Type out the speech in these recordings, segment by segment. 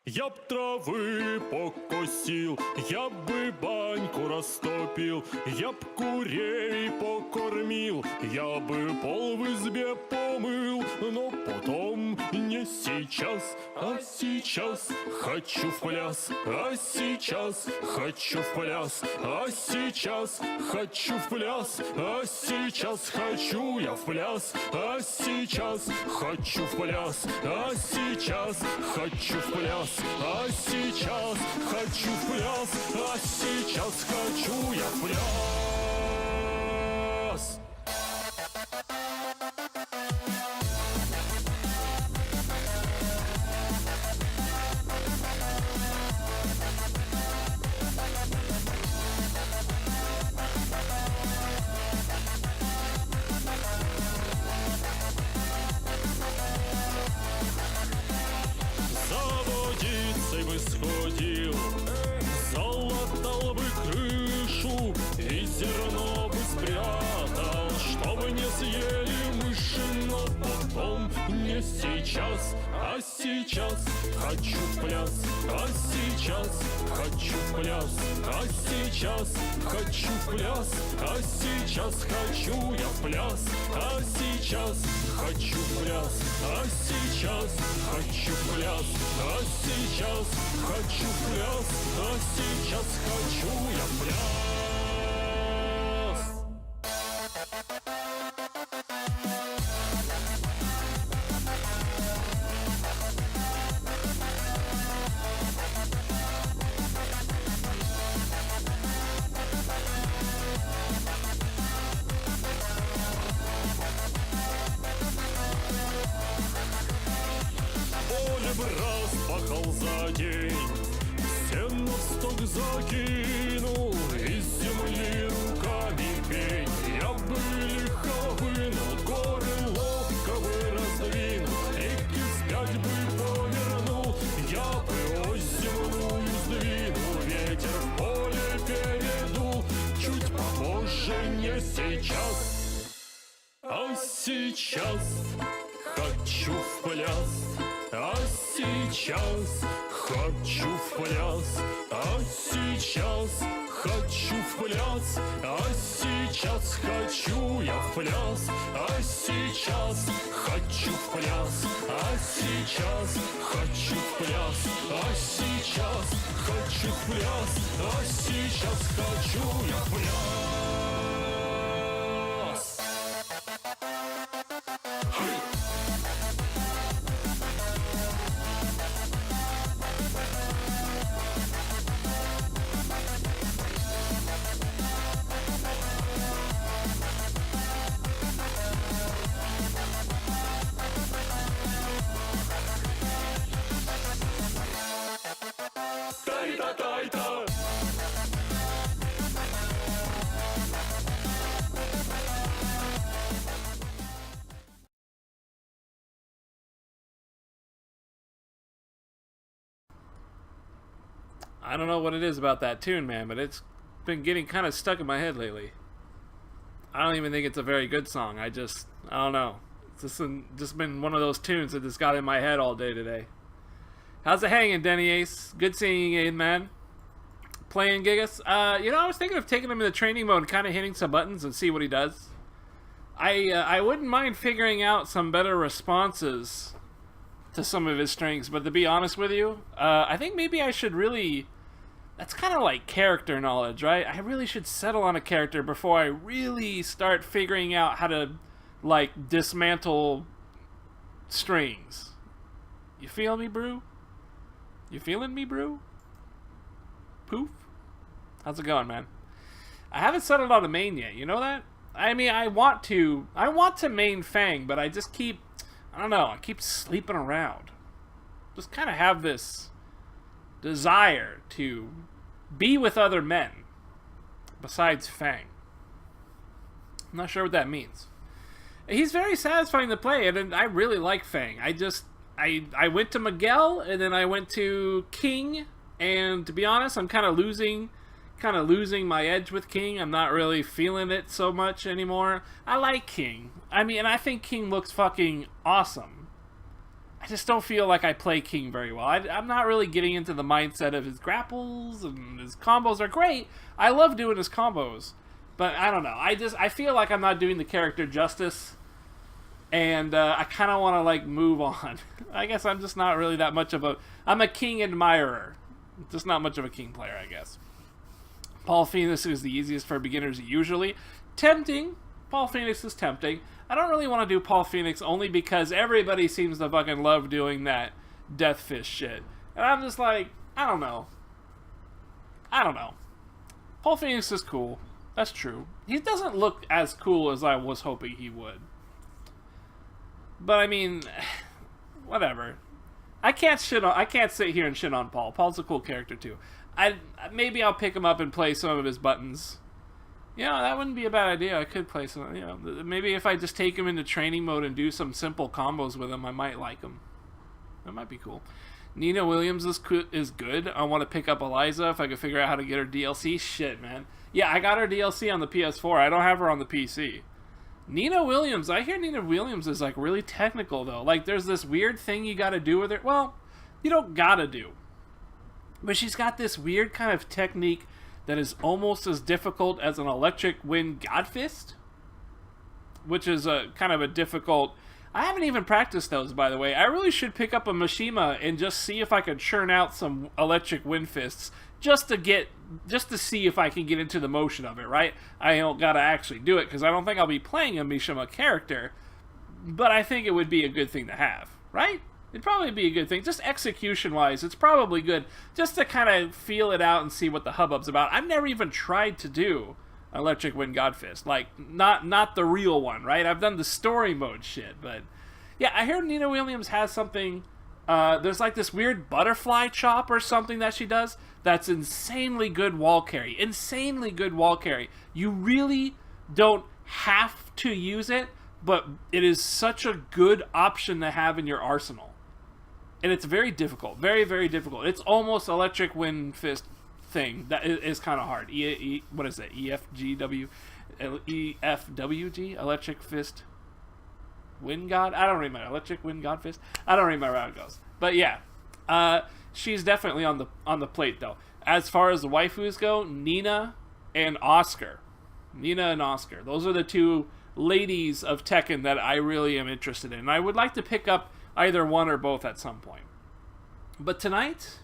Я б травы покосил, я бы баньку растопил, я б курей покормил, я бы пол в избе помыл, но потом не сейчас, а сейчас хочу в пляс, а сейчас хочу в пляс, а сейчас хочу в пляс, а сейчас хочу я в пляс, а сейчас хочу в пляс, а сейчас хочу в пляс. А сейчас хочу в пляс, а сейчас хочу я в пляс. Бы сходил, залатал бы крышу и зерно бы спрятал, чтобы не съели мыши, но потом не сейчас, а сейчас хочу в пляс, а сейчас хочу в пляс, а сейчас хочу в пляс, а сейчас хочу я в пляс, а сейчас хочу в пляс, а сейчас хочу в пляс, а сейчас хочу в пляс, а сейчас хочу я в пляс. Поле бы раз пахал за день, сено в сток закинул, из земли руками пень. Я бы легко вынул, горы ловко бы раздвинул, реки вспять бы повернул, я бы ось земную сдвинул, ветер в поле передул, чуть попозже, не сейчас, а сейчас хочу в пляс, а сейчас хочу в пляс, а сейчас хочу в пляс, а сейчас хочу я в пляс, а сейчас хочу в пляс, а сейчас хочу в пляс, а сейчас хочу в пляс, а сейчас хочу я в пляс. Тай-та-тай-та! I don't know what it is about that tune, man, but it's been getting kind of stuck in my head lately. I don't even think it's a very good song. I don't know. It's just been one of those tunes that just got in my head all day today. How's it hanging, Denny Ace? Good seeing you, man. Playing Gigas? I was thinking of taking him in the training mode and kind of hitting some buttons and see what he does. I wouldn't mind figuring out some better responses to some of his strings, but to be honest with you, I think maybe I should really... That's kind of like character knowledge, right? I really should settle on a character before I really start figuring out how to, like, dismantle strings. You feel me, brew? You feeling me, brew? Poof? How's it going, man? I haven't settled on a main yet, you know that? I mean, I want to main Fang, but I just keep, I don't know, I keep sleeping around. Just kind of have this desire to be with other men besides Fang. I'm not sure what that means. He's very satisfying to play, and I really like Fang. I went to Miguel, and then I went to King, and to be honest, I'm kind of losing my edge with King. I'm not really feeling it so much anymore. I like King. I mean, and I think King looks fucking awesome. I just don't feel like I play King very well. I'm not really getting into the mindset of his grapples, and his combos are great. I love doing his combos, but I don't know. I feel like I'm not doing the character justice, and I kind of want to like move on. I guess I'm just not really that much of a. I'm a King admirer, just not much of a King player, I guess. Paul Phoenix is the easiest for beginners usually. Tempting. Paul Phoenix is tempting. I don't really want to do Paul Phoenix only because everybody seems to fucking love doing that Death Fist shit. And I'm just like, I don't know. Paul Phoenix is cool. That's true. He doesn't look as cool as I was hoping he would. But I mean, whatever. I can't sit here and shit on Paul. Paul's a cool character too. Maybe I'll pick him up and play some of his buttons. Yeah, that wouldn't be a bad idea. I could play some, maybe if I just take him into training mode and do some simple combos with him, I might like him. That might be cool. Nina Williams is good. I want to pick up Eliza if I could figure out how to get her DLC. Shit, man. Yeah, I got her DLC on the PS4. I don't have her on the PC. Nina Williams. I hear Nina Williams is, like, really technical, though. Like, there's this weird thing you gotta do with her. Well, you don't gotta do. But she's got this weird kind of technique that is almost as difficult as an electric wind Godfist, which is a kind of a difficult. I haven't even practiced those, by the way. I really should pick up a Mishima and just see if I can churn out some electric wind fists just to see if I can get into the motion of it, right? I don't gotta actually do it because I don't think I'll be playing a Mishima character, but I think it would be a good thing to have, right? It'd probably be a good thing. Just execution-wise, it's probably good just to kind of feel it out and see what the hubbub's about. I've never even tried to do Electric Wind Godfist. Like, not the real one, right? I've done the story mode shit, but... Yeah, I heard Nina Williams has something... there's like this weird butterfly chop or something that she does that's insanely good wall carry. Insanely good wall carry. You really don't have to use it, but it is such a good option to have in your arsenal. And it's very difficult. Very, very difficult. It's almost Electric Wind Fist thing. That is kind of hard. What is it? EFGW? EFWG? Electric Fist Wind God? I don't remember. Electric Wind God Fist? I don't remember how it goes. But yeah. She's definitely on the plate, though. As far as the waifus go, Nina and Oscar. Nina and Oscar. Those are the two ladies of Tekken that I really am interested in. I would like to pick up either one or both at some point. But tonight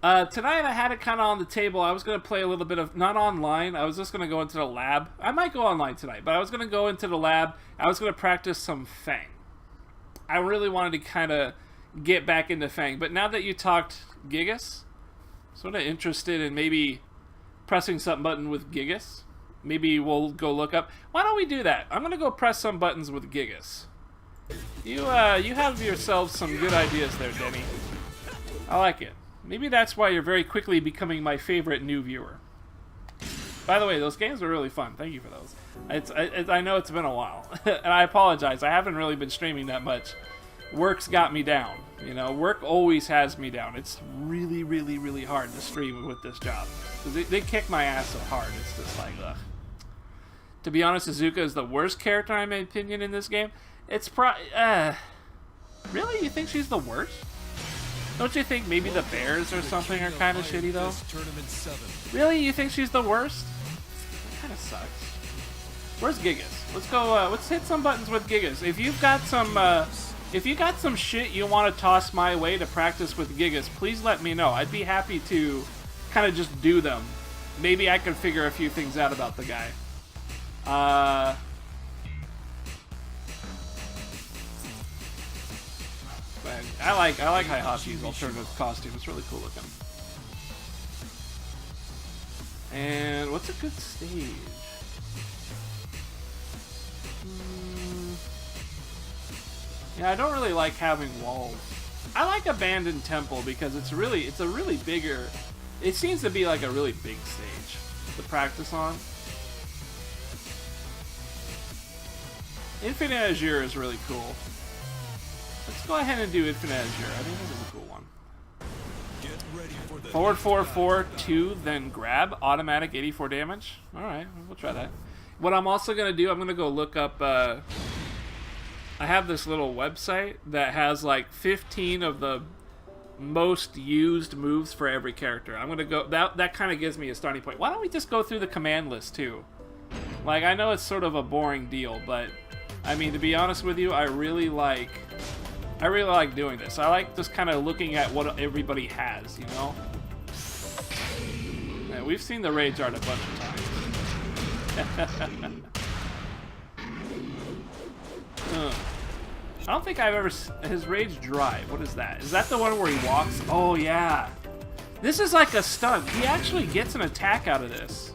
I had it kind of on the table. I was going to play a little bit of, not online, I was just going to go into the lab. I might go online tonight, but I was going to go into the lab. I was going to practice some Fang. I really wanted to kind of get back into Fang. But now that you talked Gigas, sort of interested in maybe pressing some button with Gigas. Maybe we'll go look up. Why don't we do that? I'm going to go press some buttons with Gigas. You have yourself some good ideas there, Denny. I like it. Maybe that's why you're very quickly becoming my favorite new viewer. By the way, those games are really fun. Thank you for those. I know it's been a while. And I apologize. I haven't really been streaming that much. Work's got me down. You know, work always has me down. It's really, really, really hard to stream with this job. Because they kick my ass so hard. It's just like, ugh. To be honest, Azuka is the worst character, in my opinion, in this game. It's really? You think she's the worst? Don't you think maybe the Bears or something are kind of shitty, though? Really? You think she's the worst? That kind of sucks. Where's Gigas? Let's go, let's hit some buttons with Gigas. If you've got some shit you want to toss my way to practice with Gigas, please let me know. I'd be happy to kind of just do them. Maybe I can figure a few things out about the guy. I like Haihashi's alternative costume. It's really cool looking. And what's a good stage? Yeah, I don't really like having walls. I like Abandoned Temple because it's a really bigger. It seems to be like a really big stage to practice on. Infinite Azure is really cool. Let's go ahead and do Infinite Azure. I think this is a cool one. Forward 4-4-2, then grab. Automatic 84 damage. Alright, we'll try that. What I'm also going to do, I'm going to go look up I have this little website that has like 15 of the most used moves for every character. I'm gonna go. That kind of gives me a starting point. Why don't we just go through the command list too? Like, I know it's sort of a boring deal, but I mean, to be honest with you, I really like doing this. I like just kind of looking at what everybody has, you know? Yeah, we've seen the rage art a bunch of times. I don't think I've ever... His rage drive. What is that? Is that the one where he walks? Oh, yeah. This is like a stun. He actually gets an attack out of this.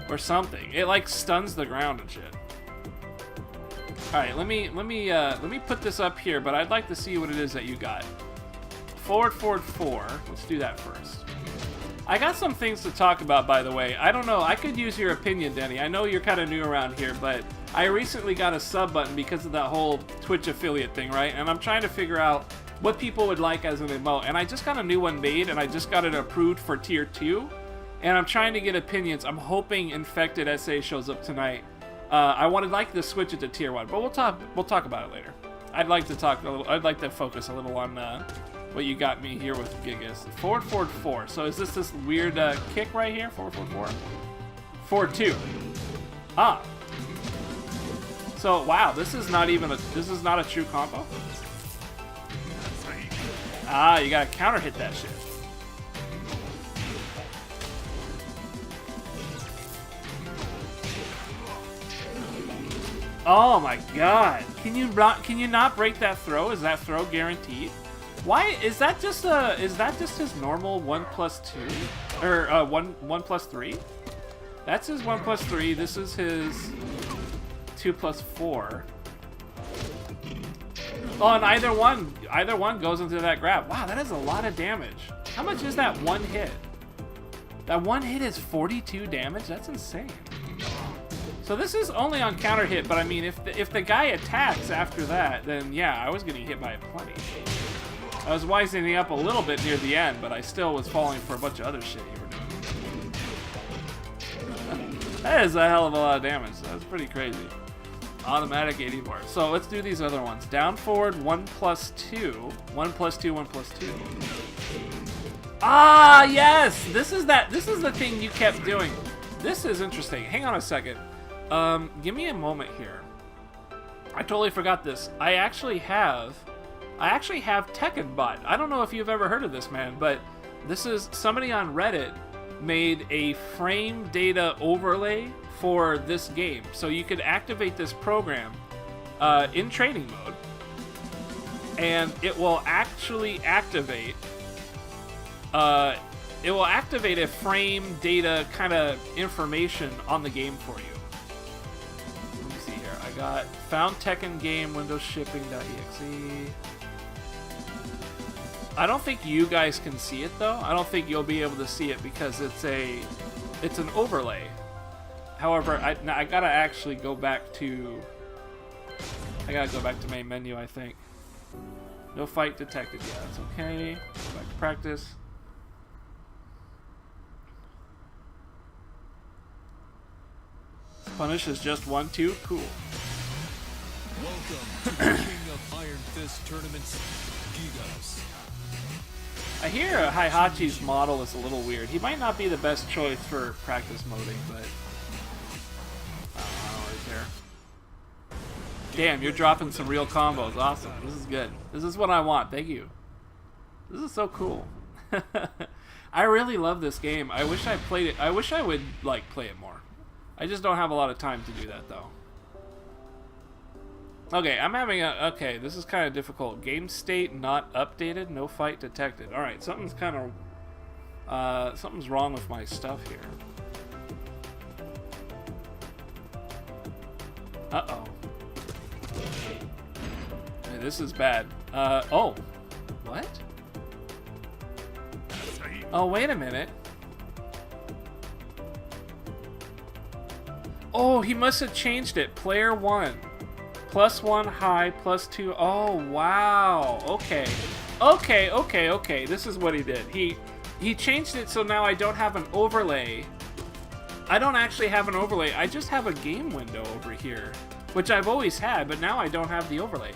Or something. It like stuns the ground and shit. Alright, let me put this up here, but I'd like to see what it is that you got. Forward, forward, 4. Let's do that first. I got some things to talk about, by the way. I don't know. I could use your opinion, Denny. I know you're kind of new around here, but I recently got a sub button because of that whole Twitch affiliate thing, right? And I'm trying to figure out what people would like as an emote. And I just got a new one made, and I just got it approved for tier 2. And I'm trying to get opinions. I'm hoping Infected SA shows up tonight. I would like to switch it to tier 1, but we'll talk about it later. I'd like to focus a little on what you got me here with Gigas. Forward, forward, 4. So is this weird kick right here? Forward, forward, 4. Forward, 2. Ah. So wow, this is not a true combo. Ah, you gotta counter hit that shit. Oh my god. Can you not break that throw? Is that throw guaranteed? Why is that just his normal 1+2? Or 1+3? That's his 1+3. This is his 2+4. Oh, and either one goes into that grab. Wow, that is a lot of damage. How much is that one hit? That one hit is 42 damage? That's insane. So this is only on counter hit, but I mean, if the guy attacks after that, then yeah, I was getting hit by plenty. I was wisening up a little bit near the end, but I still was falling for a bunch of other shit you were doing. That is a hell of a lot of damage. That's pretty crazy. Automatic 80 bar. So let's do these other ones. Down forward 1+2. 1+2, 1+2. Ah, yes! This is the thing you kept doing. This is interesting. Hang on a second. Give me a moment here. I totally forgot this. I actually have Tekken bot. I don't know if you've ever heard of this, man, but this is somebody on Reddit made a frame data overlay for this game. So you could activate this program in training mode, and it will actually activate a frame data kind of information on the game for you. Let me see here. I got found Tekken game Windows shipping.exe. I don't think you guys can see it though. I don't think you'll be able to see it because it's an overlay. However, I gotta actually go back to main menu, I think. No fight detected. Yeah, that's okay. Go back to practice. Punish is just 1-2. Cool. Welcome to the King of Iron Fist tournaments, Gigas. I hear Heihachi's model is a little weird. He might not be the best choice for practice moding, but I don't know right there. Damn, you're dropping some real combos. Awesome. This is good. This is what I want. Thank you. This is so cool. I really love this game. I wish I played it. I wish I would like play it more. I just don't have a lot of time to do that though. Okay, I'm having a... Okay, this is kind of difficult. Game state not updated. No fight detected. Alright, something's kind of... something's wrong with my stuff here. Uh-oh. Hey, this is bad. Oh. What? Oh, wait a minute. Oh, he must have changed it. Player 1. +1 high, +2. Oh, wow. Okay. Okay. This is what he did. He changed it so now I don't have an overlay. I don't actually have an overlay. I just have a game window over here. which I've always had, but now I don't have the overlay.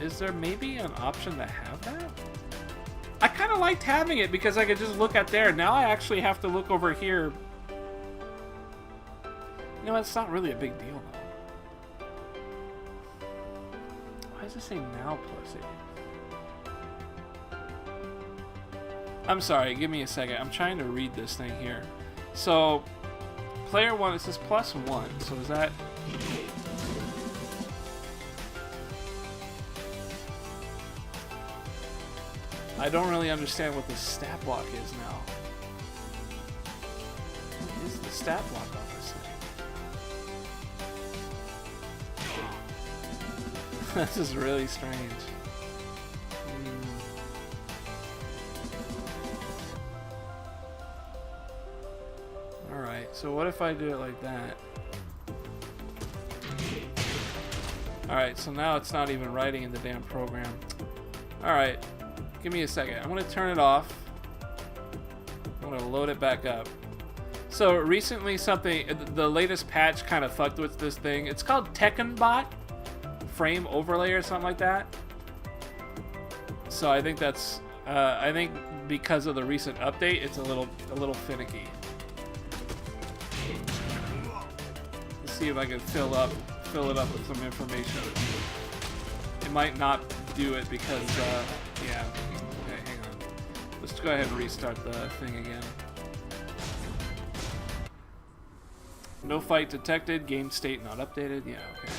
Is there maybe an option to have that? I kind of liked having it because I could just look at there. Now I actually have to look over here. You know, it's not really a big deal, though. Why does it say now plus 8? I'm sorry, give me a second. I'm trying to read this thing here. So, player 1, it says +1. So is that... I don't really understand what the stat block is now. What is the stat block on this thing? This is really strange. Alright, so what if I do it like that? Alright, so now it's not even writing in the damn program. Alright, give me a second. I'm going to turn it off. I'm going to load it back up. So recently the latest patch kind of fucked with this thing. It's called Tekken bot frame overlay or something like that. So I think that's, I think because of the recent update, it's a little finicky. Let's see if I can fill it up with some information. It might not do it because, yeah. Okay, hang on. Let's go ahead and restart the thing again. No fight detected. Game state not updated. Yeah, okay.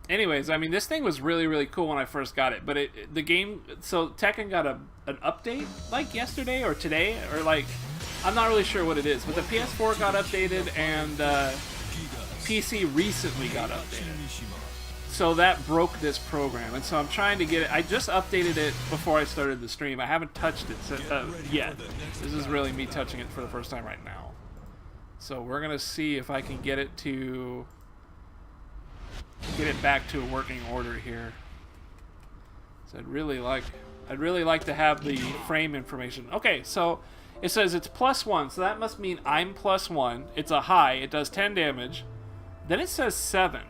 Anyways, I mean, this thing was really, really cool when I first got it, but the game, so Tekken got an update like yesterday or today, or like, I'm not really sure what it is, but the PS4 got updated and PC recently got updated. So that broke this program, and so I'm trying to get it. I just updated it before I started the stream. I haven't touched it yet. This is really me touching it for the first time right now. So we're gonna see if I can get it back to a working order here. So I'd really like to have the frame information. Okay, so it says it's +1, so that must mean I'm +1. It's a high. It does 10 damage. Then it says 7.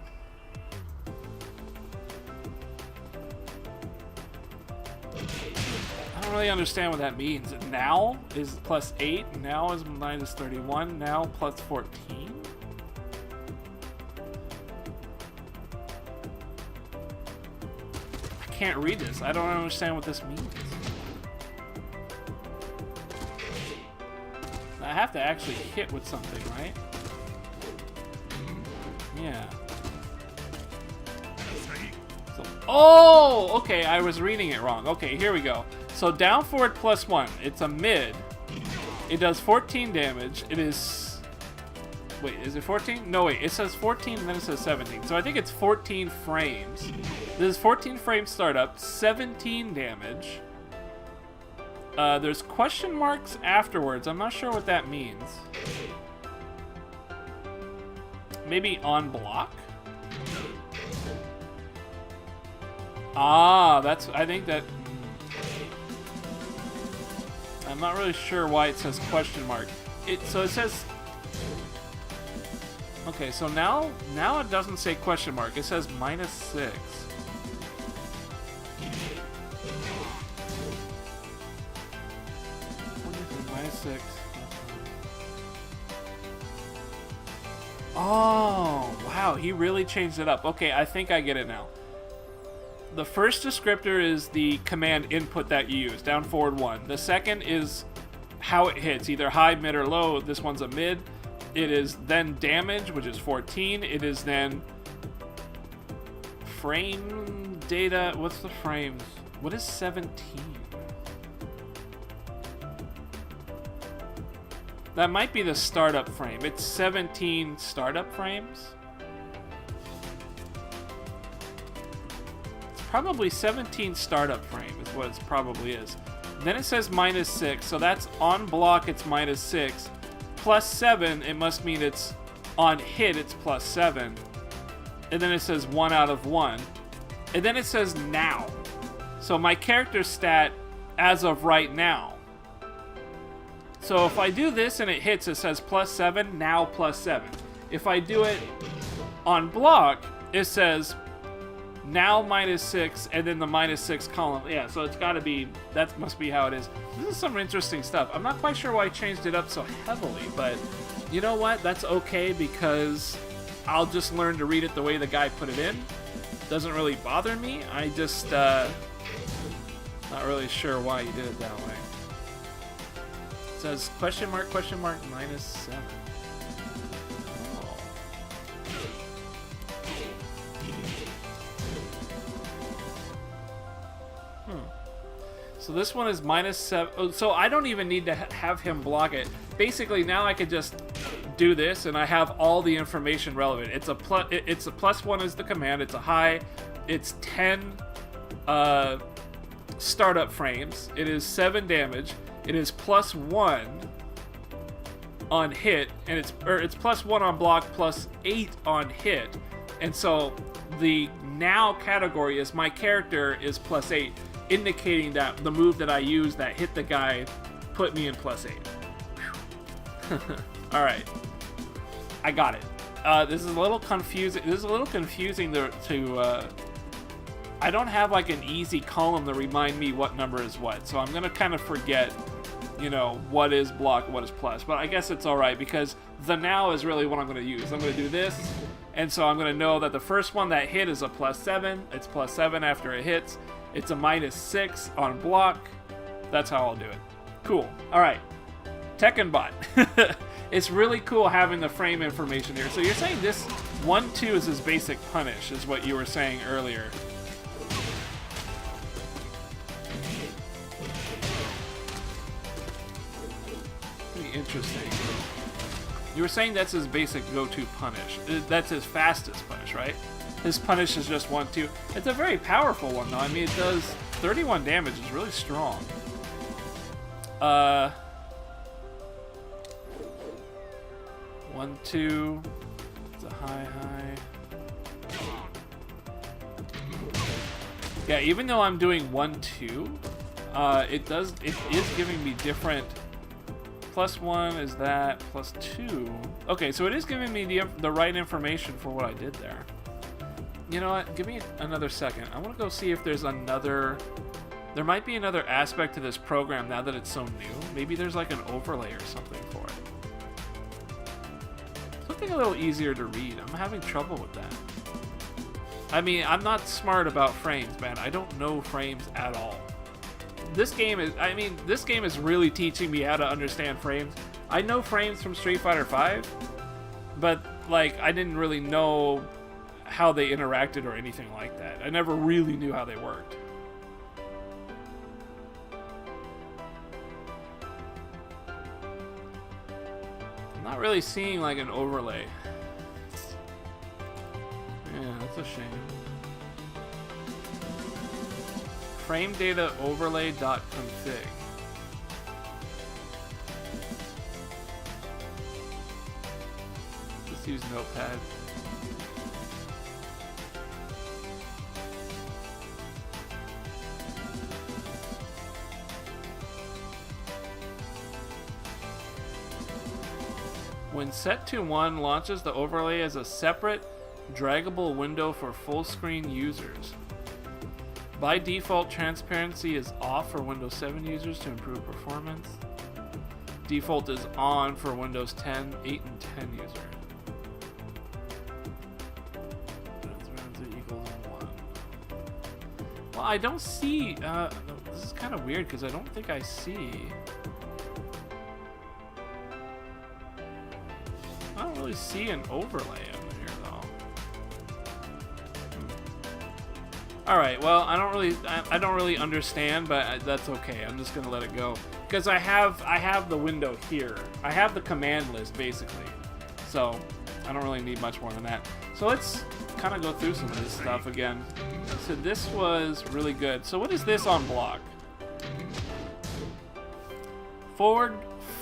I don't really understand what that means. Now is +8. Now is -31. Now +14. I can't read this. I don't understand what this means. I have to actually hit with something, right? Yeah. So, oh, okay, I was reading it wrong. Okay, here we go. So down forward +1. It's a mid. It does 14 damage. It is... Wait, is it 14? No, wait. It says 14 and then it says 17. So I think it's 14 frames. This is 14 frame startup. 17 damage. There's question marks afterwards. I'm not sure what that means. Maybe on block? Ah, that's... I think that... I'm not really sure why it says question mark. So it says... Okay, so now it doesn't say question mark. It says -6. -6. Oh, wow, he really changed it up. Okay, I think I get it now. The first descriptor is the command input that you use, down forward 1. The second is how it hits, either high, mid, or low. This one's a mid. It is then damage, which is 14. It is then frame data. What's the frames? What is 17? That might be the startup frame. It's 17 startup frames. It's probably 17 startup frame is what it probably is. Then it says -6, so that's on block, it's -6. +7, it must mean it's on hit, it's +7. And then it says 1 out of 1. And then it says now. So my character stat as of right now. So if I do this and it hits, it says +7, now +7. if I do it on block, it says now -6 and then the -6 column. Yeah, so it's got to be, that must be how it is. This is some interesting stuff. I'm not quite sure why I changed it up so heavily, but you know what? That's okay because I'll just learn to read it the way the guy put it in. Doesn't really bother me. I just not really sure why he did it that way. It says question mark -7. So this one is -7. Oh, so I don't even need to have him block it. Basically, now I could just do this, and I have all the information relevant. It's a +1 is the command. It's a high. It's 10 startup frames. It is 7 damage. It is +1 on hit, and it's +1 on block, +8 on hit. And so the now category is my character is +8. Indicating that the move that I used that hit the guy put me in +8. Alright. I got it. This is a little confusing. I don't have like an easy column to remind me what number is what. So I'm going to kind of forget, you know, what is block, what is plus. But I guess it's alright because the now is really what I'm going to use. I'm going to do this. And so I'm going to know that the first one that hit is a +7. It's +7 after it hits. It's a -6 on block. That's how I'll do it. Cool. All right. Tekken bot. It's really cool having the frame information here. So you're saying this 1-2 is his basic punish, is what you were saying earlier. Pretty interesting. You were saying that's his basic go-to punish. That's his fastest punish, right? His punish is just 1-2. It's a very powerful one, though. I mean, it does 31 damage. It's really strong. 1-2. It's a high. Yeah, even though I'm doing 1-2, it is giving me different. +1 is that, +2. Okay, so it is giving me the right information for what I did there. You know what? Give me another second. I want to go see if there's another... There might be another aspect to this program now that it's so new. Maybe there's like an overlay or something for it. Something a little easier to read. I'm having trouble with that. I mean, I'm not smart about frames, man. I don't know frames at all. This game is really teaching me how to understand frames. I know frames from Street Fighter V, but like I didn't really know how they interacted or anything like that. I never really knew how they worked. I'm not really seeing like an overlay. Yeah, that's a shame. Frame data overlay.config. Let's use Notepad. When set to 1, launches the overlay as a separate, draggable window for full-screen users. By default, transparency is off for Windows 7 users to improve performance. Default is on for Windows 10, 8, and 10 users. Transparency equals 1. Well, I don't see... this is kind of weird because I don't think I see... I don't really see an overlay in here, though. All right, well, I don't really understand, but that's okay. I'm just gonna let it go because I have the window here. I have the command list basically, so I don't really need much more than that. So let's kind of go through some of this stuff again. So this was really good. So what is this on block? Forward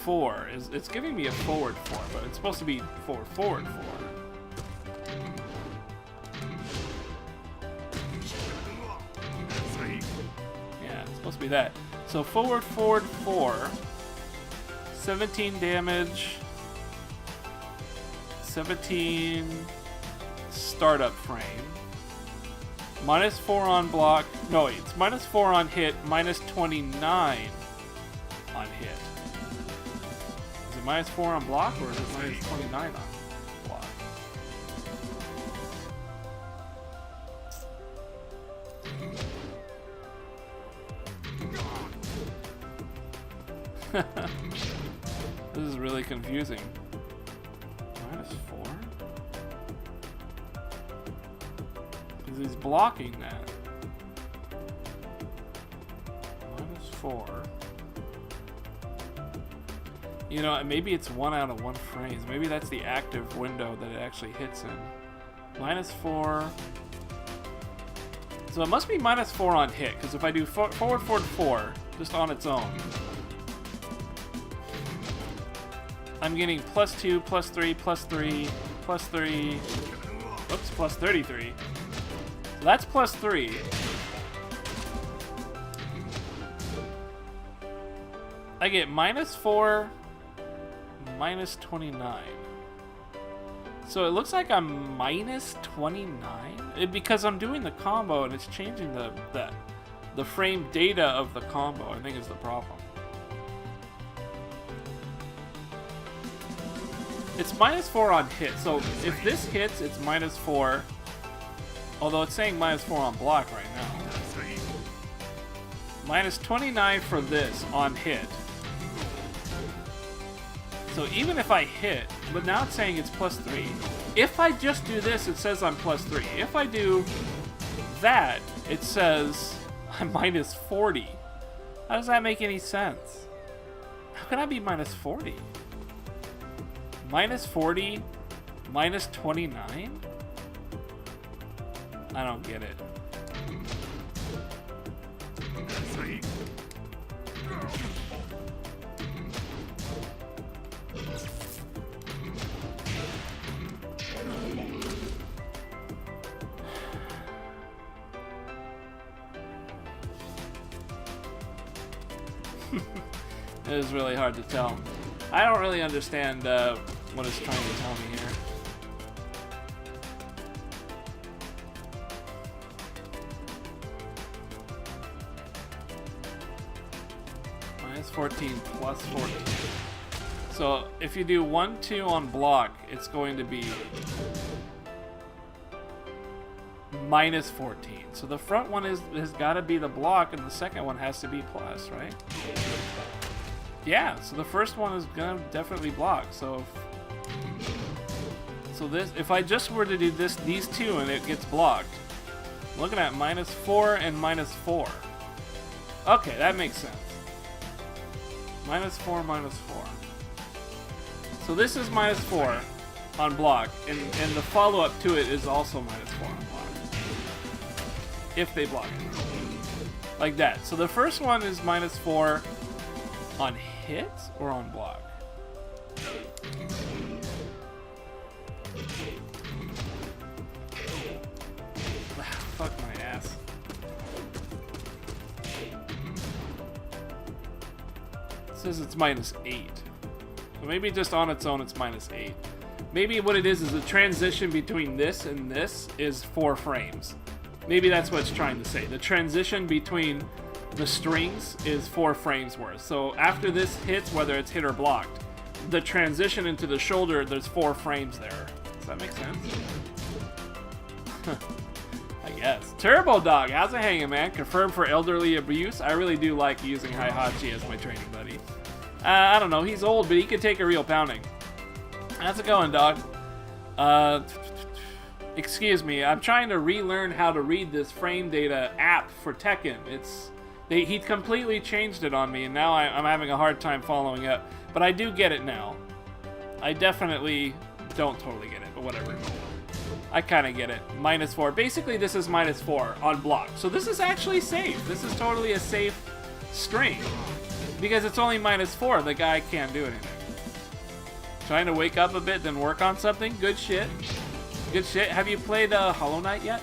4 it's giving me a forward 4, but it's supposed to be forward 4. Yeah, it's supposed to be that. So forward 4, 17 damage, 17 startup frame. -4 on block. No, wait, it's -4 on hit, -29 on hit. Is it -4 on block or is it -29 on block? This is really confusing. -4? Because he's blocking that. -4. You know, maybe it's 1 out of 1 frames. Maybe that's the active window that it actually hits in. -4. So it must be -4 on hit, because if I do forward, 4, just on its own, I'm getting +2, +3, +3, +3. Oops, +33. So that's +3. I get -4, -29. So it looks like I'm -29 because I'm doing the combo and it's changing the frame data of the combo. I think is the problem. It's -4 on hit. So if this hits, it's -4. Although it's saying -4 on block right now. -29 for this on hit. So even if I hit, but now it's saying it's +3. If I just do this, it says I'm +3. If I do that, it says I'm -40. How does that make any sense? How can I be -40? -40, -29? I don't get it. It is really hard to tell. I don't really understand what it's trying to tell me here. -14 +14. So if you do 1, 2 on block, it's going to be -14. So the front one has got to be the block, and the second one has to be plus, right? Yeah. So the first one is gonna definitely block. So this, if I just were to do these two, and it gets blocked, I'm looking at -4 and -4. Okay, that makes sense. -4, -4. So this is -4 on block, and the follow-up to it is also -4 on block. If they block it. Like that. So the first one is -4 on hit or on block? Fuck my ass. It says it's -8. So maybe just on its own it's -8. Maybe what it is the transition between this and this is 4 frames. Maybe that's what it's trying to say. The transition between the strings is 4 frames worth. So after this hits, whether it's hit or blocked, the transition into the shoulder, there's 4 frames there. Does that make sense? I guess. Turbo Dog, how's it hanging, man? Confirmed for elderly abuse. I really do like using Hihachi as my training buddy. I don't know, he's old, but he can take a real pounding. How's it going, dog? Excuse me, I'm trying to relearn how to read this frame data app for Tekken. He completely changed it on me, and now I'm having a hard time following up. But I do get it now. I definitely don't totally get it, but whatever. I kind of get it. -4. Basically, this is -4 on block. So this is actually safe. This is totally a safe string. Because it's only -4. The guy can't do anything. Trying to wake up a bit, then work on something. Good shit. Good shit. Have you played Hollow Knight yet?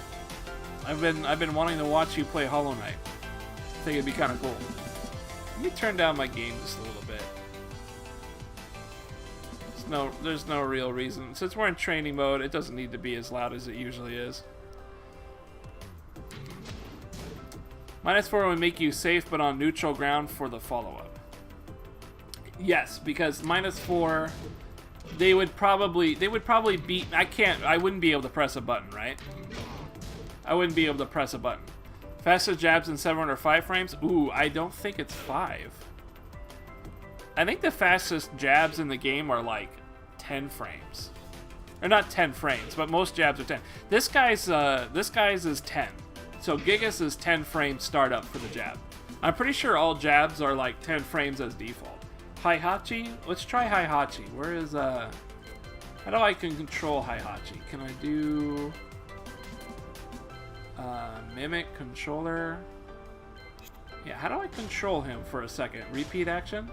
I've been wanting to watch you play Hollow Knight. I think it'd be kind of cool. Let me turn down my game just a little bit. Just there's no real reason. Since we're in training mode, it doesn't need to be as loud as it usually is. -4 would make you safe, but on neutral ground for the follow-up. Yes, because -4, they would probably beat. I wouldn't be able to press a button, right? I wouldn't be able to press a button. Fastest jabs in 7 or 5 frames? Ooh, I don't think it's 5. I think the fastest jabs in the game are like 10 frames. Or not 10 frames, but most jabs are 10. This guy's is 10. So Gigas is 10 frames startup for the jab. I'm pretty sure all jabs are like 10 frames as default. Heihachi? Let's try Heihachi. Where is, how do I control Heihachi? Can I do... Mimic controller? Yeah, how do I control him for a second? Repeat action?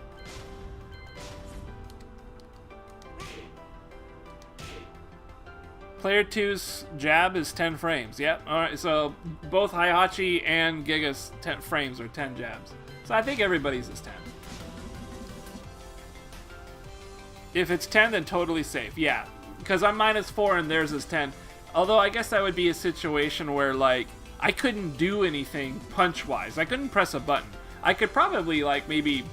Player 2's jab is 10 frames. Yep. Alright, so both Heihachi and Gigas 10 frames are 10 jabs. So I think everybody's is 10. If it's 10, then totally safe. Yeah. Because I'm -4 and theirs is 10. Although I guess that would be a situation where, like, I couldn't do anything punch-wise. I couldn't press a button. I could probably, like, maybe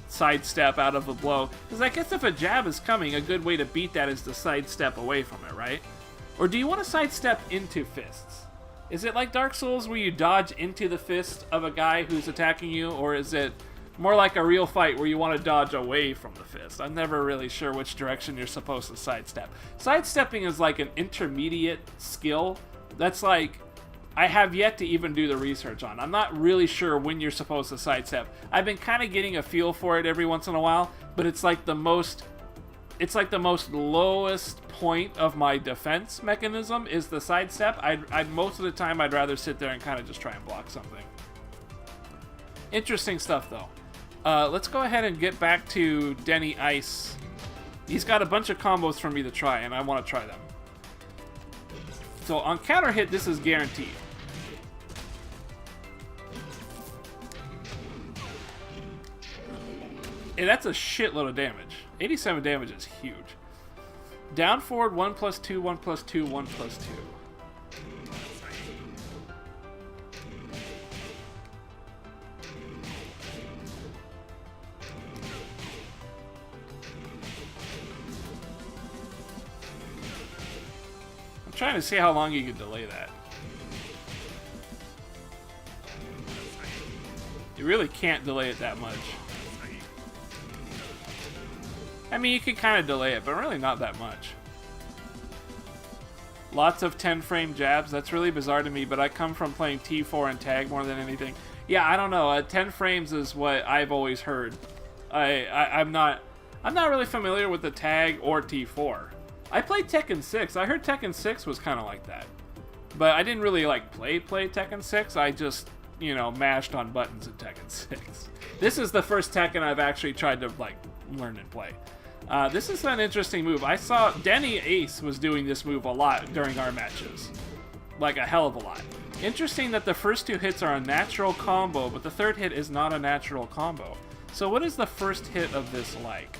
sidestep out of a blow. Because I guess if a jab is coming, a good way to beat that is to sidestep away from it, right? Or do you want to sidestep into fists? Is it like Dark Souls where you dodge into the fist of a guy who's attacking you? Or is it more like a real fight where you want to dodge away from the fist? I'm never really sure which direction you're supposed to sidestep. Sidestepping is like an intermediate skill. That's like... I have yet to even do the research on. I'm not really sure when you're supposed to sidestep. I've been kind of getting a feel for it every once in a while, but it's like the most lowest point of my defense mechanism is the sidestep. I'd most of the time I'd rather sit there and kind of just try and block something. Interesting stuff though. Let's go ahead and get back to Denny Ice. He's got a bunch of combos for me to try, and I want to try them. So on counter hit, this is guaranteed. And that's a shitload of damage. 87 damage is huge. Down forward, 1+2, 1+2, 1+2. I'm trying to see how long you can delay that. You really can't delay it that much. I mean, you can kind of delay it, but really not that much. Lots of 10-frame jabs. That's really bizarre to me, but I come from playing T4 and tag more than anything. Yeah, I don't know. 10 frames is what I've always heard. I'm not really familiar with the tag or T4. I played Tekken 6. I heard Tekken 6 was kind of like that. But I didn't really like play Tekken 6. I just, you know, mashed on buttons in Tekken 6. This is the first Tekken I've actually tried to, like, learn and play. This is an interesting move. I saw Denny Ace was doing this move a lot during our matches. Like, a hell of a lot. Interesting that the first 2 hits are a natural combo, but the third hit is not a natural combo. So what is the first hit of this like?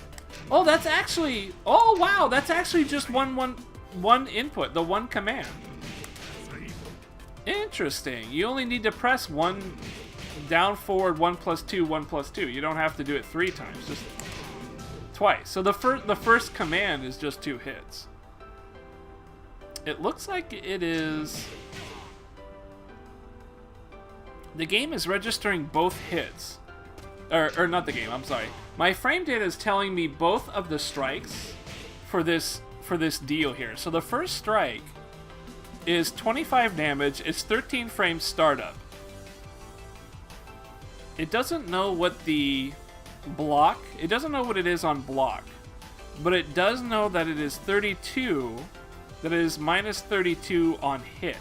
Oh, that's actually... Oh, wow! That's actually just one input, the one command. Interesting. You only need to press one down, forward, 1+2, 1+2. You don't have to do it 3 times, just twice. So the first command is just 2 hits. It looks like it is... The game is registering both hits. Or not the game, I'm sorry. My frame data is telling me both of the strikes for this deal here. So the first strike is 25 damage. It's 13 frames startup. It doesn't know what the block... It doesn't know what it is on block. But it does know that it is 32... That it is minus 32 on hit.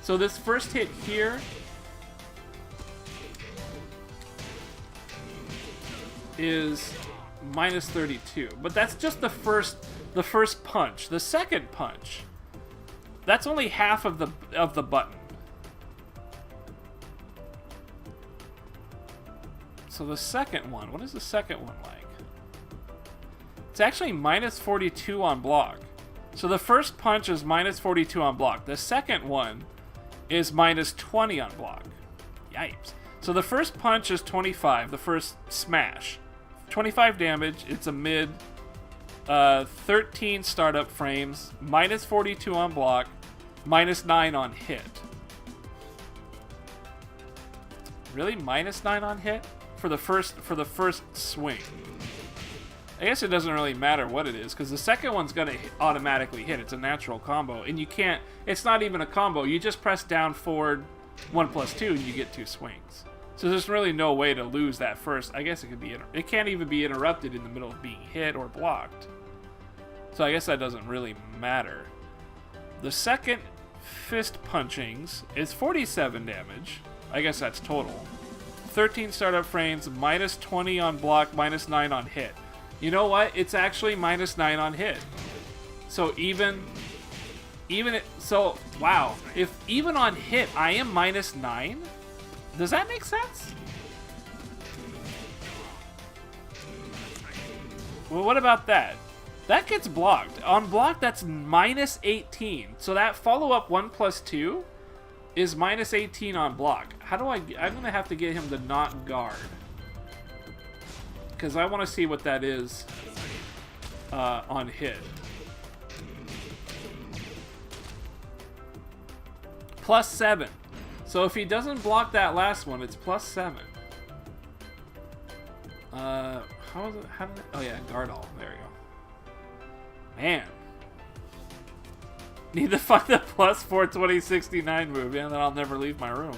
So this first hit here... is minus 32, but that's just the first punch. The second punch, that's only half of the button. So the second one, what is the second one like? It's actually minus 42 on block. So the first punch is minus 42 on block. The second one is minus 20 on block. Yipes. So the first punch is 25, the first smash. 25 damage, it's a mid, 13 startup frames, minus 42 on block, minus 9 on hit. Really? Minus 9 on hit? For the first swing. I guess it doesn't really matter what it is, because the second one's gonna automatically hit. It's a natural combo, and you can't, it's not even a combo. You just press down forward 1+2 and you get 2 swings. So there's really no way to lose that first. I guess it could be, it can't even be interrupted in the middle of being hit or blocked. So I guess that doesn't really matter. The second fist punchings is 47 damage. I guess that's total. 13 startup frames, minus 20 on block, minus 9 on hit. You know what? It's actually minus 9 on hit. So so wow. If even on hit I am minus 9, does that make sense? Well, what about that? That gets blocked. On block, that's minus 18. So that follow-up 1+2 is minus 18 on block. How do I'm gonna have to get him to not guard. Because I want to see what that is on hit. +7. So if he doesn't block that last one, it's +7. How is it? How did it? Oh yeah, guard all. There we go. Man. Need to find the +4 2069 move, and then I'll never leave my room.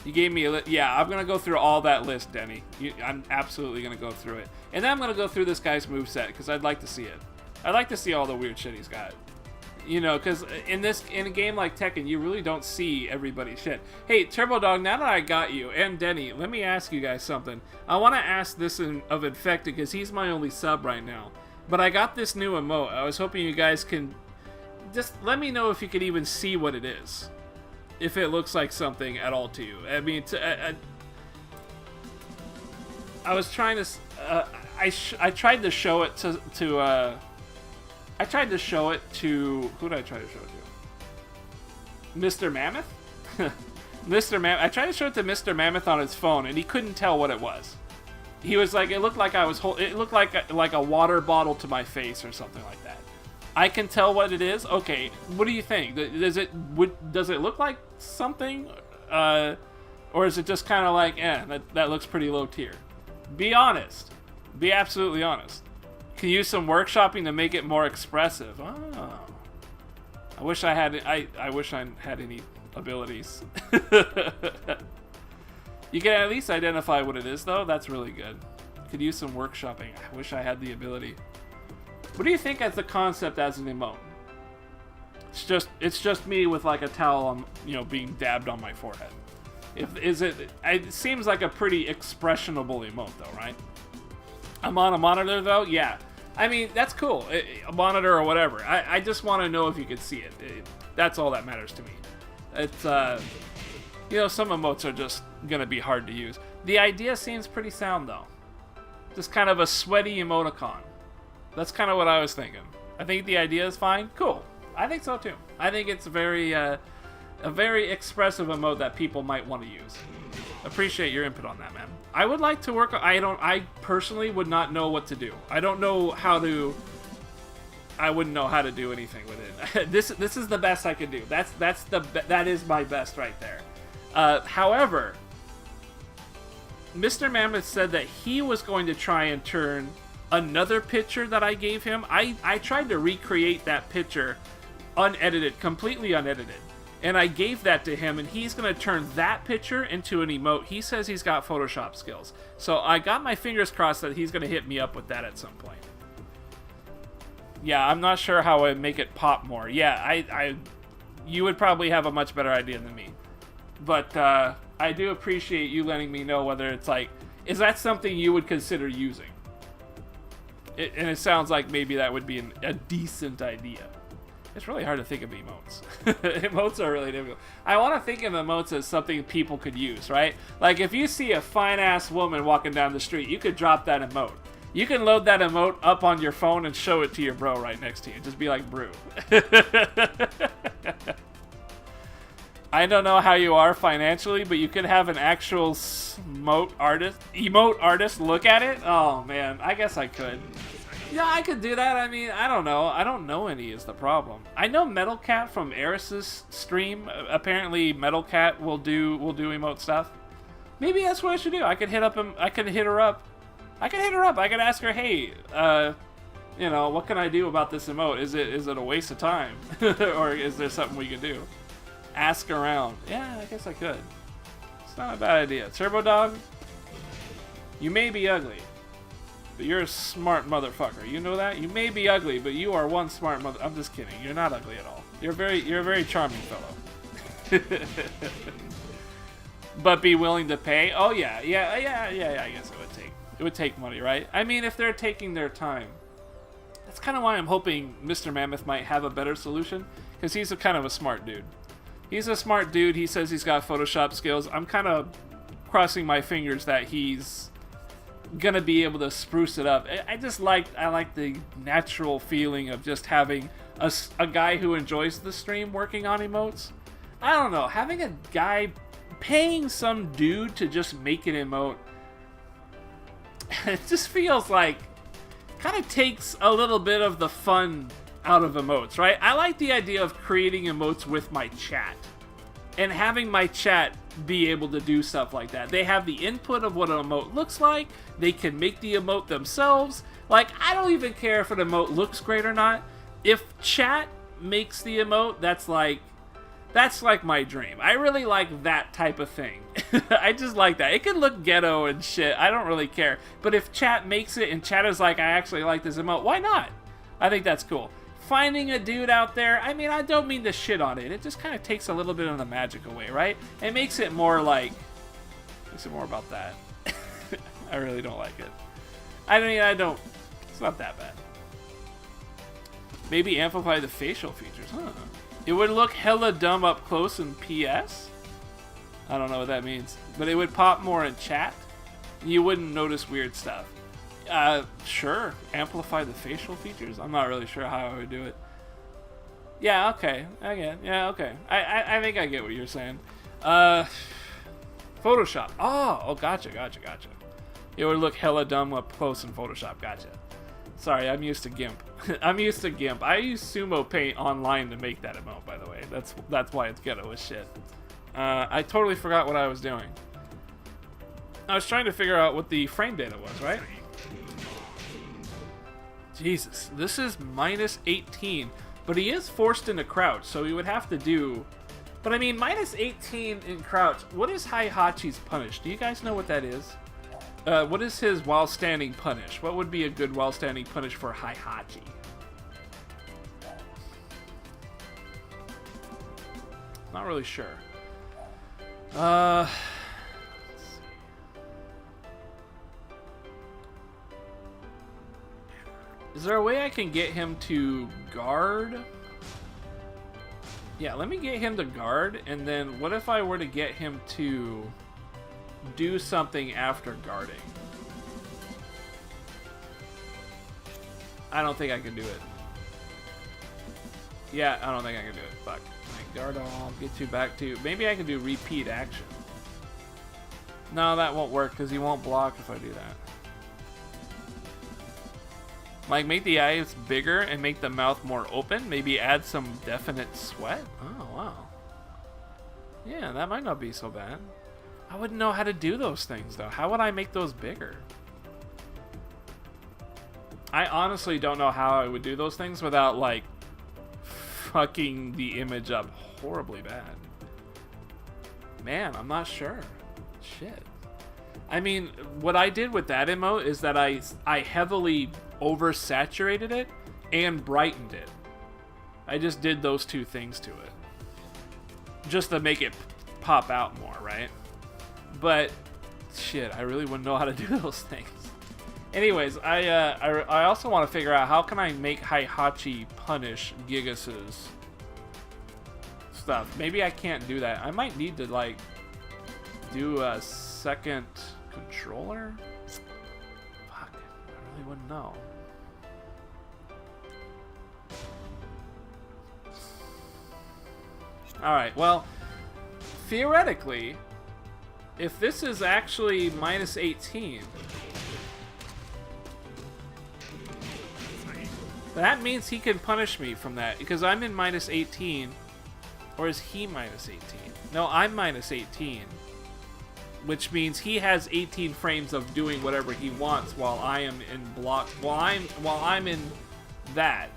You gave me a yeah, I'm going to go through all that list, Denny. I'm absolutely going to go through it. And then I'm going to go through this guy's moveset, because I'd like to see it. I'd like to see all the weird shit he's got. You know, because in a game like Tekken, you really don't see everybody's shit. Hey, Turbo Dog, now that I got you, and Denny, let me ask you guys something. I want to ask this of Infected, because he's my only sub right now. But I got this new emote. I was hoping you guys can just let me know if you could even see what it is. If it looks like something at all to you. I mean, I was trying to... I tried to show it to I tried to show it to... Who did I try to show it to? Mr. Mammoth? Mr. Mammoth. I tried to show it to Mr. Mammoth on his phone, and he couldn't tell what it was. He was like, it looked like I was it looked like a water bottle to my face or something like that. I can tell what it is. Okay, what do you think? Does it look like something, or is it just kind of like, that looks pretty low tier? Be honest. Be absolutely honest. Can use some workshopping to make it more expressive. Oh, I wish I had. I wish I had any abilities. You can at least identify what it is, though. That's really good. Could use some workshopping. I wish I had the ability. What do you think as the concept as an emote? It's just me with like a towel, being dabbed on my forehead. It seems like a pretty expressionable emote, though, right? I'm on a monitor, though. Yeah, I mean that's cool. A monitor or whatever. I just want to know if you could see it. That's all that matters to me. It's some emotes are just gonna be hard to use. The idea seems pretty sound, though. Just kind of a sweaty emoticon. That's kind of what I was thinking. I think the idea is fine. Cool. I think so too. I think it's a very expressive emote that people might want to use. Appreciate your input on that, man. I would like to work. I personally would not know what to do. I don't know how to. I wouldn't know how to do anything with it. This is the best I could do. That is my best right there. However, Mr. Mammoth said that he was going to try and turn another picture that I gave him. I tried to recreate that picture unedited, completely unedited. And I gave that to him, and he's going to turn that picture into an emote. He says he's got Photoshop skills. So I got my fingers crossed that he's going to hit me up with that at some point. Yeah, I'm not sure how I make it pop more. Yeah, you would probably have a much better idea than me. But I do appreciate you letting me know whether it's like, is that something you would consider using? And it sounds like maybe that would be a decent idea. It's really hard to think of emotes. Emotes are really difficult. I want to think of emotes as something people could use, right? Like if you see a fine-ass woman walking down the street, you could drop that emote. You can load that emote up on your phone and show it to your bro right next to you. Just be like, brew. I don't know how you are financially, but you could have an actual emote artist look at it. Oh man, I guess I could. Yeah, I could do that. I mean, I don't know. I don't know any is the problem. I know Metal Cat from Eris's stream. Apparently, Metal Cat will do emote stuff. Maybe that's what I should do. I could hit her up. I could ask her, hey, you know, what can I do about this emote? Is it a waste of time, or is there something we can do? Ask around. Yeah, I guess I could. It's not a bad idea. Turbo Dog, you may be ugly, but you're a smart motherfucker. You know that? You may be ugly, but you are one smart mother. I'm just kidding. You're not ugly at all. You're a very charming fellow. But be willing to pay? Oh yeah. I guess it would take money, right? I mean, if they're taking their time. That's kind of why I'm hoping Mr. Mammoth might have a better solution, because he's kind of a smart dude. He's a smart dude. He says he's got Photoshop skills. I'm kind of crossing my fingers that he's gonna be able to spruce it up. I like the natural feeling of just having a guy who enjoys the stream working on emotes. I don't know, having a guy paying some dude to just make an emote, it just feels like kind of takes a little bit of the fun out of emotes, right? I like the idea of creating emotes with my chat and having my chat be able to do stuff like that. They have the input of what an emote looks like. They can make the emote themselves. Like, I don't even care if an emote looks great or not. If chat makes the emote, that's like my dream. I really like that type of thing. I just like that. It can look ghetto and shit. I don't really care. But if chat makes it and chat is like, I actually like this emote, why not? I think that's cool. Finding a dude out there, I mean, I don't mean to shit on it. It just kind of takes a little bit of the magic away, right? It makes it more like, makes it more about that. I really don't like it. It's not that bad. Maybe amplify the facial features, huh? It would look hella dumb up close in PS? I don't know what that means. But it would pop more in chat. You wouldn't notice weird stuff. Sure. Amplify the facial features? I'm not really sure how I would do it. Yeah, okay. Yeah, okay. I think I get what you're saying. Photoshop. Oh, gotcha. It would look hella dumb up close in Photoshop. Gotcha. Sorry, I'm used to GIMP. I'm used to GIMP. I use Sumo Paint online to make that emote, by the way. That's why it's ghetto as shit. I totally forgot what I was doing. I was trying to figure out what the frame data was, right? Jesus, this is minus 18. But he is forced into crouch, so he would have to do... But I mean, minus 18 in crouch. What is Heihachi's punish? Do you guys know what that is? What is his while standing punish? What would be a good while standing punish for Heihachi? Not really sure. Let's see. Is there a way I can get him to guard? Yeah, let me get him to guard, and then what if I were to get him to do something after guarding? I don't think I can do it. Yeah, I don't think I can do it. Fuck. Like, guard all, get you back to... Maybe I can do repeat action. No, that won't work, because he won't block if I do that. Like, make the eyes bigger and make the mouth more open. Maybe add some definite sweat. Oh, wow. Yeah, that might not be so bad. I wouldn't know how to do those things, though. How would I make those bigger? I honestly don't know how I would do those things without, like, fucking the image up horribly bad. Man, I'm not sure. Shit. I mean, what I did with that emote is that I heavily oversaturated it and brightened it. I just did those two things to it. Just to make it pop out more, right? But, shit, I really wouldn't know how to do those things. Anyways, I also want to figure out how can I make Heihachi punish Gigas's stuff. Maybe I can't do that. I might need to, like, do a second controller? Fuck, I really wouldn't know. Alright, well, theoretically, if this is actually minus 18, that means he can punish me from that, because I'm in minus 18, or is he minus 18? No, I'm minus 18, which means he has 18 frames of doing whatever he wants while I am in block, while I'm in that.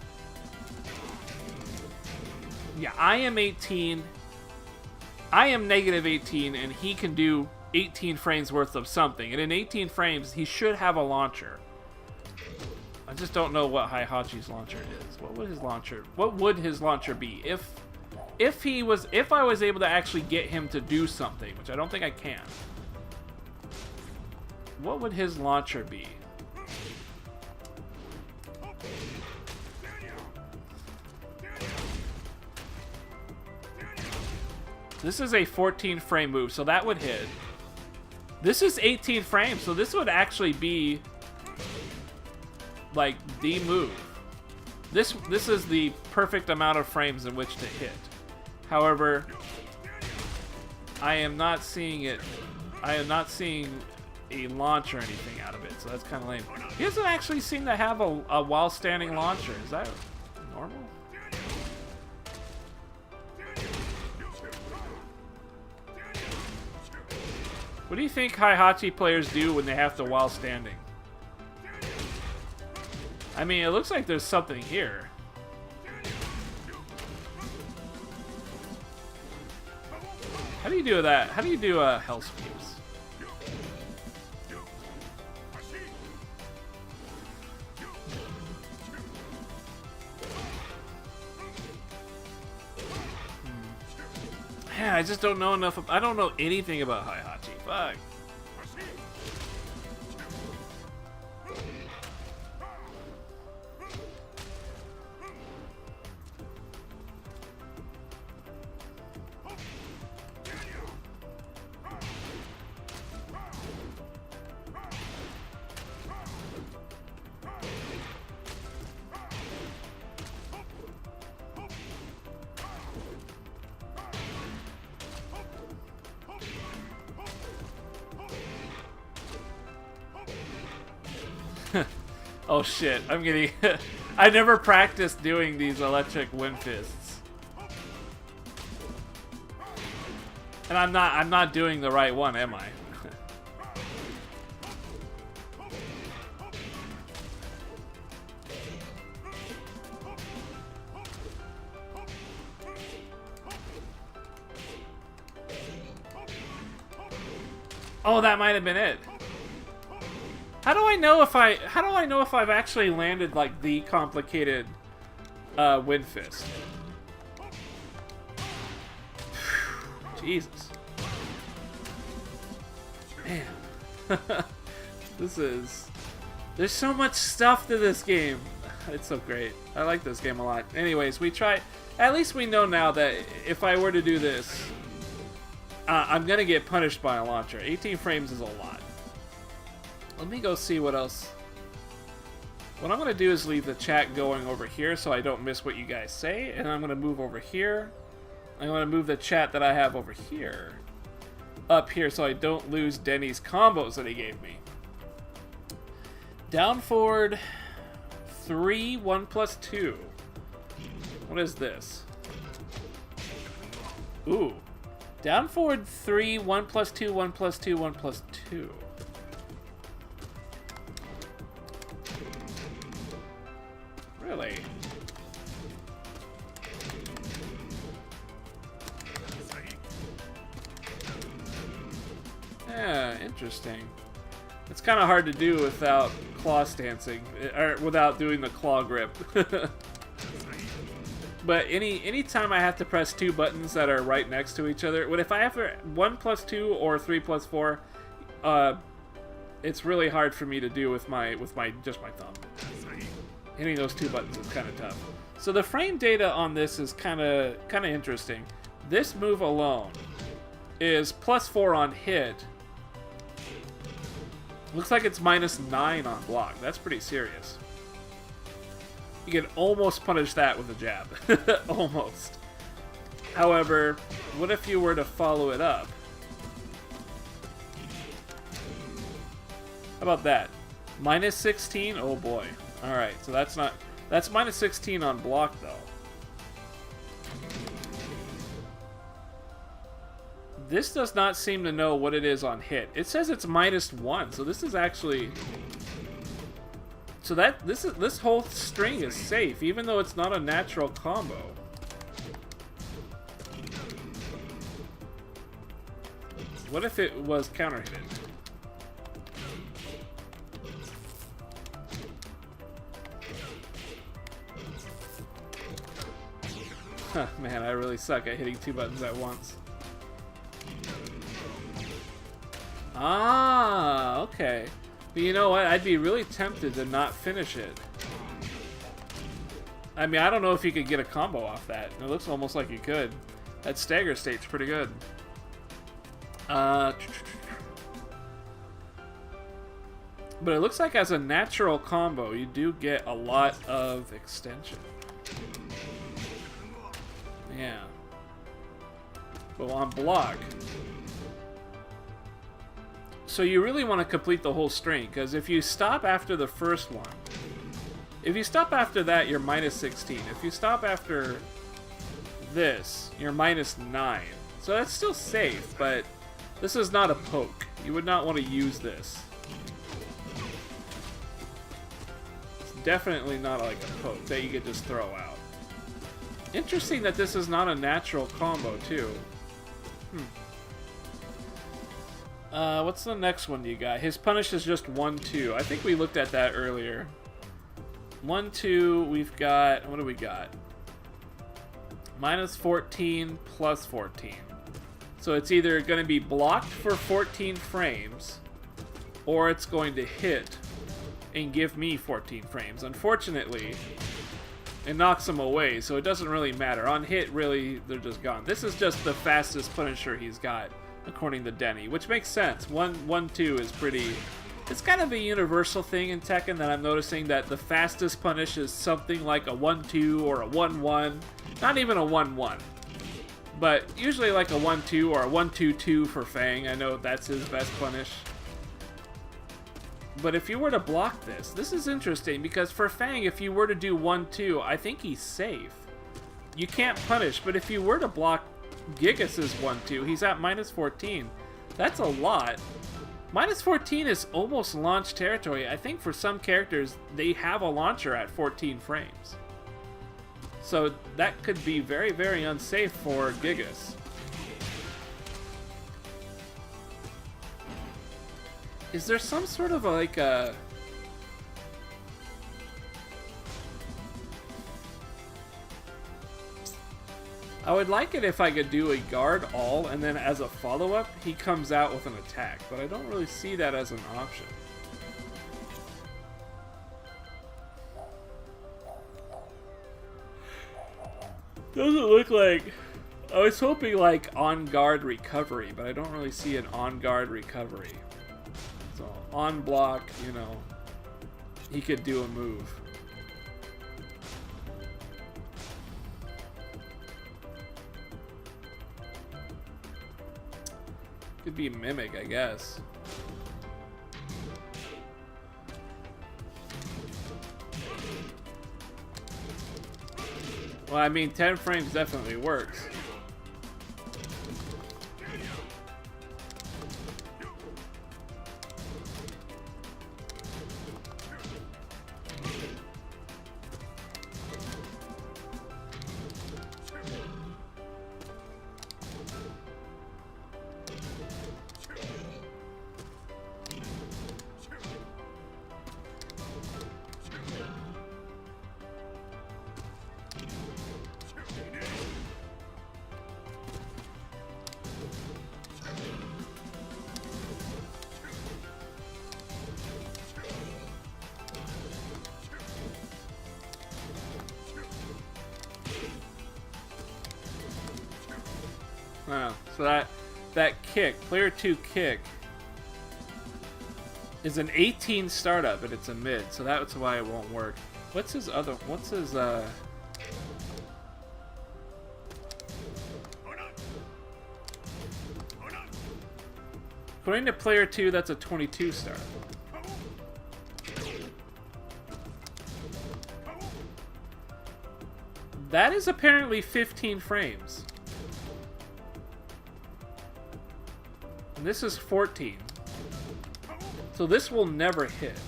Yeah, I am 18. I am negative 18, and he can do 18 frames worth of something. And in 18 frames, he should have a launcher. I just don't know what Heihachi's launcher is. What would his launcher be? If I was able to actually get him to do something, which I don't think I can. What would his launcher be? This is a 14 frame move, so that would hit. This is 18 frames, so this would actually be like the move. This is the perfect amount of frames in which to hit. However, I am not seeing it. I am not seeing a launch or anything out of it, so that's kind of lame. He doesn't actually seem to have a while standing launcher. Is that normal? What do you think Heihachi players do when they have to while standing? I mean, it looks like there's something here. How do you do that? How do you do hell sweeps? Yeah, I just don't know enough. I don't know anything about Heihachi. Fuck. Oh shit, I'm getting... I never practiced doing these electric wind fists. And I'm not doing the right one, am I? Oh, that might have been it. How do I know if I've actually landed like the complicated wind fist? Jesus. Man. There's so much stuff to this game. It's so great. I like this game a lot. Anyways, at least we know now that if I were to do this, I'm gonna get punished by a launcher. 18 frames is a lot. Let me go see what else. What I'm going to do is leave the chat going over here so I don't miss what you guys say. And I'm going to move over here. I'm going to move the chat that I have over here up here so I don't lose Denny's combos that he gave me. Down forward 3, 1 plus 2. What is this? Ooh. Down forward 3, 1 plus 2, 1 plus 2, 1 plus 2. Really? Yeah, interesting. It's kind of hard to do without claw stancing, or without doing the claw grip. But anytime I have to press two buttons that are right next to each other, if I have 1 plus 2 or 3 plus 4, it's really hard for me to do with just my thumb. Hitting those two buttons is kind of tough. So the frame data on this is kind of interesting. This move alone is +4 on hit, Looks like it's -9 on block. That's pretty serious. You can almost punish that with a jab. Almost. However, what if you were to follow it up? How about that? -16? Oh boy. Alright, so that's not... That's -16 on block, though. This does not seem to know what it is on hit. It says it's -1, so this is actually... So that this whole string is safe, even though it's not a natural combo. What if it was counter-hitted? Huh, man, I really suck at hitting 2 buttons at once. Ah, okay. But you know what? I'd be really tempted to not finish it. I mean, I don't know if you could get a combo off that. It looks almost like you could. That stagger state's pretty good. But it looks like as a natural combo, you do get a lot of extension. Yeah. But on block... So you really want to complete the whole string, because if you stop after the first one, if you stop after that, you're -16. If you stop after this, you're -9. So that's still safe, but this is not a poke. You would not want to use this. It's definitely not like a poke that you could just throw out. Interesting that this is not a natural combo, too. What's the next one you got? His punish is just 1-2. I think we looked at that earlier. 1-2, we've got... What do we got? -14, +14. So it's either going to be blocked for 14 frames, or it's going to hit and give me 14 frames. Unfortunately, it knocks them away, so it doesn't really matter. On hit, really, they're just gone. This is just the fastest punisher he's got, according to Denny, which makes sense. 1-2 is pretty... It's kind of a universal thing in Tekken that I'm noticing, that the fastest punish is something like a 1-2 or a 1-1. Not even a 1-1. But usually like a 1-2 or a 1-2-2 for Fang. I know that's his best punish. But if you were to block this, this is interesting, because for Fang, if you were to do 1-2, I think he's safe. You can't punish, but if you were to block Gigas' 1-2, he's at -14. That's a lot. -14 is almost launch territory. I think for some characters, they have a launcher at 14 frames. So that could be very, very unsafe for Gigas. Is there some sort of like a... I would like it if I could do a guard all, and then as a follow-up, he comes out with an attack, but I don't really see that as an option. Doesn't look like... I was hoping like on-guard recovery, but I don't really see an on-guard recovery. So on block, you know, he could do a move. Could be Mimic, I guess. Well, I mean, 10 frames definitely works. Wow, so that kick, player 2 kick, is an 18 startup, and it's a mid, so that's why it won't work. What's his according to player 2, that's a 22 startup. That is apparently 15 frames. And this is 14. So this will never hit.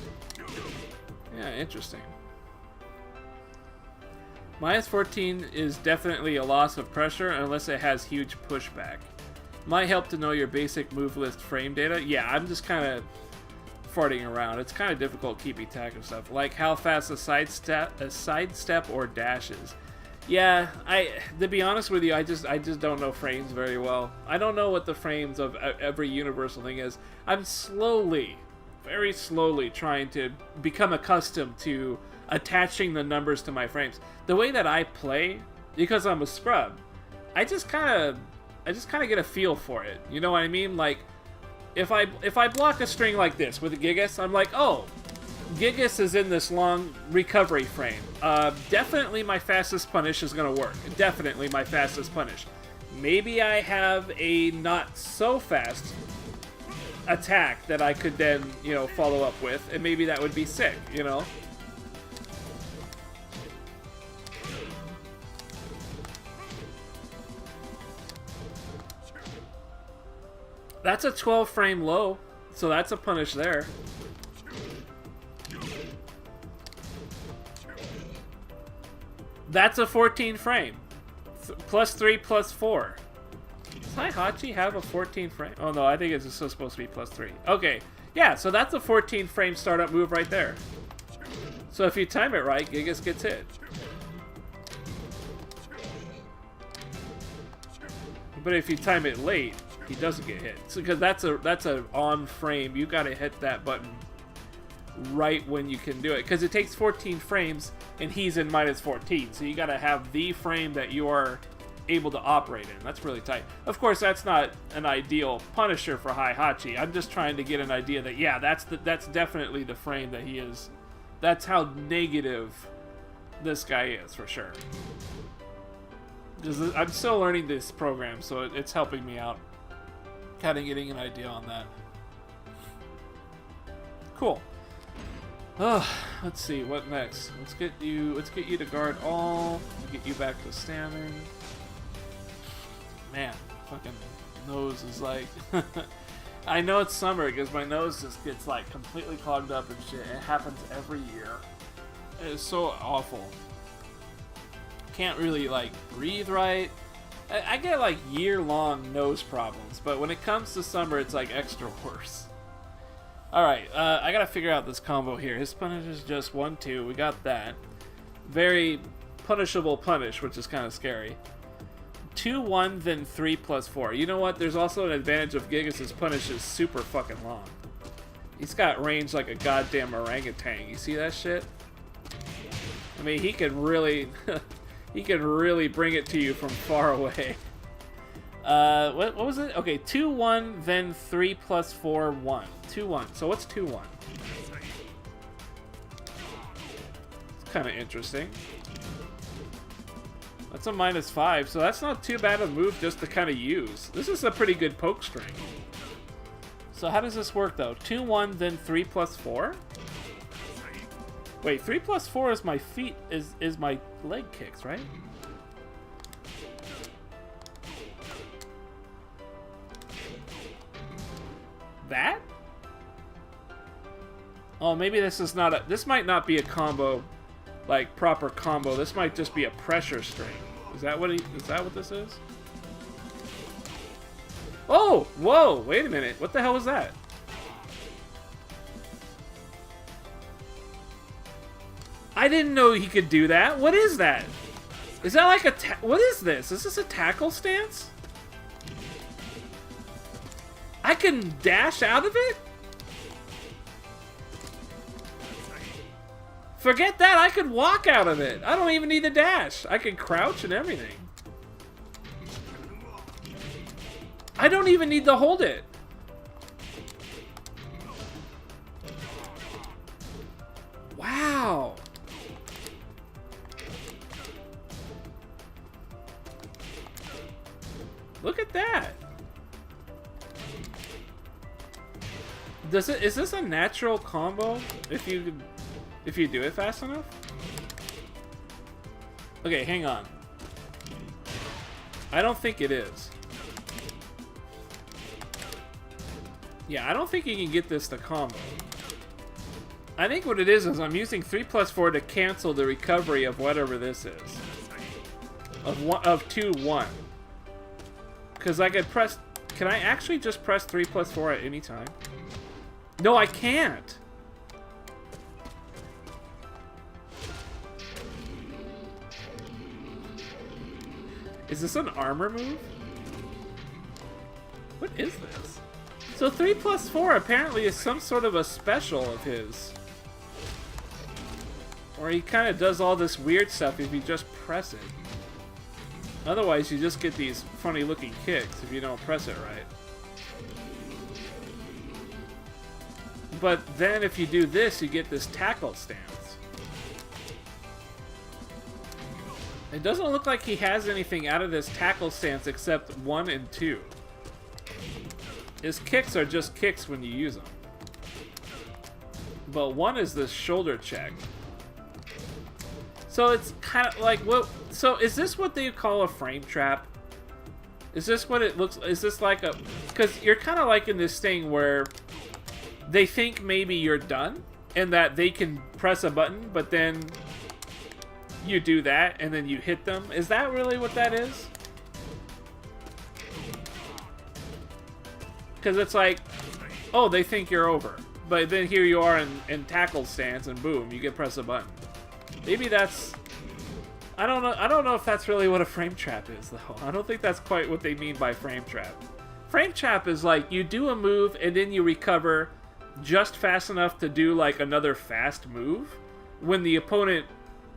Yeah, interesting. Minus 14 is definitely a loss of pressure unless it has huge pushback. Might help to know your basic move list frame data. Yeah, I'm just kind of farting around. It's kind of difficult keeping track of stuff. Like how fast a sidestep or dashes. Yeah, to be honest with you, I just don't know frames very well. I don't know what the frames of every universal thing is. I'm slowly, very slowly trying to become accustomed to attaching the numbers to my frames. The way that I play, because I'm a scrub, I just kind of get a feel for it. You know what I mean? Like if I block a string like this with a Gigas, I'm like, oh, Gigas is in this long recovery frame. Definitely my fastest punish is going to work. Definitely my fastest punish. Maybe I have a not so fast attack that I could then, you know, follow up with, and maybe that would be sick, you know? That's a 12 frame low, so that's a punish there. That's a 14 frame. Plus 3, plus 4. Does Heihachi have a 14 frame? Oh no, I think it's still supposed to be plus 3. Okay, yeah, so that's a 14 frame startup move right there. So if you time it right, Gigas gets hit. But if you time it late, he doesn't get hit. So, because that's a on frame. You gotta hit that button right when you can do it, because it takes 14 frames and he's in minus 14, so you gotta have the frame that you are able to operate in. That's really tight. Of course, that's not an ideal punisher for Heihachi. I'm just trying to get an idea that, yeah, that's definitely the frame that he is. That's how negative this guy is, for sure. I'm still learning this program, so it's helping me out, kind of getting an idea on that. Cool. Let's see, what next? Let's get you to guard all. Get you back to standing. Man, fucking nose is like I know it's summer because my nose just gets like completely clogged up and shit. It happens every year. It's so awful. Can't really like breathe right. I get like year-long nose problems, but when it comes to summer, it's like extra worse. Alright, I gotta figure out this combo here. His punish is just 1-2. We got that. Very punishable punish, which is kind of scary. 2-1, then 3 plus 4. You know what? There's also an advantage of Gigas' punish is super fucking long. He's got range like a goddamn orangutan. You see that shit? I mean, he can really... he can really bring it to you from far away. What was it? Okay, 2-1, then 3 plus 4, 1. 2-1. So what's 2-1? It's kind of interesting. That's a minus 5, so that's not too bad a move just to kind of use. This is a pretty good poke string. So how does this work, though? 2-1, then 3 plus 4? Wait, 3 plus 4 is my feet, is my leg kicks, right? That? Oh, maybe this is not a... This might not be a combo, like, proper combo. This might just be a pressure string. Is that what this is? Oh! Whoa! Wait a minute. What the hell was that? I didn't know he could do that. What is that? Is that like a... What is this? Is this a tackle stance? I can dash out of it? Forget that, I could walk out of it. I don't even need to dash. I can crouch and everything. I don't even need to hold it. Wow. Look at that. Is this a natural combo if you do it fast enough? Okay, hang on. I don't think it is. Yeah, I don't think you can get this to combo. I think what it is I'm using 3+4 to cancel the recovery of whatever this is. Of 2-1. Because I could press... Can I actually just press 3+4 at any time? No, I can't! Is this an armor move? What is this? So 3+4 apparently is some sort of a special of his. Or he kind of does all this weird stuff if you just press it. Otherwise, you just get these funny looking kicks if you don't press it right. But then if you do this, you get this tackle stance. It doesn't look like he has anything out of this tackle stance except 1 and 2. His kicks are just kicks when you use them. But 1 is the shoulder check. So it's kind of like, what? So is this what they call a frame trap? Is this what it looks? Is this like a? Because you're kind of like in this thing where they think maybe you're done and that they can press a button, but then you do that and then you hit them. Is that really what that is? Because it's like, oh, they think you're over, but then here you are in tackle stance and boom, you get press a button. Maybe that's... I don't know. I don't know if that's really what a frame trap is, though. I don't think that's quite what they mean by frame trap. Frame trap is like you do a move and then you recover just fast enough to do like another fast move when the opponent...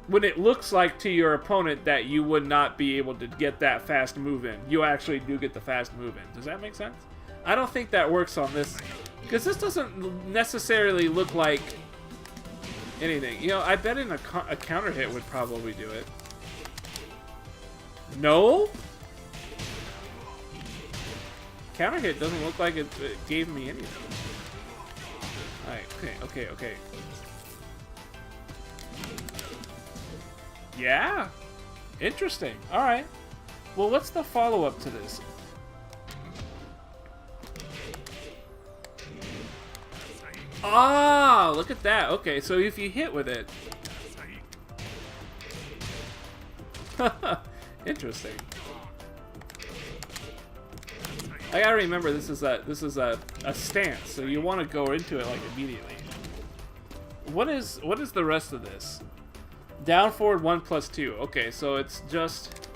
When it looks like to your opponent that you would not be able to get that fast move in, you actually do get the fast move in. Does that make sense? I don't think that works on this, because this doesn't necessarily look like anything. You know, I bet a counter hit would probably do it. No? Counter hit doesn't look like it gave me anything. Alright, okay. Yeah? Interesting. Alright. Well, what's the follow-up to this? Ah, look at that. Okay, so if you hit with it... Interesting. I gotta remember this is a stance, so you want to go into it like immediately. What is the rest of this? Down forward 1+2. Okay, so it's just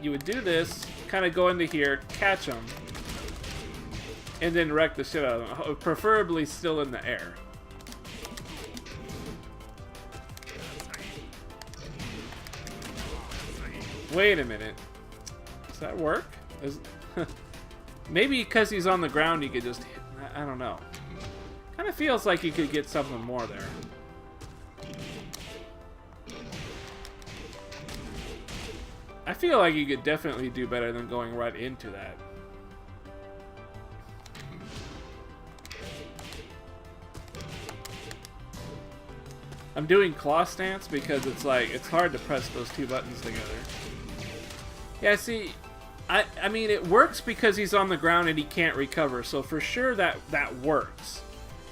you would do this, kind of go into here, catch them, and then wreck the shit out of them. Preferably still in the air. Wait a minute. Does that work? Maybe because he's on the ground, you could just hit. I don't know. Kind of feels like you could get something more there. I feel like you could definitely do better than going right into that. I'm doing claw stance because it's like, it's hard to press those two buttons together. Yeah, see, I mean, it works because he's on the ground and he can't recover, so for sure that works.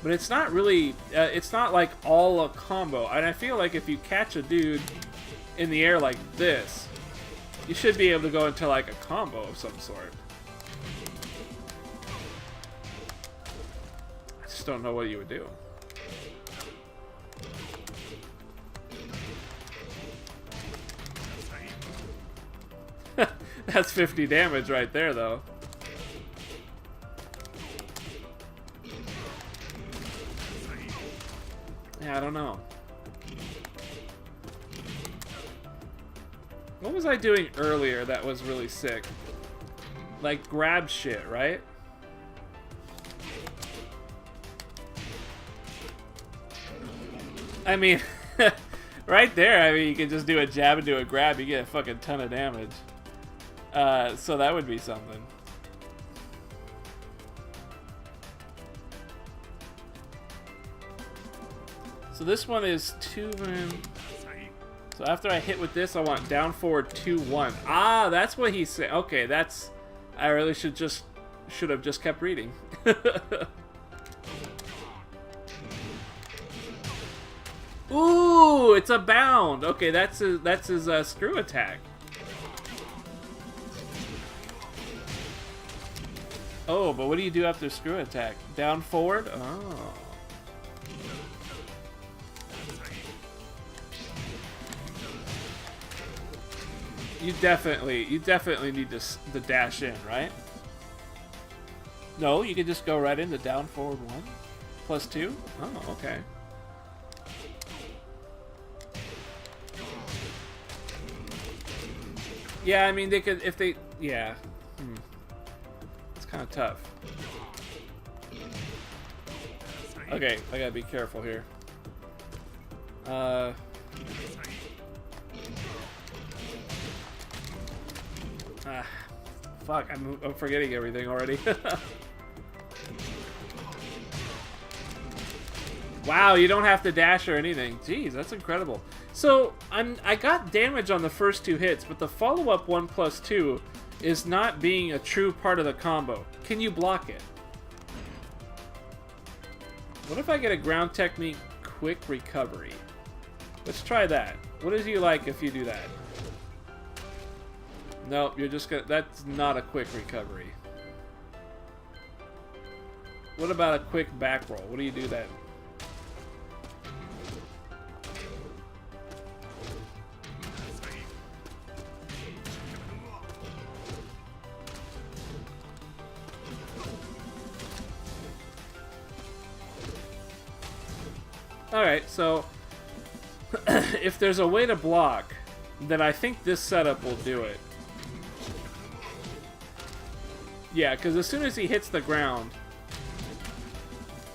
But it's not really, it's not like all a combo. And I feel like if you catch a dude in the air like this, you should be able to go into like a combo of some sort. I just don't know what you would do. That's 50 damage right there, though. Yeah, I don't know. What was I doing earlier that was really sick? Like, grab shit, right? I mean, right there, I mean, you can just do a jab and do a grab, you get a fucking ton of damage. So that would be something. So this one is 2 man. So after I hit with this, I want down forward 2-1. Ah, that's what he's saying. Okay, that's. I really should have just kept reading. Ooh, it's a bound. Okay, that's his screw attack. Oh, but what do you do after screw attack? Down forward? Oh. You definitely need to dash in, right? No, you can just go right into down forward 1 plus 2. Oh, okay. Yeah, I mean they could if they. Yeah, it's kind of tough. Okay, I gotta be careful here. Fuck, I'm forgetting everything already. Wow, you don't have to dash or anything. Jeez, that's incredible. So, I got damage on the first 2 hits, but the follow-up 1 plus 2 is not being a true part of the combo. Can you block it? What if I get a ground technique quick recovery? Let's try that. What is you like if you do that? Nope, you're just gonna. That's not a quick recovery. What about a quick back roll? What do you do then? Alright, so if there's a way to block, then I think this setup will do it. Yeah, because as soon as he hits the ground...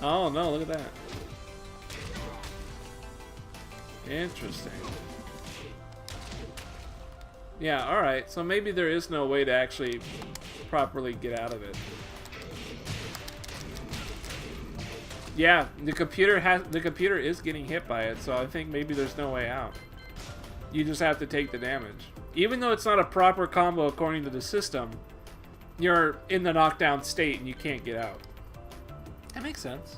Oh no, look at that. Interesting. Yeah, alright, so maybe there is no way to actually properly get out of it. Yeah, the computer is getting hit by it, so I think maybe there's no way out. You just have to take the damage. Even though it's not a proper combo according to the system, you're in the knockdown state and you can't get out. That makes sense.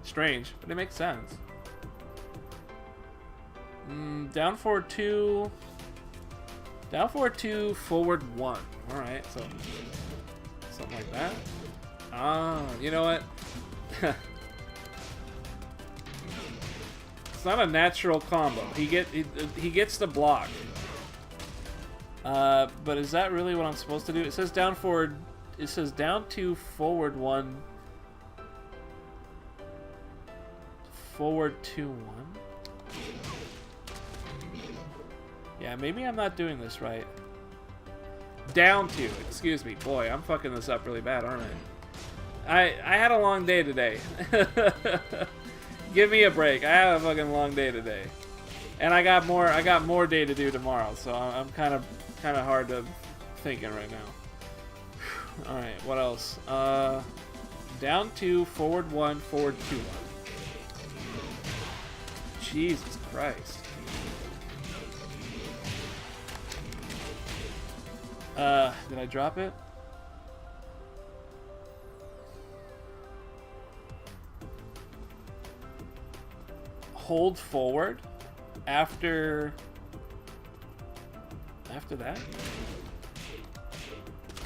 Strange, but it makes sense. Down forward 2. Down forward 2, forward 1. Alright, so something like that. Ah, you know what? It's not a natural combo. He gets the block. But is that really what I'm supposed to do? It says down forward. It says down 2, forward 1. Forward 2, 1. Yeah, maybe I'm not doing this right. Down 2. Excuse me. Boy, I'm fucking this up really bad, aren't I? I had a long day today. Give me a break. I had a fucking long day today. And I got more day to do tomorrow, so I'm kind of hard to thinking right now. All right, what else? Down 2, forward 1, forward 2, 1. Jesus Christ. Did I drop it? Hold forward after that.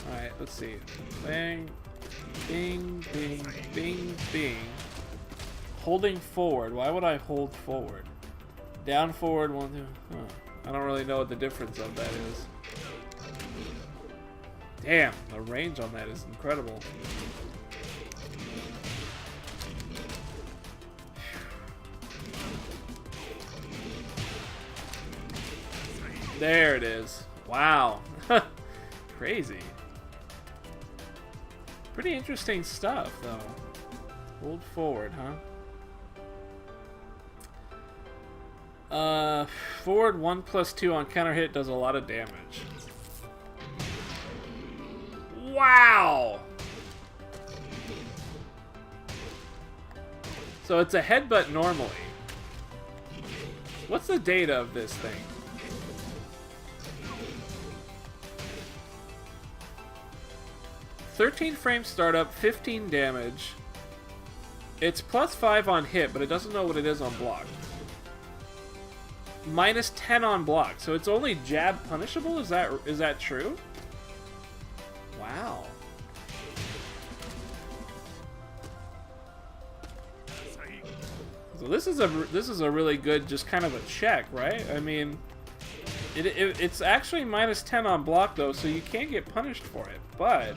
All right, let's see. Bang, bing, bing, bing, bing. Holding forward. Why would I hold forward? Down forward 1, 2. Huh. I don't really know what the difference of that is. Damn, the range on that is incredible. There it is. Wow. Crazy. Pretty interesting stuff, though. Hold forward, huh? Forward 1+2 on counter hit does a lot of damage. Wow! So it's a headbutt normally. What's the data of this thing? "13 frame startup, 15 damage. It's +5 on hit, but it doesn't know what it is on block. -10 on block, so it's only jab punishable? Is that true? Wow. So this is a really good, just kind of a check, right? I mean, it's actually -10 on block though, so you can't get punished for it. But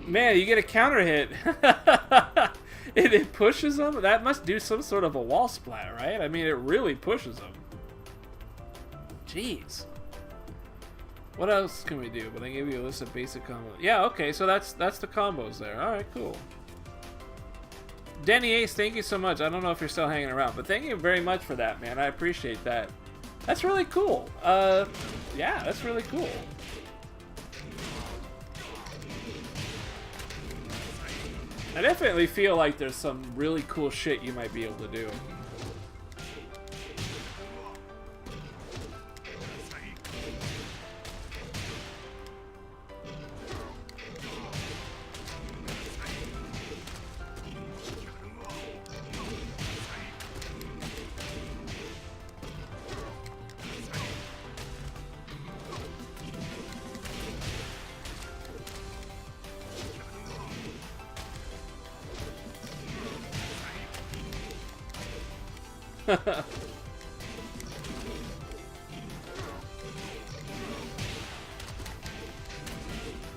man, you get a counter hit. It pushes them. That must do some sort of a wall splat, right? I mean, it really pushes them. Jeez. What else can we do? But I gave you a list of basic combos. Yeah, okay, so that's the combos there. All right, cool. Denny Ace, thank you so much. I don't know if you're still hanging around, but thank you very much for that, man. I appreciate that. That's really cool. Yeah, that's really cool. I definitely feel like there's some really cool shit you might be able to do.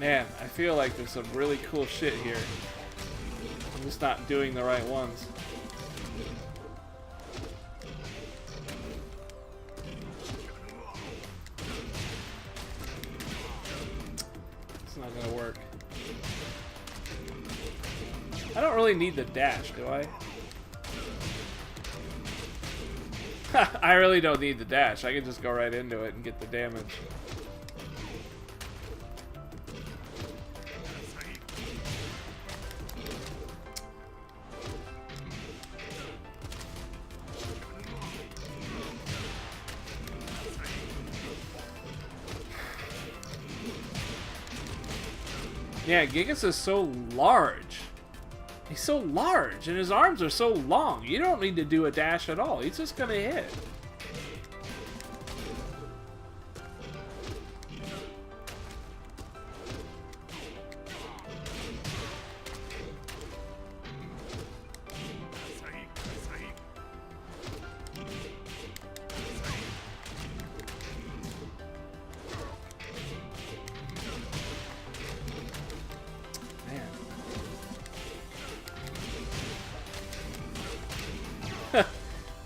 Man, I feel like there's some really cool shit here. I'm just not doing the right ones. It's not gonna work. I don't really need the dash, do I? I really don't need the dash. I can just go right into it and get the damage. Yeah, Gigas is so large. He's so large, and his arms are so long. You don't need to do a dash at all. He's just gonna hit.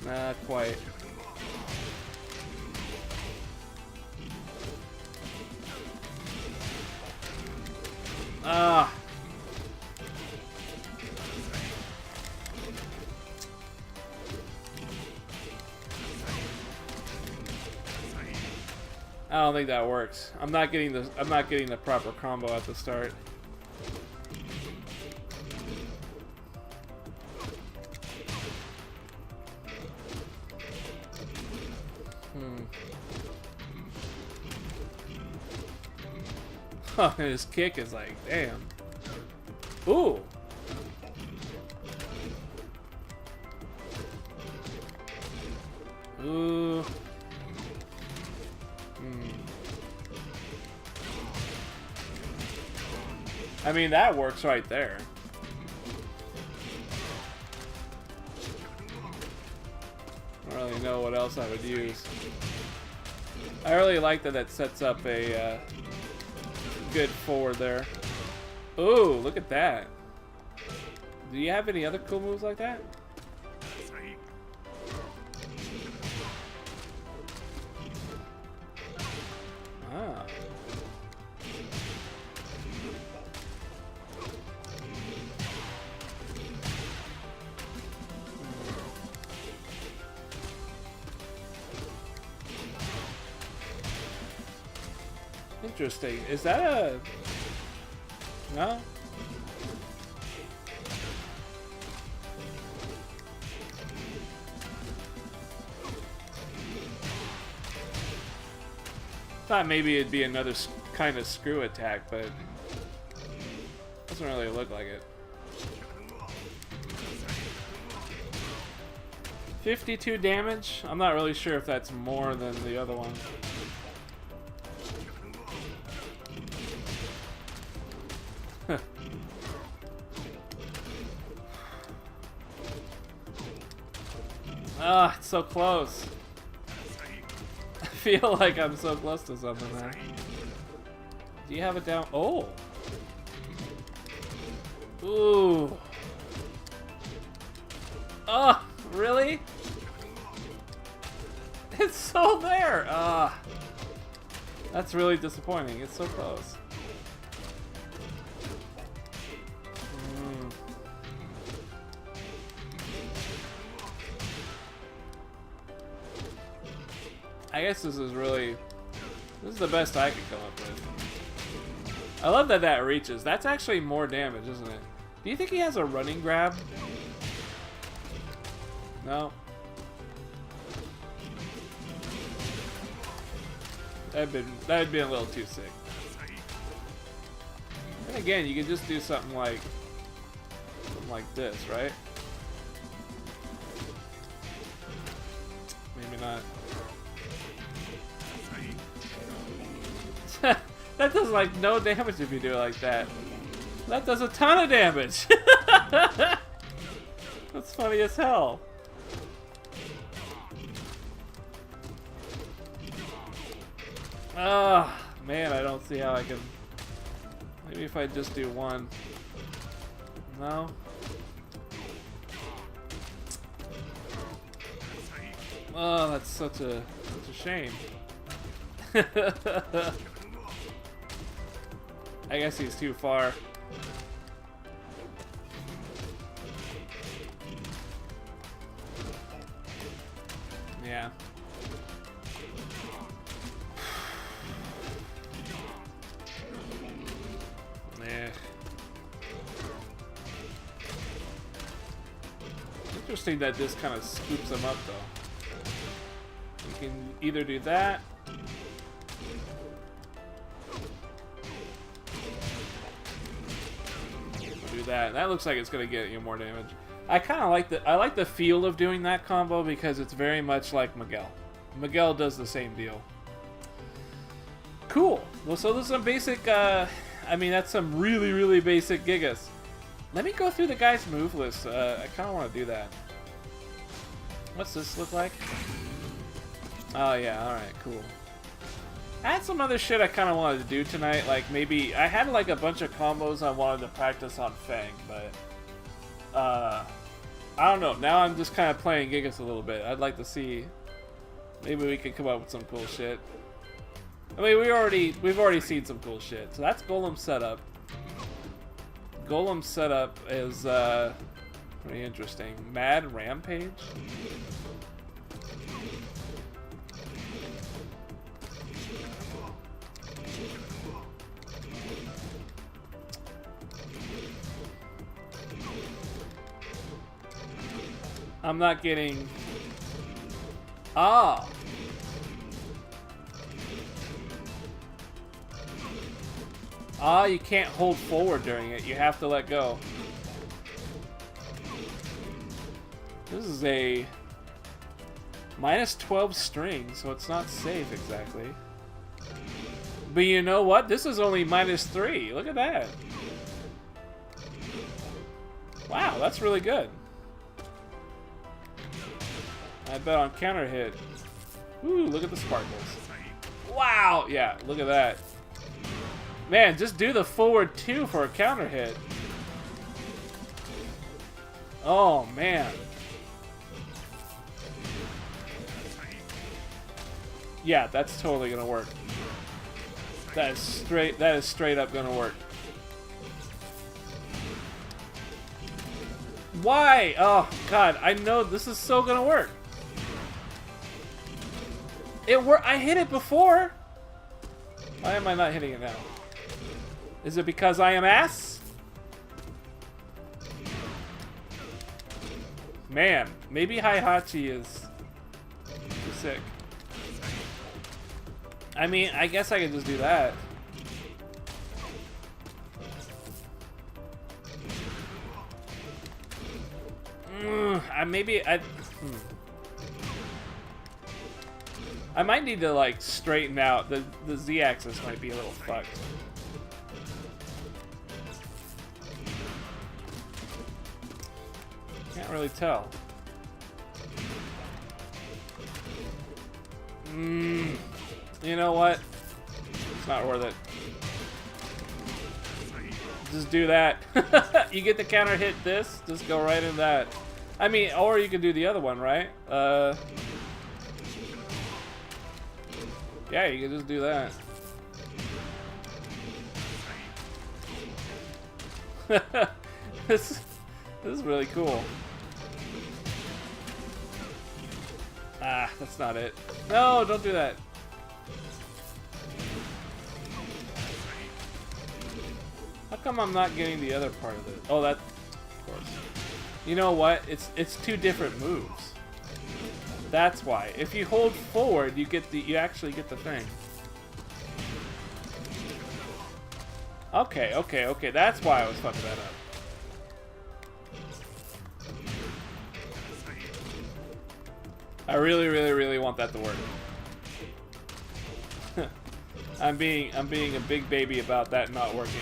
Not quite. Ah. I don't think that works. I'm not getting the proper combo at the start. His kick is like, damn. Ooh. Ooh. I mean, that works right there. I don't really know what else I would use. I really like that that sets up a good forward there. Ooh, look at that. Do you have any other cool moves like that? Ah. Interesting. Is that a... No? Thought maybe it'd be another kind of screw attack, but doesn't really look like it. 52 damage? I'm not really sure if that's more than the other one. Ah, it's so close. I feel like I'm so close to something there. Do you have it down? Oh! Ooh! Oh, really? It's so there! Ah! That's really disappointing. It's so close. I guess this is the best I could come up with. I love that that reaches. That's actually more damage, isn't it? Do you think he has a running grab? No. That'd be a little too sick. And again, you could just do something like this, right? Maybe not. That does like no damage if you do it like that. That does a ton of damage. That's funny as hell. Ah, man, I don't see how I can. Maybe if I just do one. No. Oh, that's such a shame. I guess he's too far. Yeah. Yeah. Interesting that this kind of scoops him up, though. You can either do that. Do that. That looks like it's gonna get you more damage. I kind of like I like the feel of doing that combo because it's very much like Miguel. Miguel does the same deal. Cool. Well, so there's some basic. I mean, that's some really basic Gigas. Let me go through the guy's move list. I kind of want to do that. What's this look like? Oh yeah. All right. Cool. I had some other shit I kind of wanted to do tonight, like maybe, I had like a bunch of combos I wanted to practice on Fang, but, I don't know, now I'm just kind of playing Gigas a little bit. I'd like to see, maybe we could come up with some cool shit. I mean, we've already seen some cool shit, so that's Golem setup. Golem setup is, pretty interesting. Mad Rampage? I'm not getting... Ah! Ah, you can't hold forward during it. You have to let go. This is a... minus 12 string, so it's not safe exactly. But you know what? This is only minus 3. Look at that. Wow, that's really good. I bet on counter hit. Ooh, look at the sparkles. Wow! Yeah, look at that. Man, just do the forward 2 for a counter hit. Oh, man. Yeah, that's totally gonna work. That is straight up gonna work. Why? Oh, God, I know this is so gonna work. I hit it before. Why am I not hitting it now? Is it because I am ass? Man, maybe Heihachi is sick. I mean, I guess I could just do that. I might need to like straighten out the Z-axis might be a little fucked. Can't really tell. You know what? It's not worth it. Just do that. You get the counter hit this, just go right in that. I mean, or you could do the other one, right? Yeah, you can just do that. This is really cool. Ah, that's not it. No, don't do that. How come I'm not getting the other part of it? Oh, that, of course. You know what? It's two different moves. That's why. If you hold forward, you actually get the thing. Okay. That's why I was fucking that up. I really want that to work. I'm being a big baby about that not working.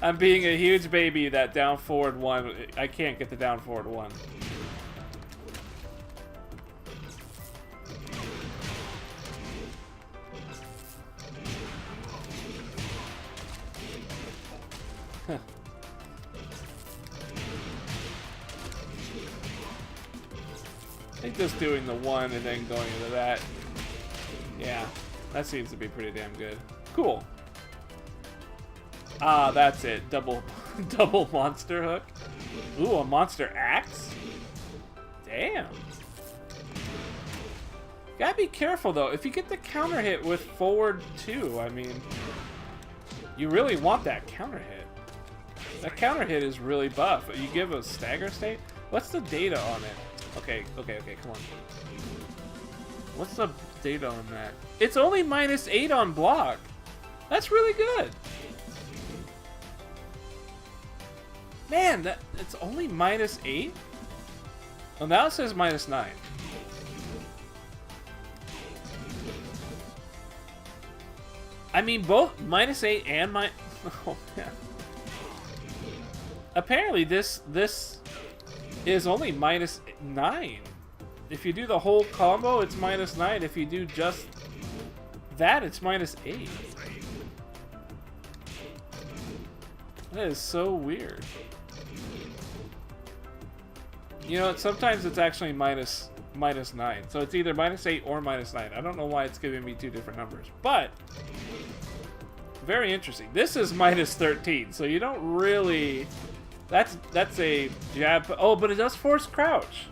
I'm being a huge baby that down forward one. I can't get the down forward one. I think just doing the one and then going into that. Yeah, that seems to be pretty damn good. Cool. Ah, that's it. Double monster hook. Ooh, a monster axe? Damn. Gotta be careful though. If you get the counter hit with forward 2, I mean, you really want that counter hit. That counter hit is really buff. You give a stagger state? What's the data on it? Okay, come on. What's the data on that? It's only -8 on block. That's really good. Man, it's only -8? Well, now it says -9. I mean, both -8 and oh, yeah. Apparently, this is only -9. If you do the whole combo, it's -9. If you do just that, it's -8. That is so weird. You know, sometimes it's actually -9. So it's either -8 or -9. I don't know why it's giving me two different numbers, but very interesting. This is -13, so you don't really. That's a jab. Oh, but it does force crouch.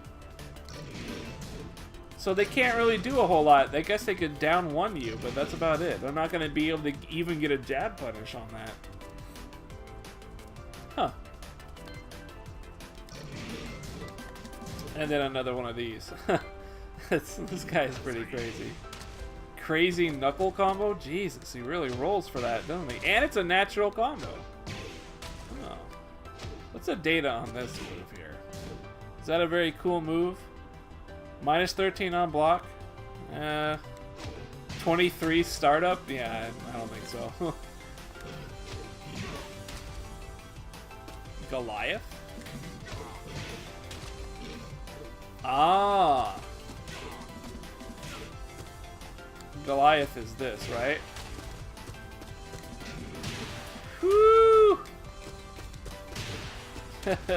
So they can't really do a whole lot. I guess they could down one you, but that's about it. They're not going to be able to even get a jab punish on that. Huh. And then another one of these. This guy is pretty crazy. Crazy knuckle combo? Jesus, he really rolls for that, doesn't he? And it's a natural combo. Oh. What's the data on this move here? Is that a very cool move? -13 on block. 23 startup? Yeah, I don't think so. Goliath? Ah. Goliath is this, right? Woo! It's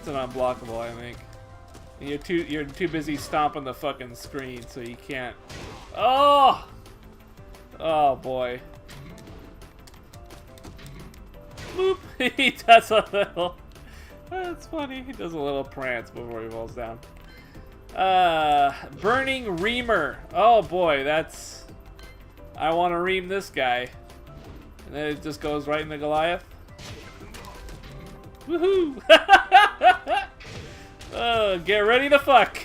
an unblockable, I think. You're too busy stomping the fucking screen, so you can't. Oh! Oh boy. Boop! He does a little. That's funny. He does a little prance before he falls down. Burning Reamer. Oh boy, that's I want to ream this guy. And then it just goes right into Goliath. Woohoo! Get ready to fuck.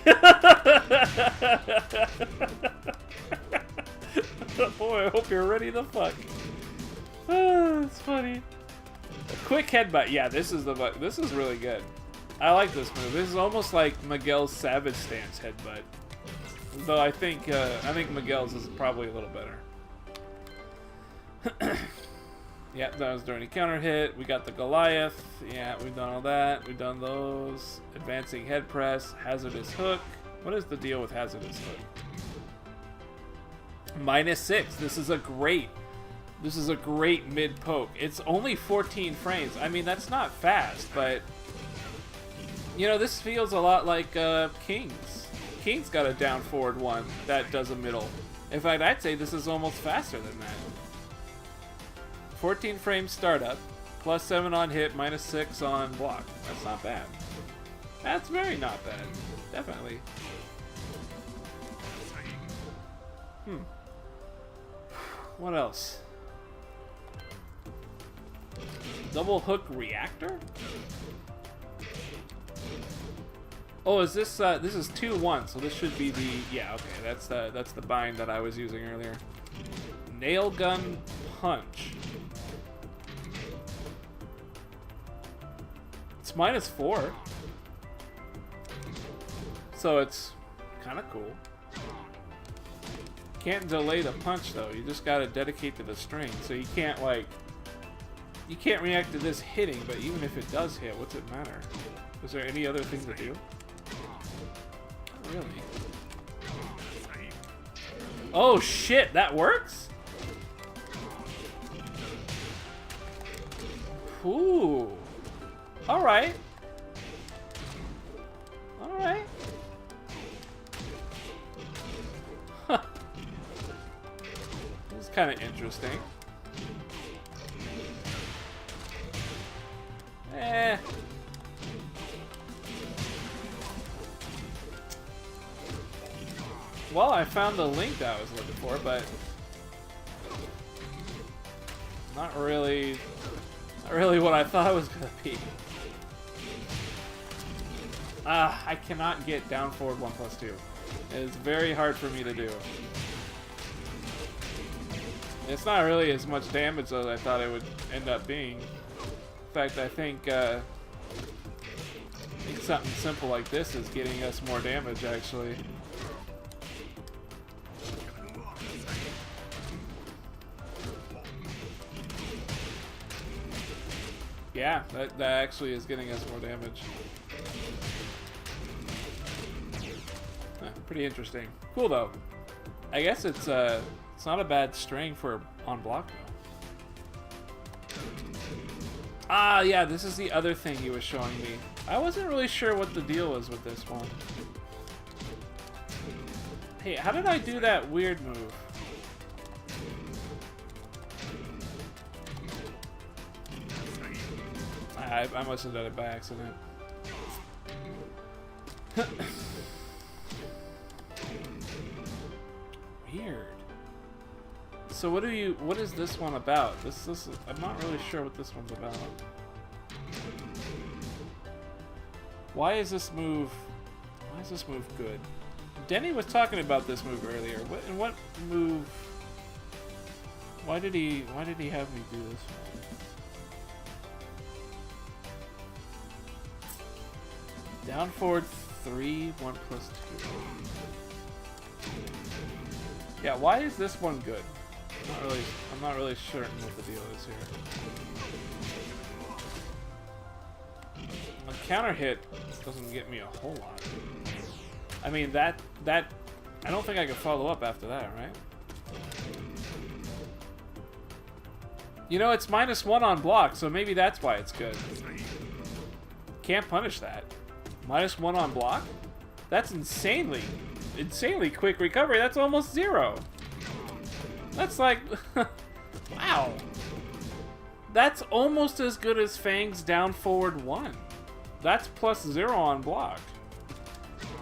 Boy, I hope you're ready to fuck. It's funny. A quick headbutt. Yeah, this is really good. I like this move. This is almost like Miguel's Savage Stance headbutt. Though I think Miguel's is probably a little better. Yeah, that was during a counter hit. We got the Goliath. Yeah, we've done all that. We've done those. Advancing head press. Hazardous hook. What is the deal with hazardous hook? -6. This is a great mid poke. It's only 14 frames. I mean, that's not fast, but you know, this feels a lot like King's. King's got a down forward one that does a middle. In fact, I'd say this is almost faster than that. 14 frames startup, +7 on hit, -6 on block. That's not bad. That's very not bad. Definitely. What else? Double hook reactor? Oh, is this this is 2-1, so this should be the, yeah, okay, that's the bind that I was using earlier. Nail gun punch. It's -4. So it's kind of cool. Can't delay the punch though. You just gotta dedicate to the string. So you can't you can't react to this hitting, but even if it does hit, what's it matter? Is there any other thing to do? Not really. Oh shit, that works? Ooh. Alright. Alright. Huh. This is kind of interesting. Well, I found the link that I was looking for, but not really what I thought it was gonna be. I cannot get down forward 1+2. It is very hard for me to do. It's not really as much damage as I thought it would end up being. In fact, I think something simple like this is getting us more damage, actually. Yeah, that actually is getting us more damage. Pretty interesting. Cool though. I guess it's not a bad string for on block though. Ah, yeah, this is the other thing he was showing me. I wasn't really sure what the deal was with this one. Hey, how did I do that weird move? I must have done it by accident. Weird. So what is this one about? This I'm not really sure what this one's about. Why is this move good? Denny was talking about this move earlier. What move? Why did he have me do this one? Down forward 3, 1+2. Yeah, why is this one good? I'm not really certain what the deal is here. A counter hit doesn't get me a whole lot. I mean that I don't think I can follow up after that, right? You know, it's -1 on block, so maybe that's why it's good. Can't punish that. -1 on block? That's insanely quick recovery. That's almost 0. That's like, wow. That's almost as good as Fang's down forward 1. That's +0 on block.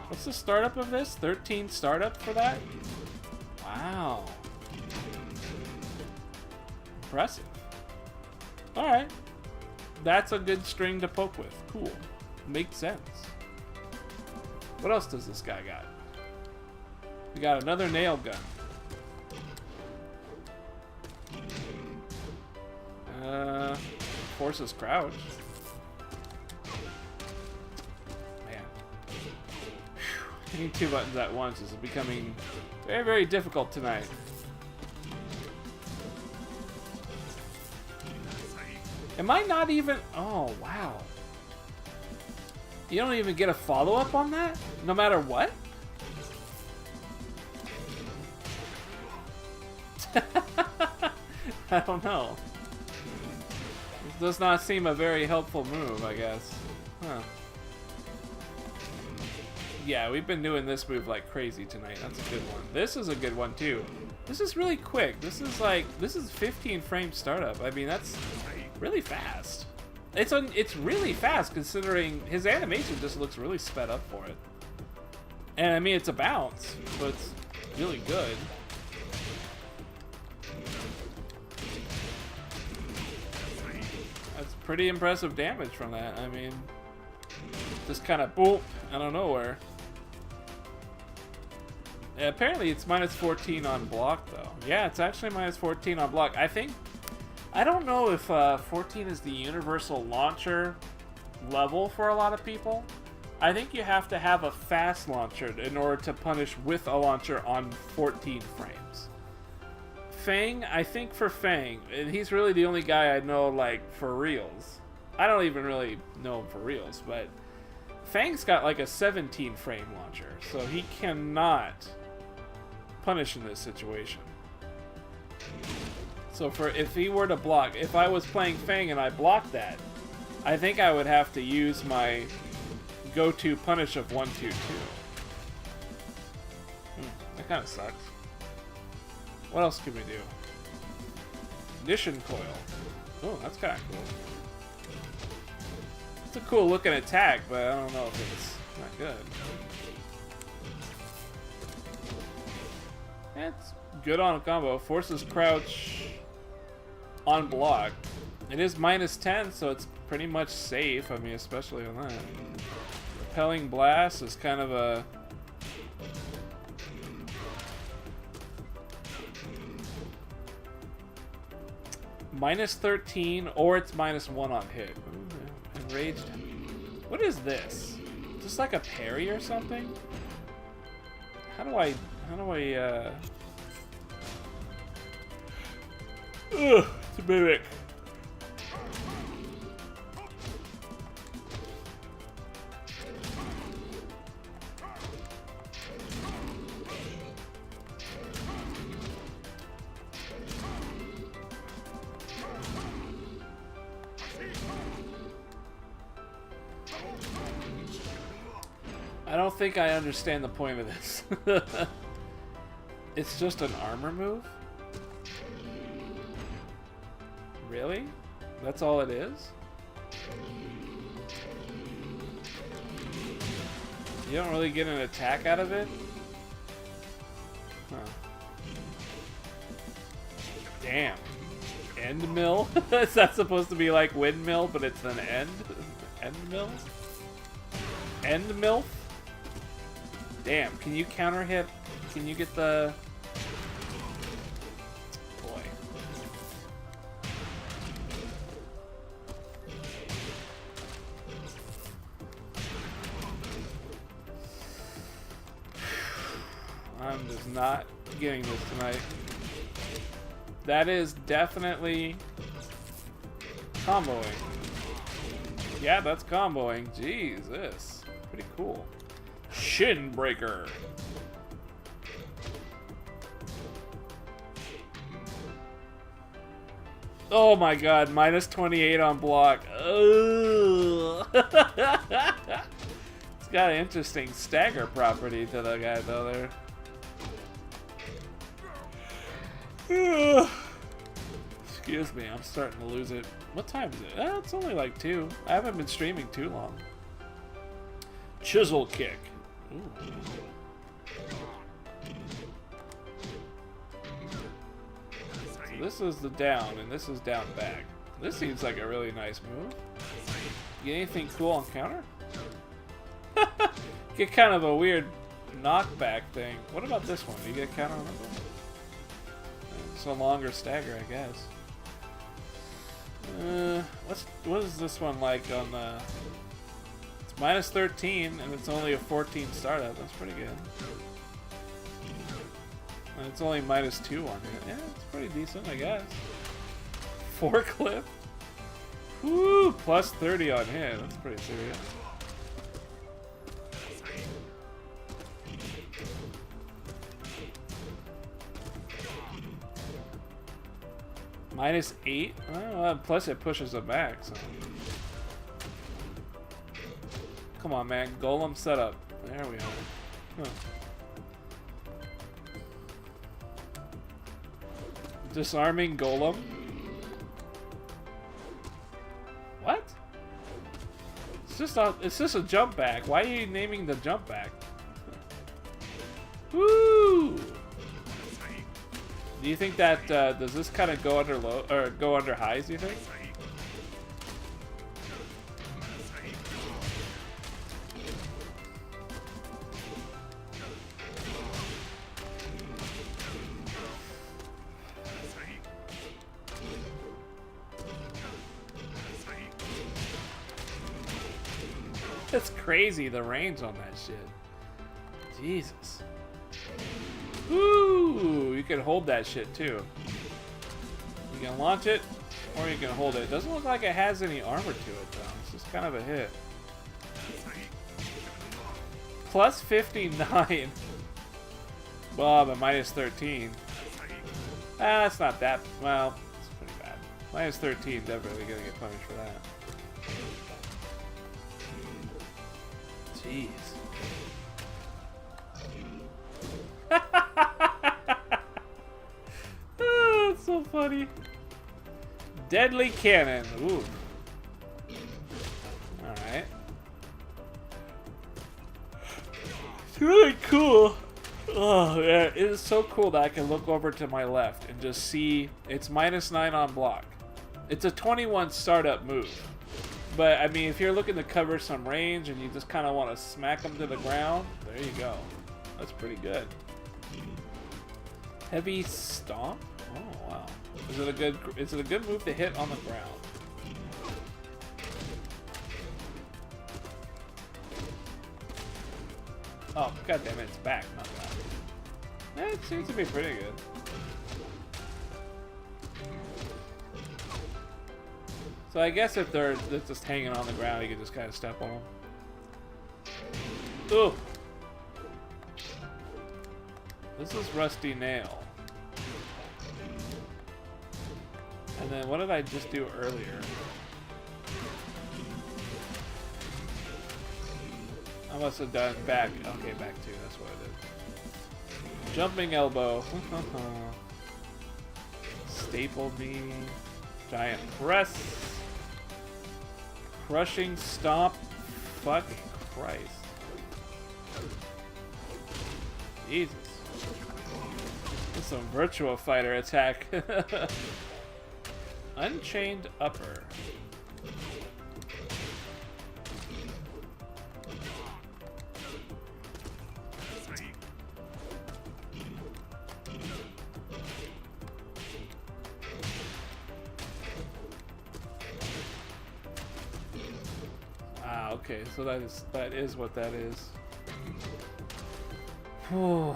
What's the startup of this? 13 startup for that? Wow. impressive. Alright. That's a good string to poke with. Cool. Makes sense. What else does this guy got? We got another nail gun. Forces crouch. Man. Hitting 2 buttons at once is becoming very, very difficult tonight. Am I not even... Oh, wow. You don't even get a follow-up on that? No matter what? I don't know. This does not seem a very helpful move, I guess. Huh. Yeah, we've been doing this move like crazy tonight. That's a good one. This is a good one, too. This is really quick. This is 15 frame startup. I mean, that's really fast. It's really fast considering his animation just looks really sped up for it. And I mean, it's a bounce, but it's really good. That's pretty impressive damage from that. I mean, just kind of boom out of nowhere. Apparently it's minus 14 on block though. Yeah, it's actually minus 14 on block. I don't know if 14 is the universal launcher level for a lot of people. I think you have to have a fast launcher in order to punish with a launcher on 14 frames. Fang, I think for Fang, and he's really the only guy I know like for reals. I don't even really know him for reals, but Fang's got like a 17 frame launcher, so he cannot punish in this situation. So if he were to block, if I was playing Fang and I blocked that, I think I would have to use my go-to punish of 1-2-2. That kind of sucks. What else can we do? Ignition coil. Oh, that's kind of cool. It's a cool looking attack, but I don't know if it's not good. It's good on a combo. Forces crouch on block. It is minus 10, so it's pretty much safe. I mean, especially on that. Repelling blast is kind of a... minus 13, or it's minus 1 on hit. Ooh, enraged. What is this? Just like a parry or something? How do I... Ugh, it's a mimic. I don't think I understand the point of this. It's just an armor move? Really? That's all it is? You don't really get an attack out of it? Huh. Damn. End mill? Is that supposed to be like windmill, but it's an end? End mill? End mill? Damn, can you counter hit? Can you get the... Boy. I'm just not getting this tonight. That is definitely comboing. Yeah, that's comboing. Jesus. Pretty cool. Shin breaker. Oh my god, minus 28 on block. Ugh. It's got an interesting stagger property to the guy though there. Excuse me, I'm starting to lose it. What time is it? It's only like 2. I haven't been streaming too long. Chisel kick. Ooh. So this is the down, and this is down back. This seems like a really nice move. Get anything cool on counter? Get kind of a weird knockback thing. What about this one? Do you get a counter on this one? It's a longer stagger, I guess. What is this one like on the... It's minus 13, and it's only a 14 startup. That's pretty good. And it's only minus 2 on it. Yeah, it's pretty decent, I guess. Forklift? Woo! Plus 30 on hit. That's pretty serious. Minus 8? Oh, plus it pushes it back, so... Come on, man. Golem setup. There we are. Huh. Disarming Golem? What? It's just a jump back. Why are you naming the jump back? Woo! Do you think that does this kind of go under low or go under highs? Do you think? That's crazy, the range on that shit. Jesus. Woo! You can hold that shit too. You can launch it, or you can hold it. It doesn't look like it has any armor to it though. It's just kind of a hit. Plus 59. Well, but minus 13. That's not that. Well, it's pretty bad. Minus 13, definitely gonna get punished for that. Jeez. Oh, that's so funny. Deadly cannon. Ooh. Alright. It's really cool. Oh, yeah. It is so cool that I can look over to my left and just see it's minus 9 on block. It's a 21 startup move. But, I mean, if you're looking to cover some range and you just kind of want to smack them to the ground, there you go. That's pretty good. Heavy stomp? Oh, wow. Is it a good move to hit on the ground? Oh, goddammit, it's back, not back. Yeah, it seems to be pretty good. So I guess if they're just hanging on the ground, you can just kind of step on them. Ooh! This is Rusty Nail. And then what did I just do earlier? I must have done back. Okay, back two. That's what it is. Jumping elbow. Staple knee. Giant press. Crushing stomp. Fucking Christ. Jesus. That's some Virtua Fighter attack. Unchained upper. Ah, okay, so that is what that is. Whew.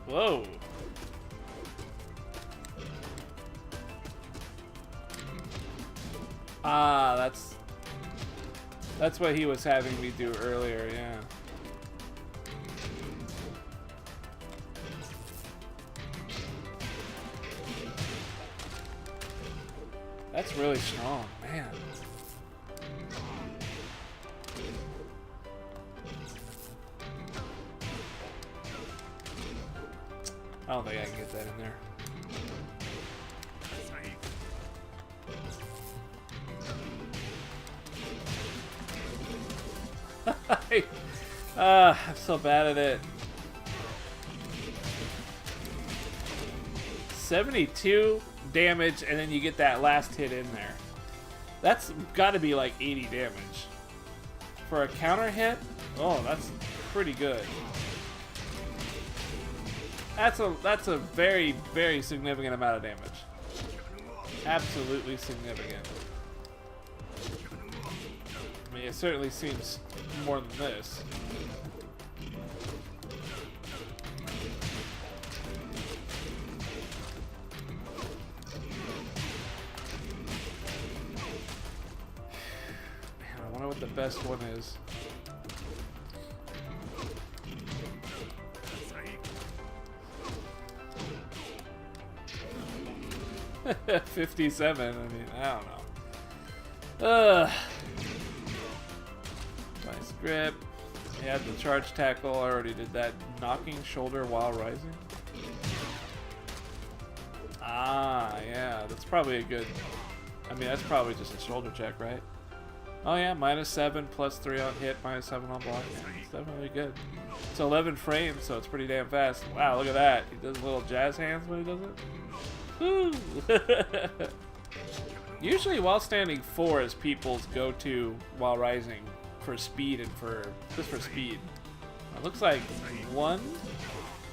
Whoa. Ah, that's what he was having me do earlier, yeah. That's really strong, man. I don't think I can get that in there. I'm so bad at it. 72 damage, and then you get that last hit in there. That's got to be like 80 damage. For a counter hit, oh, that's pretty good. That's a very, very significant amount of damage. Absolutely significant. I mean, it certainly seems more than this. Man, I wonder what the best one is. 57. I mean, I don't know. Nice grip. Yeah, the charge tackle. I already did that. Knocking shoulder while rising. Ah, yeah. That's probably a good. I mean, that's probably just a shoulder check, right? Oh yeah, -7, +3 on hit, -7 on block. Yeah, it's definitely good. It's 11 frames, so it's pretty damn fast. Wow, look at that. He does little jazz hands when he does it. Woo! Usually while standing 4 is people's go-to while rising for speed and just for speed. It looks like 1.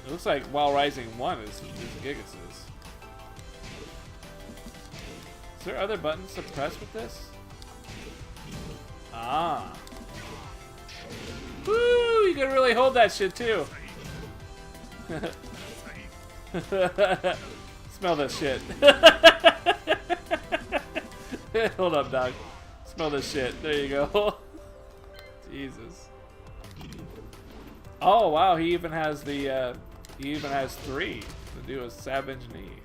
It looks like while rising 1 is Gigas's. Is there other buttons to press with this? Ah. Woo! You can really hold that shit too. Smell this shit. Hold up, dog. Smell this shit. There you go. Jesus. Oh wow, he even has the he even has 3 to do a savage knee.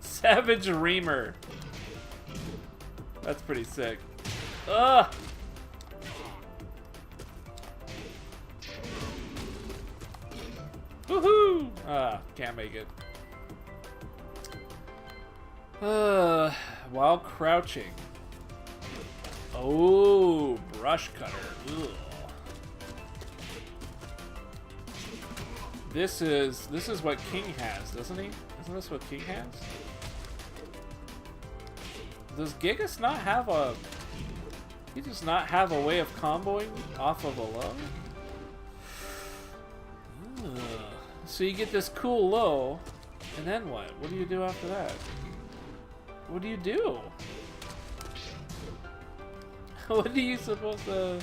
Savage Reamer. That's pretty sick. Ugh. Woohoo! Ah, can't make it. While crouching. Oh, brush cutter. Ugh. This is what King has, doesn't he? Isn't this what King has? Does Gigas not have a? He does not have a way of comboing off of a low. Ugh. So you get this cool low, and then what? What do you do after that? What do you do? What are you supposed to?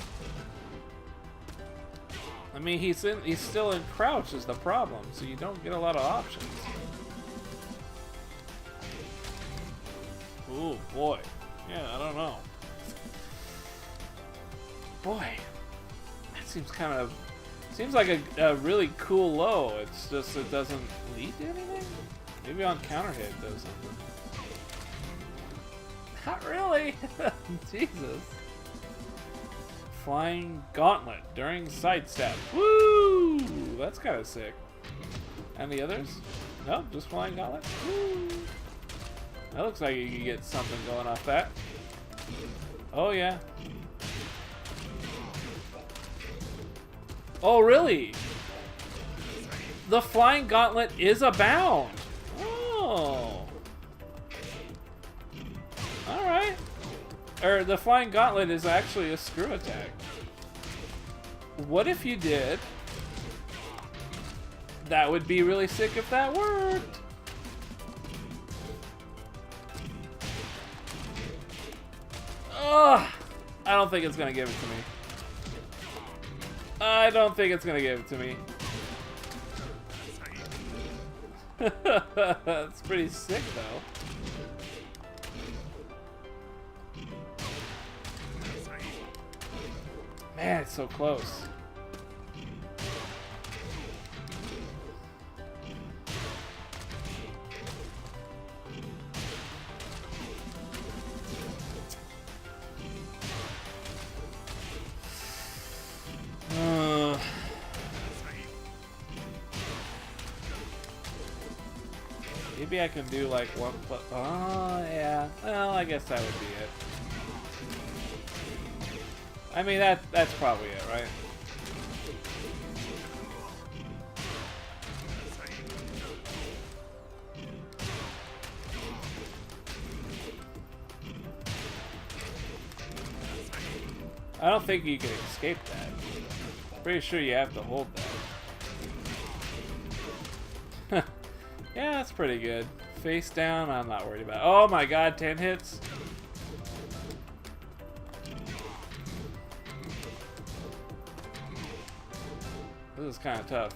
I mean, he's still in crouch is the problem, so you don't get a lot of options. Ooh, boy. Yeah, I don't know. Boy, that seems like a really cool low. It's just it doesn't lead to anything. Maybe on counter hit it does something. Not really. Jesus. Flying Gauntlet during sidestep. Woo! That's kind of sick. And the others? No, just Flying Gauntlet. Woo! That looks like you can get something going off that. Oh yeah. Oh really? The Flying Gauntlet is a bound. Oh. Alright. Or the Flying Gauntlet is actually a screw attack. What if you did? That would be really sick if that worked. Ugh. I don't think it's gonna give it to me. I don't think it's gonna give it to me. It's pretty sick though. Man, it's so close. Maybe I can do like one. Oh yeah. Well, I guess that would be it. I mean that's probably it, right? I don't think you can escape that. Pretty sure you have to hold that. Yeah, that's pretty good. Face down, I'm not worried about it. Oh my god, 10 hits? This is kind of tough.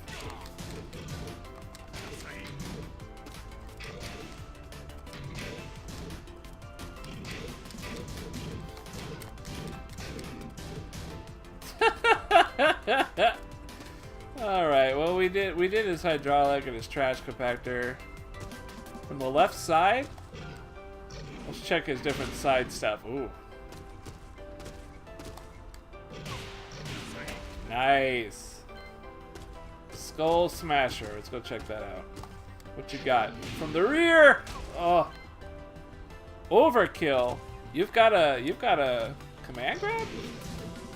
Alright, well we did his hydraulic and his trash compactor. From the left side? Let's check his different side stuff. Ooh. Nice. Skull Smasher. Let's go check that out. What you got? From the rear! Oh. Overkill. You've got a command grab?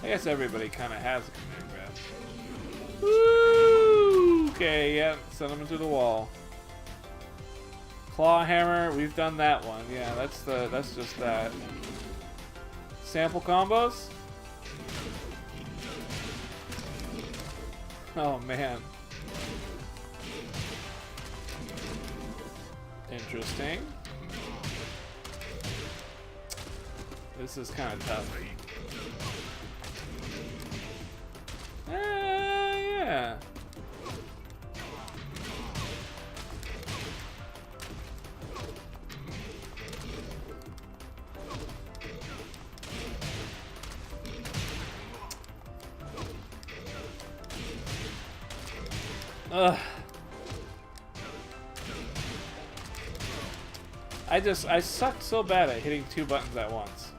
I guess everybody kinda has a command grab. Woo! Okay, yeah, send him into the wall. Claw hammer, we've done that one. Yeah, that's just that. Sample combos? Oh man. Interesting. This is kind of tough. Yeah. Ugh. I sucked so bad at hitting 2 buttons at once.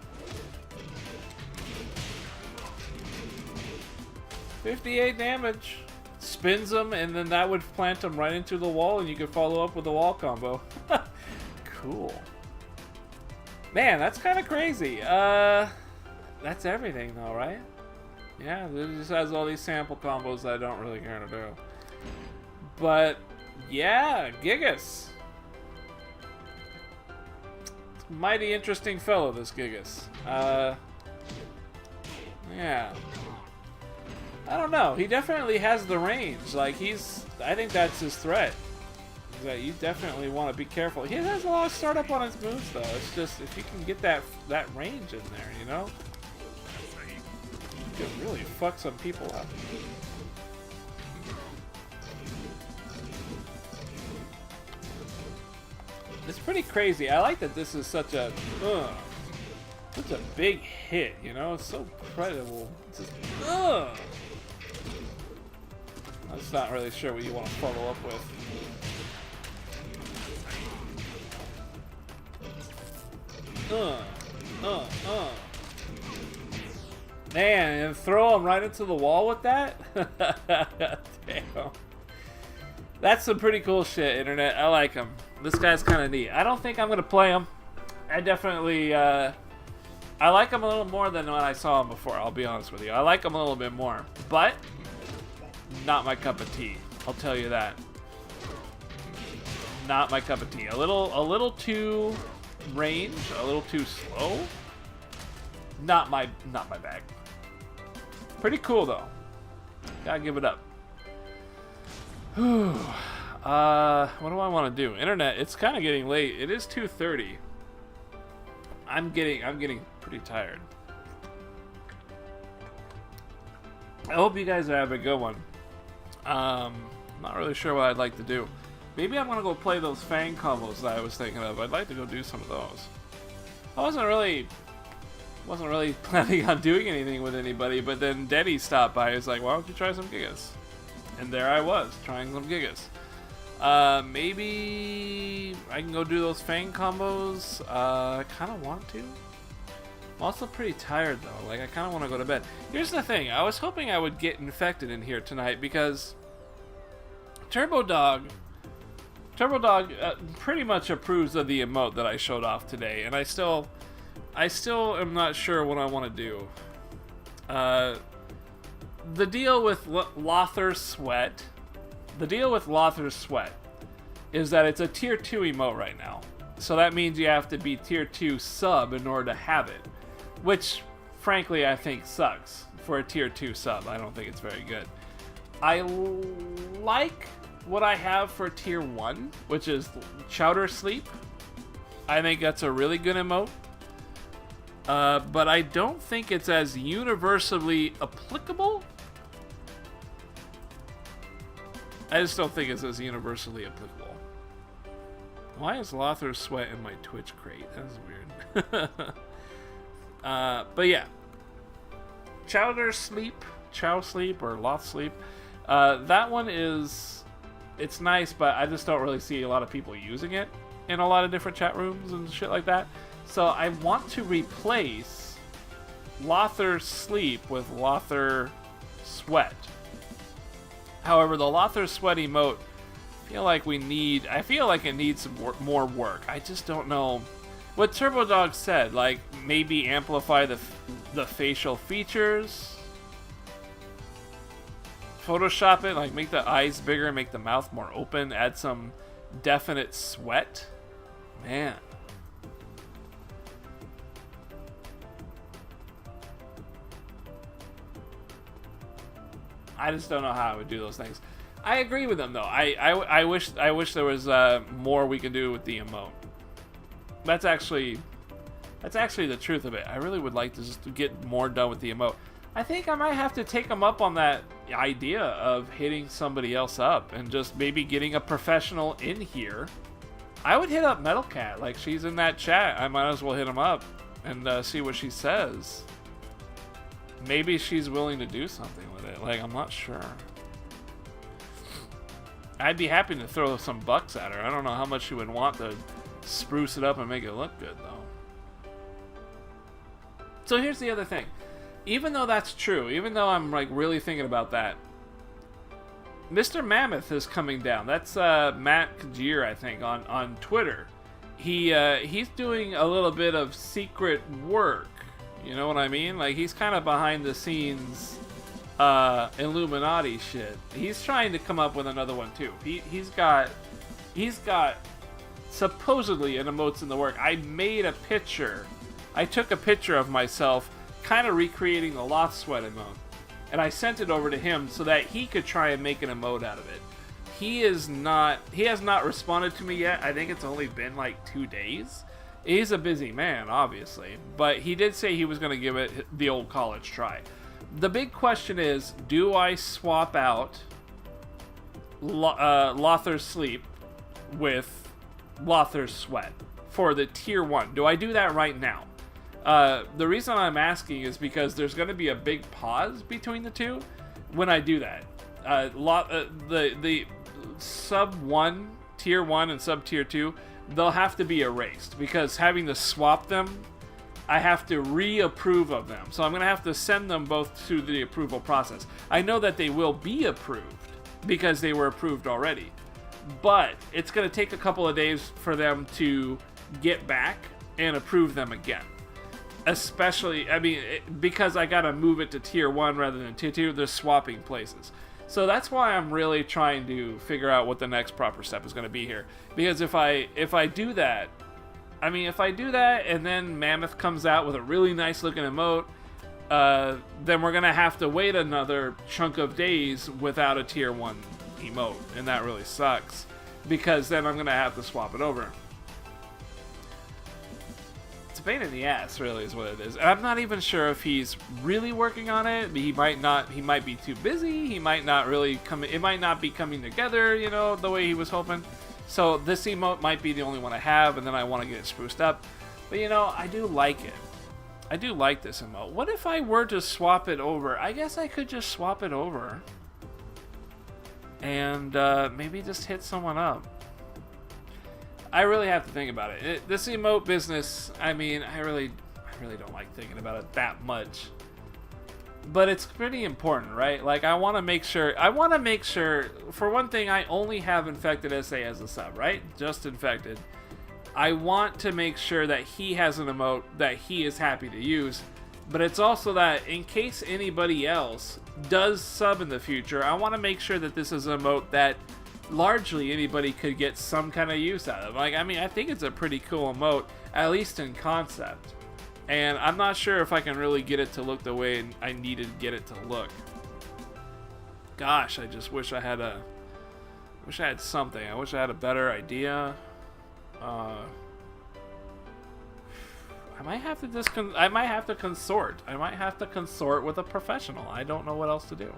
58 damage. Spins them, and then that would plant them right into the wall, and you could follow up with a wall combo. Cool. Man, that's kind of crazy. That's everything, though, right? Yeah, it just has all these sample combos that I don't really care to do. But, yeah, Gigas. Mighty interesting fellow, this Gigas. Yeah. I don't know. He definitely has the range. Like, I think that's his threat. Is that you definitely want to be careful. He has a lot of startup on his moves, though. It's just, if you can get that range in there, you know? You can really fuck some people up. It's pretty crazy. I like that this is such a big hit, you know? It's so incredible. It's just, I'm just not really sure what you want to follow up with. Man, and throw him right into the wall with that? Damn. That's some pretty cool shit, Internet. I like him. This guy's kind of neat. I don't think I'm going to play him. I definitely, I like him a little more than when I saw him before, I'll be honest with you. I like him a little bit more. But, not my cup of tea. I'll tell you that. Not my cup of tea. A little too range, a little too slow. Not my bag. Pretty cool, though. Gotta give it up. Whew. What do I want to do? Internet, it's kind of getting late. It is 2:30. I'm getting pretty tired. I hope you guys are having a good one. Not really sure what I'd like to do. Maybe I'm gonna go play those Fang combos that I was thinking of. I'd like to go do some of those. I wasn't really planning on doing anything with anybody, but then Denny stopped by. He's like, "Why don't you try some Gigas?" And there I was, trying some Gigas. Maybe I can go do those Fang combos. I kind of want to. I'm also pretty tired though. Like, I kind of want to go to bed. Here's the thing. I was hoping I would get infected in here tonight because Turbo Dog pretty much approves of the emote that I showed off today, and I still am not sure what I want to do. The deal with Lothar Sweat is that it's a tier 2 emote right now. So that means you have to be tier 2 sub in order to have it. Which, frankly, I think sucks. For a tier 2 sub, I don't think it's very good. I like what I have for tier 1, which is Chowder Sleep. I think that's a really good emote. But I don't think it's as universally applicable. I just don't think it's as universally applicable. Why is Lothar Sweat in my Twitch crate? That's weird. But yeah. Chowder Sleep, Chow Sleep, or Loth Sleep. That one is... It's nice, but I just don't really see a lot of people using it in a lot of different chat rooms and shit like that. So I want to replace Lothar Sleep with Lothar Sweat. However, the Lothar Sweat emote, I feel like it needs some more work. I just don't know what TurboDog said. Like, maybe amplify the facial features, Photoshop it, like make the eyes bigger, make the mouth more open, add some definite sweat. Man. I just don't know how I would do those things. I agree with them though. I wish there was more we could do with the emote. That's actually the truth of it. I really would like to just get more done with the emote. I think I might have to take them up on that idea of hitting somebody else up and just maybe getting a professional in here. I would hit up Metal Cat. Like, she's in that chat. I might as well hit him up and see what she says. Maybe she's willing to do something with it. Like, I'm not sure. I'd be happy to throw some bucks at her. I don't know how much she would want to spruce it up and make it look good, though. So here's the other thing. Even though that's true, even though I'm like really thinking about that, Mr. Mammoth is coming down. That's Matt Kajir, I think, on Twitter. He's doing a little bit of secret work. You know what I mean? Like, he's kind of behind the scenes Illuminati shit. He's trying to come up with another one too. He's got supposedly an emotes in the work. I made a picture. I took a picture of myself kind of recreating the Loth Sweat emote, and I sent it over to him so that he could try and make an emote out of it. He has not responded to me yet. I think it's only been like 2 days. He's a busy man, obviously, but he did say he was going to give it the old college try. The big question is, do I swap out Lothar Sleep with Lothar Sweat for the tier 1? Do I do that right now? The reason I'm asking is because there's going to be a big pause between the two when I do that. The sub 1, tier 1 and sub tier 2, they'll have to be erased because having to swap them, I have to reapprove of them. So I'm going to have to send them both through the approval process. I know that they will be approved because they were approved already, but it's going to take a couple of days for them to get back and approve them again. Especially, I mean, because I got to move it to tier 1 rather than tier 2, they're swapping places. So that's why I'm really trying to figure out what the next proper step is going to be here. Because if I do that, I mean, if I do that and then Mammoth comes out with a really nice looking emote, then we're going to have to wait another chunk of days without a tier 1 emote. And that really sucks. Because then I'm going to have to swap it over. It's a pain in the ass, really, is what it is. And I'm not even sure if he's really working on it. He might not. He might be too busy. He might not really come. It might not be coming together, you know, the way he was hoping. So this emote might be the only one I have, and then I want to get it spruced up. But, you know, I do like it. I do like this emote. What if I were to swap it over? I guess I could just swap it over. And maybe just hit someone up. I really have to think about it. This emote business, I mean, I really don't like thinking about it that much. But it's pretty important, right? Like, I want to make sure, for one thing, I only have Infected SA as a sub, right? Just Infected. I want to make sure that he has an emote that he is happy to use. But it's also that in case anybody else does sub in the future, I want to make sure that this is an emote that largely anybody could get some kind of use out of. Like, I mean, I think it's a pretty cool emote, at least in concept. And I'm not sure if I can really get it to look the way I needed to get it to look. Gosh, I just wish I had something. I wish I had a better idea. I might have to consort. I might have to consort with a professional. I don't know what else to do.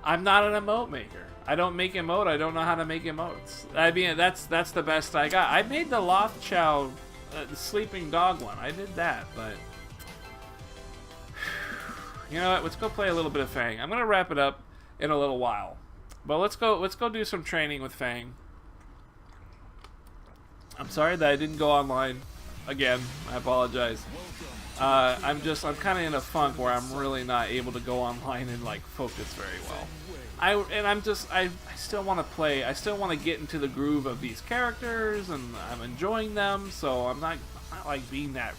I'm not an emote maker. I don't make emote. I don't know how to make emotes. I mean, that's the best I got. I made the Lothchow sleeping dog one. I did that, but you know what? Let's go play a little bit of Fang. I'm gonna wrap it up in a little while, but let's go do some training with Fang. I'm sorry that I didn't go online again. I apologize. I'm kind of in a funk where I'm really not able to go online and like focus very well. I still want to play. I still want to get into the groove of these characters, and I'm enjoying them. So I'm not like being that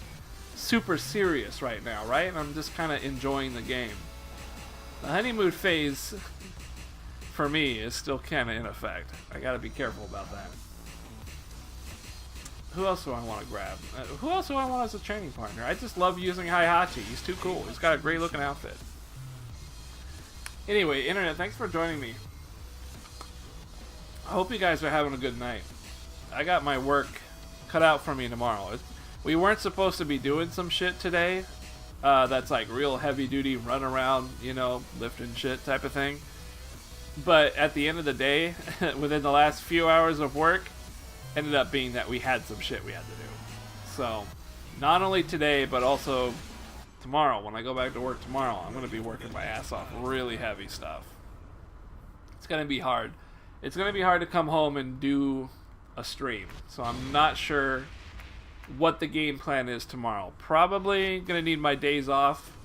super serious right now, right? I'm just kind of enjoying the game. The honeymoon phase for me is still kind of in effect. I got to be careful about that. Who else do I want to grab? Who else do I want as a training partner? I just love using Heihachi. He's too cool. He's got a great looking outfit. Anyway, Internet, thanks for joining me. I hope you guys are having a good night. I got my work cut out for me tomorrow. We weren't supposed to be doing some shit today. That's like real heavy duty run around, you know, lifting shit type of thing. But at the end of the day, within the last few hours of work, ended up being that we had some shit we had to do. So, not only today, but also tomorrow. When I go back to work tomorrow, I'm going to be working my ass off. Really heavy stuff. It's going to be hard. It's going to be hard to come home and do a stream. So I'm not sure what the game plan is tomorrow. Probably going to need my days off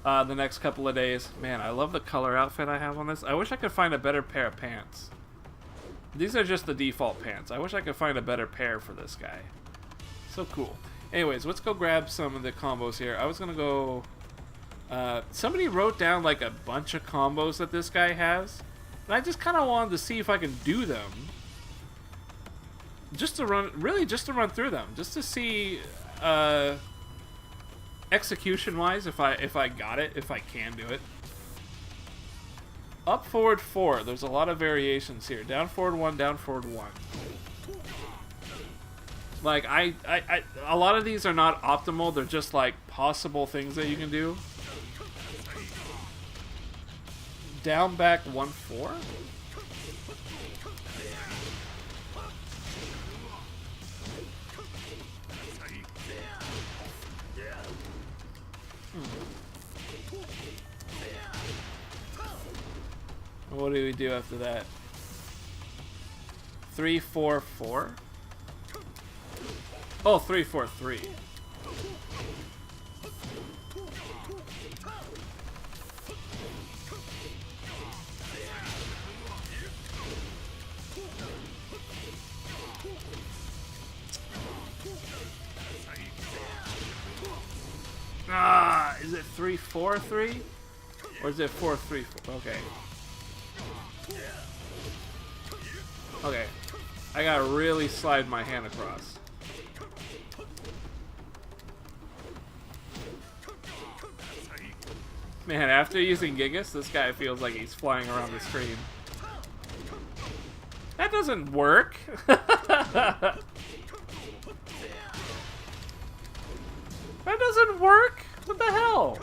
the next couple of days. Man, I love the color outfit I have on this. I wish I could find a better pair of pants. These are just the default pants. I wish I could find a better pair for this guy. So cool. Anyways, let's go grab some of the combos here. I was going to go... somebody wrote down like a bunch of combos that this guy has. And I just kind of wanted to see if I can do them. Just to run... Really, just to run through them. Just to see... execution-wise, if I got it. If I can do it. Up, forward, 4. There's a lot of variations here. Down, forward, 1. Down, forward, 1. Like, a lot of these are not optimal. They're just, like, possible things that you can do. Down, back, 1, 4? What do we do after that? 3, 4, 4? Oh, 3, 4, 3. Ah, is it 3, 4, 3? Or is it 4, 3, 4? Okay. Okay, I gotta really slide my hand across. Man, after using Gigas, this guy feels like he's flying around the screen. That doesn't work! That doesn't work! What the hell?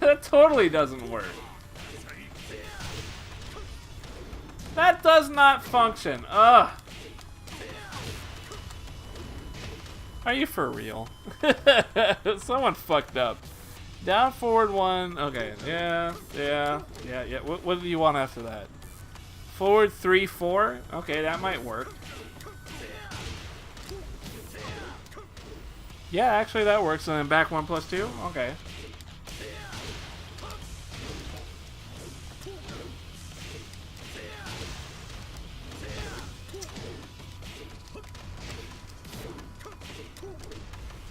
That totally doesn't work. That does not function. Ugh. Are you for real? Someone fucked up. Down, forward, 1. Okay. Yeah. What do you want after that? Forward, 3, 4. Okay, that might work. Yeah, actually that works. And then back 1 plus 2. Okay.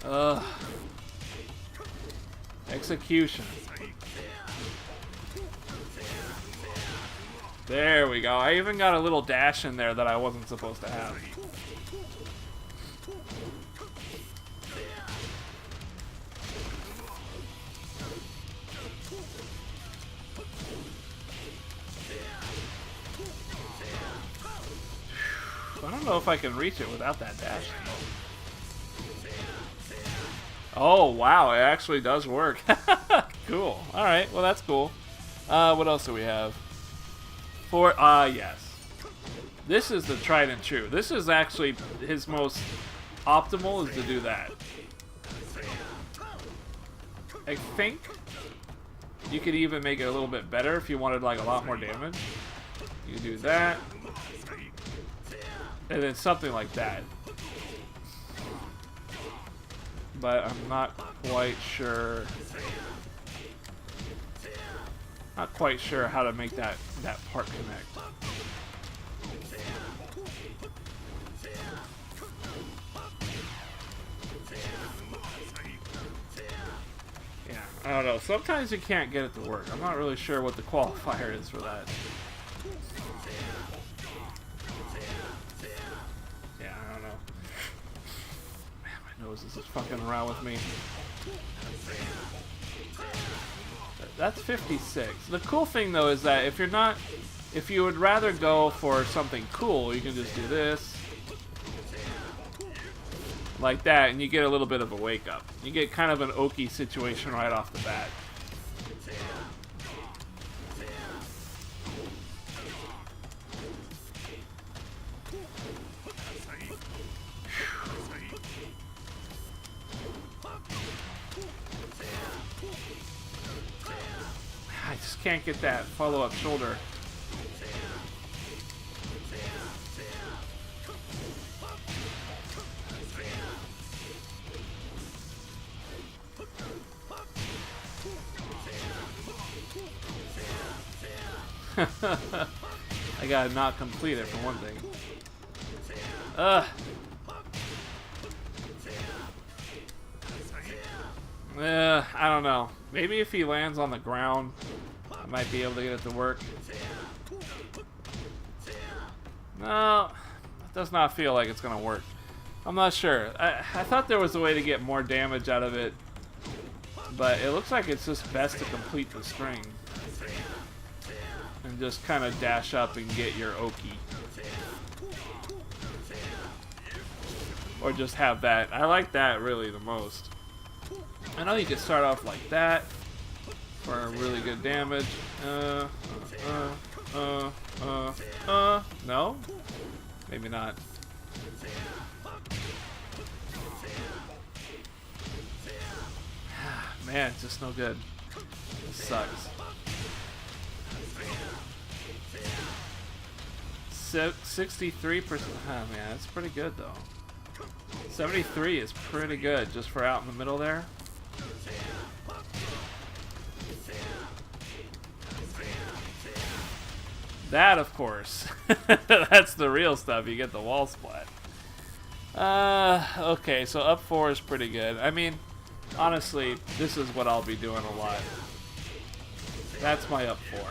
Ugh. Execution. There we go. I even got a little dash in there that I wasn't supposed to have. don't know if I can reach it without that dash. Oh, wow, it actually does work. Cool. Alright, well that's cool. What else do we have? Yes. This is the tried and true. This is actually his most optimal, is to do that. I think you could even make it a little bit better if you wanted like a lot more damage. You do that. And then something like that. But I'm not quite sure. Not quite sure how to make that part connect. Yeah, I don't know. Sometimes you can't get it to work. I'm not really sure what the qualifier is for that. Yeah, I don't know. Man, my nose is just fucking around with me. That's 56. The cool thing though is that if you would rather go for something cool, you can just do this. Like that, and you get a little bit of a wake up. You get kind of an Oki situation right off the bat. I just can't get that follow-up shoulder. I gotta not complete it for one thing. Ugh. I don't know. Maybe if he lands on the ground, I might be able to get it to work. No, it does not feel like it's gonna work. I'm not sure. I thought there was a way to get more damage out of it, but it looks like it's just best to complete the string. And just kind of dash up and get your Oki. Or just have that. I like that really the most. I know you can start off like that for really good damage. No? Maybe not. Man, it's just no good. This sucks. 63%. Oh man, that's pretty good though. 73 is pretty good just for out in the middle there. That, of course. That's the real stuff. You get the wall splat. Okay, so up 4 is pretty good. I mean, honestly, this is what I'll be doing a lot. That's my up 4. I'm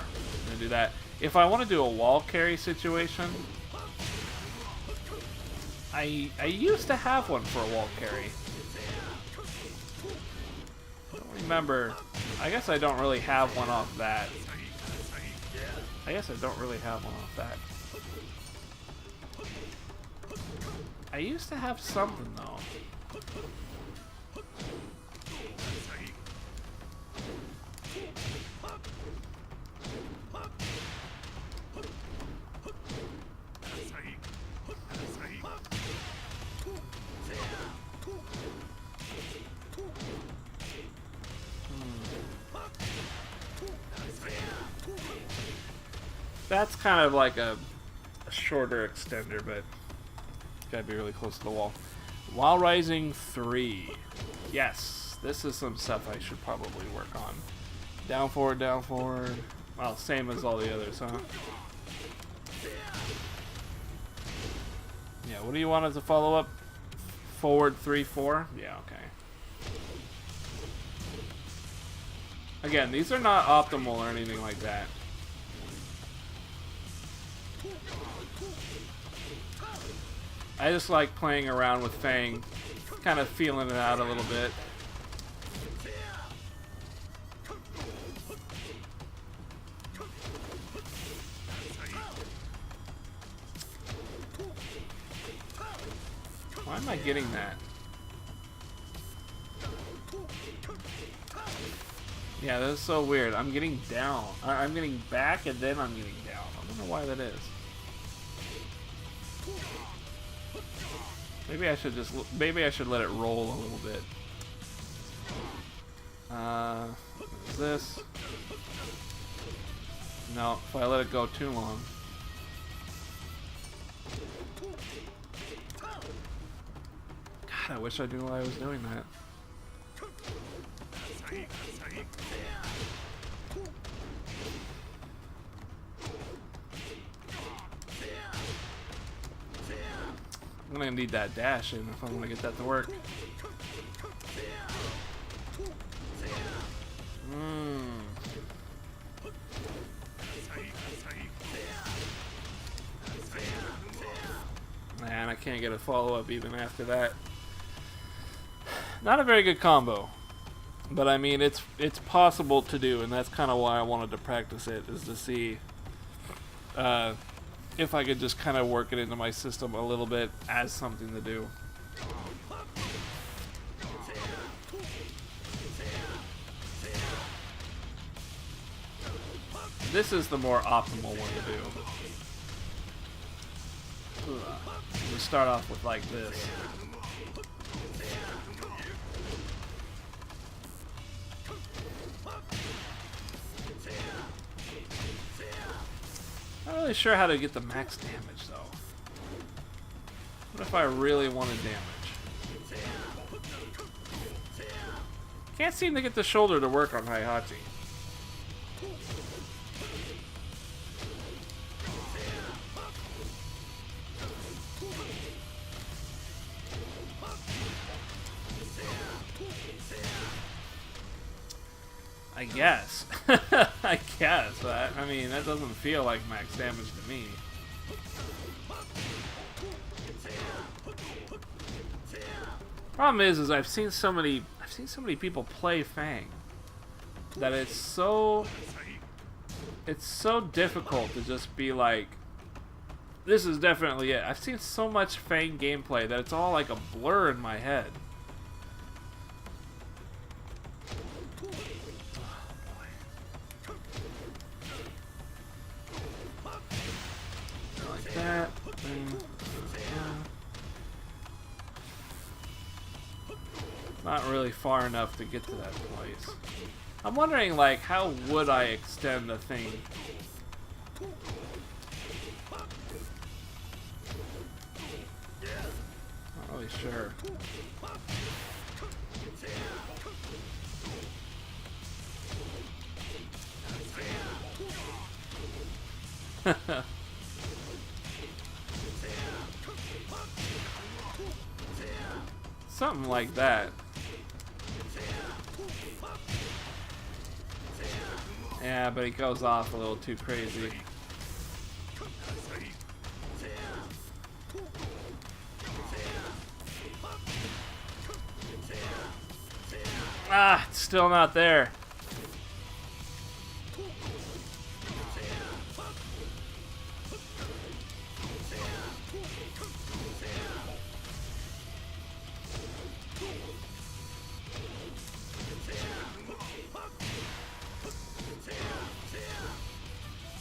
gonna do that. If I want to do a wall carry situation, I used to have one for a wall carry. I don't remember. I guess I don't really have one off that. I guess I don't really have one off that. I used to have something though. That's kind of like a shorter extender, but gotta be really close to the wall. While Rising 3. Yes, this is some stuff I should probably work on. Down forward, down forward. Well, same as all the others, huh? Yeah, what do you want as a follow-up? Forward 3, 4? Yeah, okay. Again, these are not optimal or anything like that. I just like playing around with Fang, kind of feeling it out a little bit. am I getting that? Yeah, that's so weird. I'm getting down. I'm getting back and then I'm getting down. I wonder why that is. Maybe I should just. Maybe I should let it roll a little bit. What is this? No, if I let it go too long. God, I wish I knew why I was doing that. I'm gonna need that dash in if I want to get that to work. Man, I can't get a follow-up even after that. Not a very good combo. But I mean, it's possible to do, and that's kind of why I wanted to practice it, is to see if I could just kind of work it into my system a little bit as something to do. This is the more optimal one to do. We start off with like this. Not really sure how to get the max damage though. What if I really wanted damage? Can't seem to get the shoulder to work on Heihachi. I guess. I guess. I mean, that doesn't feel like max damage to me. Problem is I've seen so many people play Fang that it's so difficult to just be like, this is definitely it. I've seen so much Fang gameplay that it's all like a blur in my head. That not really far enough to get to that place. I'm wondering, like, how would I extend the thing? Not really sure. Something like that. Yeah, but he goes off a little too crazy. Ah, it's still not there.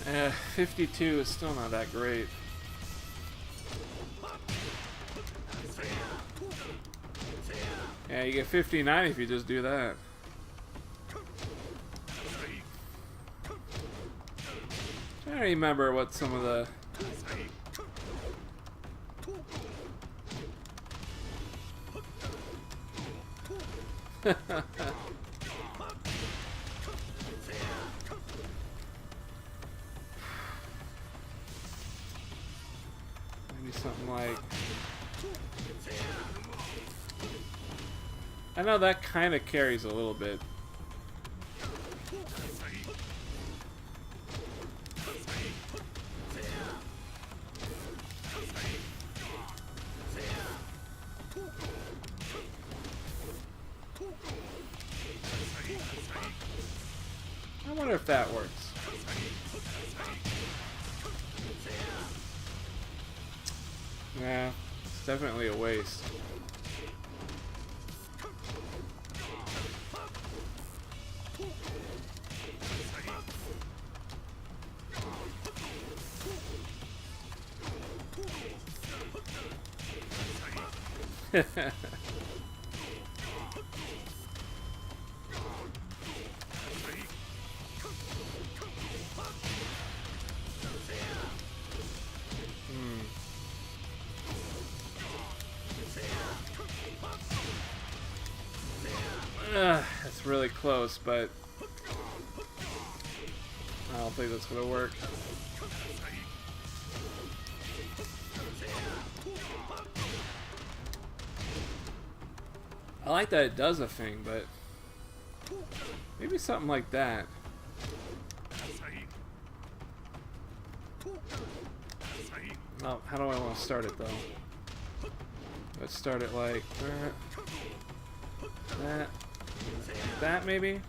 Yeah, 52 is still not that great. Yeah, you get 59 if you just do that. I don't remember what some of the... Maybe something like... I know that kind of carries a little bit. I wonder if that works. Yeah, It's definitely a waste. That's really close, but I don't think that's gonna work. I like that it does a thing, but maybe something like that. Oh, how do I want to start it though? Let's start it like that maybe?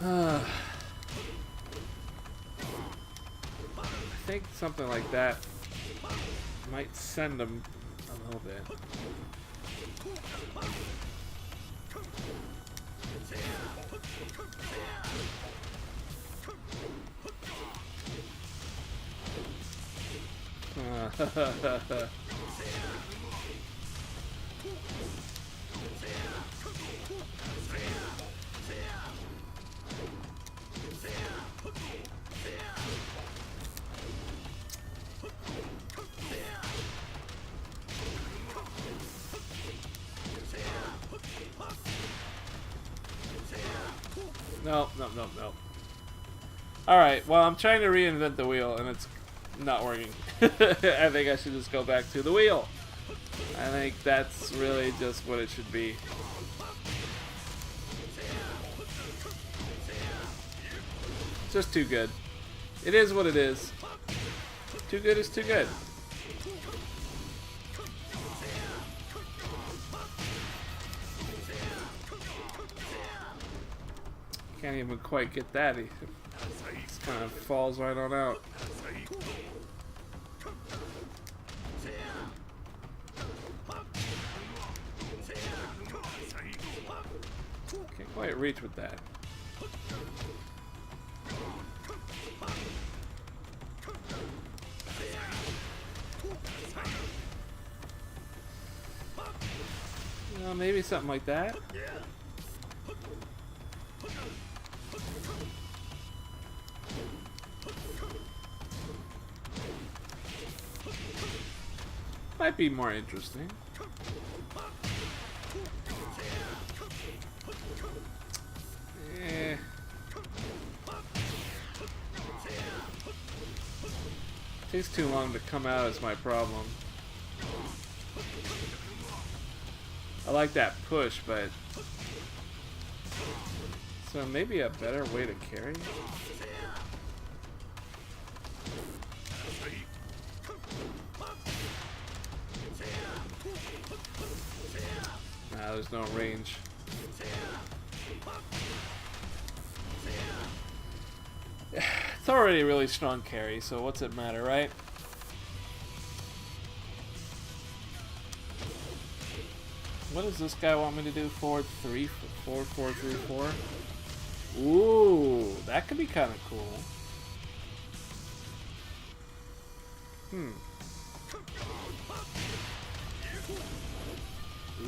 I think something like that might send them a little bit. No. Alright, well, I'm trying to reinvent the wheel, and it's not working. I think I should just go back to the wheel. I think that's really just what it should be. Just too good. It is what it is. Too good is too good. Can't even quite get that. It just kind of falls right on out. Can't quite reach with that. Well, maybe something like that. Might be more interesting. Takes too long to come out is my problem. I like that push, but so maybe a better way to carry? Nah, there's no range. It's already a really strong carry, so what's it matter, right? What does this guy want me to do? 4-3, 4-4-3-4? Ooh, that could be kind of cool.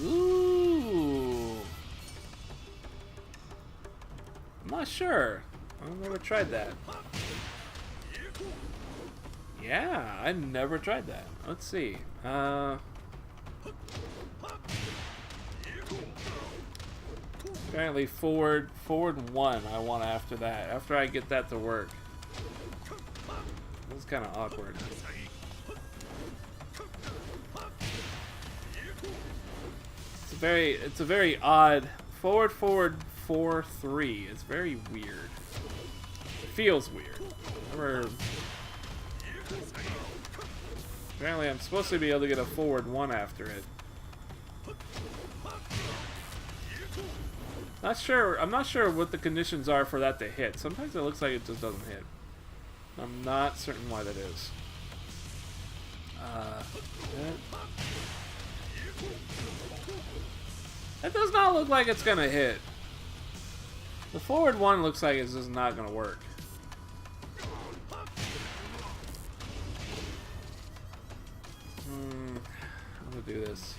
Ooh. I'm not sure. I've never tried that. Yeah, I never tried that. Let's see. Apparently forward 1 I want after that. After I get that to work. This is kind of awkward. It's a very odd forward 4-3. It's very weird. It feels weird. Apparently I'm supposed to be able to get a forward 1 after it. Not sure. I'm not sure what the conditions are for that to hit. Sometimes it looks like it just doesn't hit. I'm not certain why that is. That does not look like it's gonna hit. The forward one looks like it's just not gonna work. I'm gonna do this.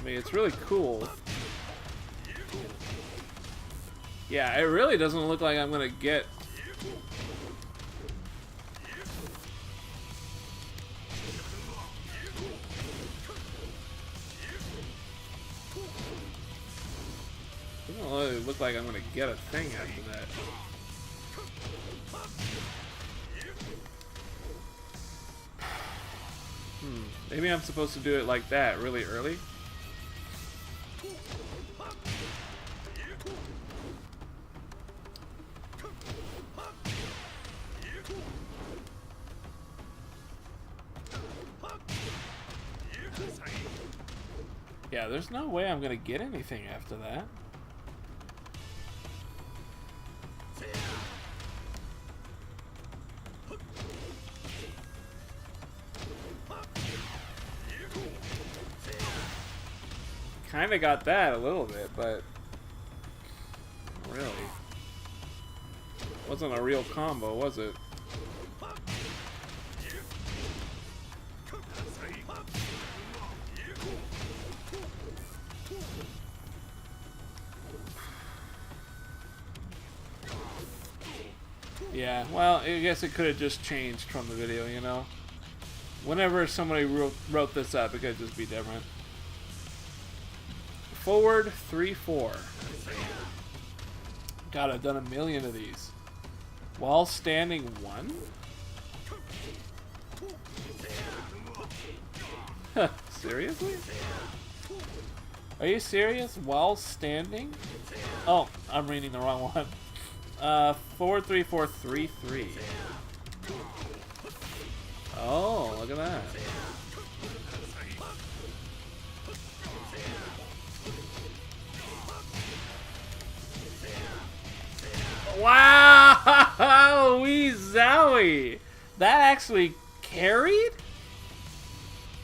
I mean, it's really cool. Yeah, it really doesn't look like I'm gonna get... It doesn't really look like I'm gonna get a thing after that. Maybe I'm supposed to do it like that really early? Yeah, there's no way I'm gonna get anything after that. Kinda got that a little bit, but really wasn't a real combo, was it? Yeah, well, I guess it could have just changed from the video, you know? Whenever somebody wrote this up, it could just be different. Forward 3-4. God, I've done a million of these. While standing 1? Seriously? Are you serious? While standing? Oh, I'm reading the wrong one. Forward 3-4 3-3. Oh, look at that. Wow! Wee zowie! That actually carried?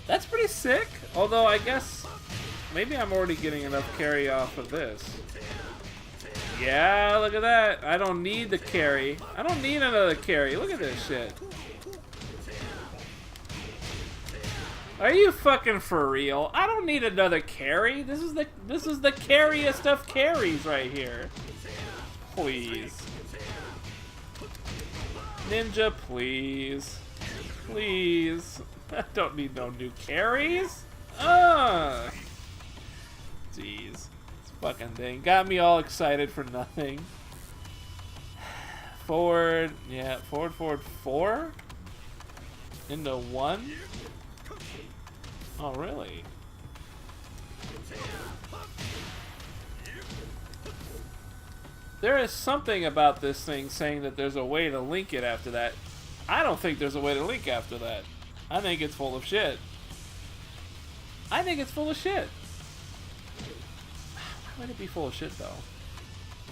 That's pretty sick. Although I guess maybe I'm already getting enough carry off of this. Yeah, look at that. I don't need the carry. I don't need another carry. Look at this shit. Are you fucking for real? I don't need another carry. This is the carriest of carries right here. Please. Ninja, please. Please. I don't need no new carries. Ugh. Jeez. This fucking thing got me all excited for nothing. Forward. Yeah, forward, 4. Into 1. Oh, really? There is something about this thing saying that there's a way to link it after that. I don't think there's a way to link after that. I think it's full of shit. I think it's full of shit. Why would it be full of shit, though?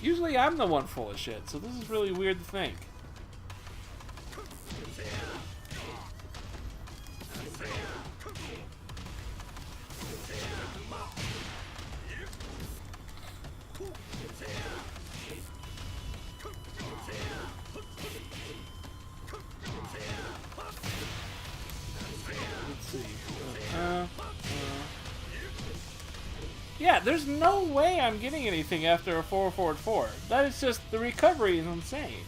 Usually I'm the one full of shit, so this is really weird to think. Yeah, there's no way I'm getting anything after a 4-4-4. That is just, the recovery is insane.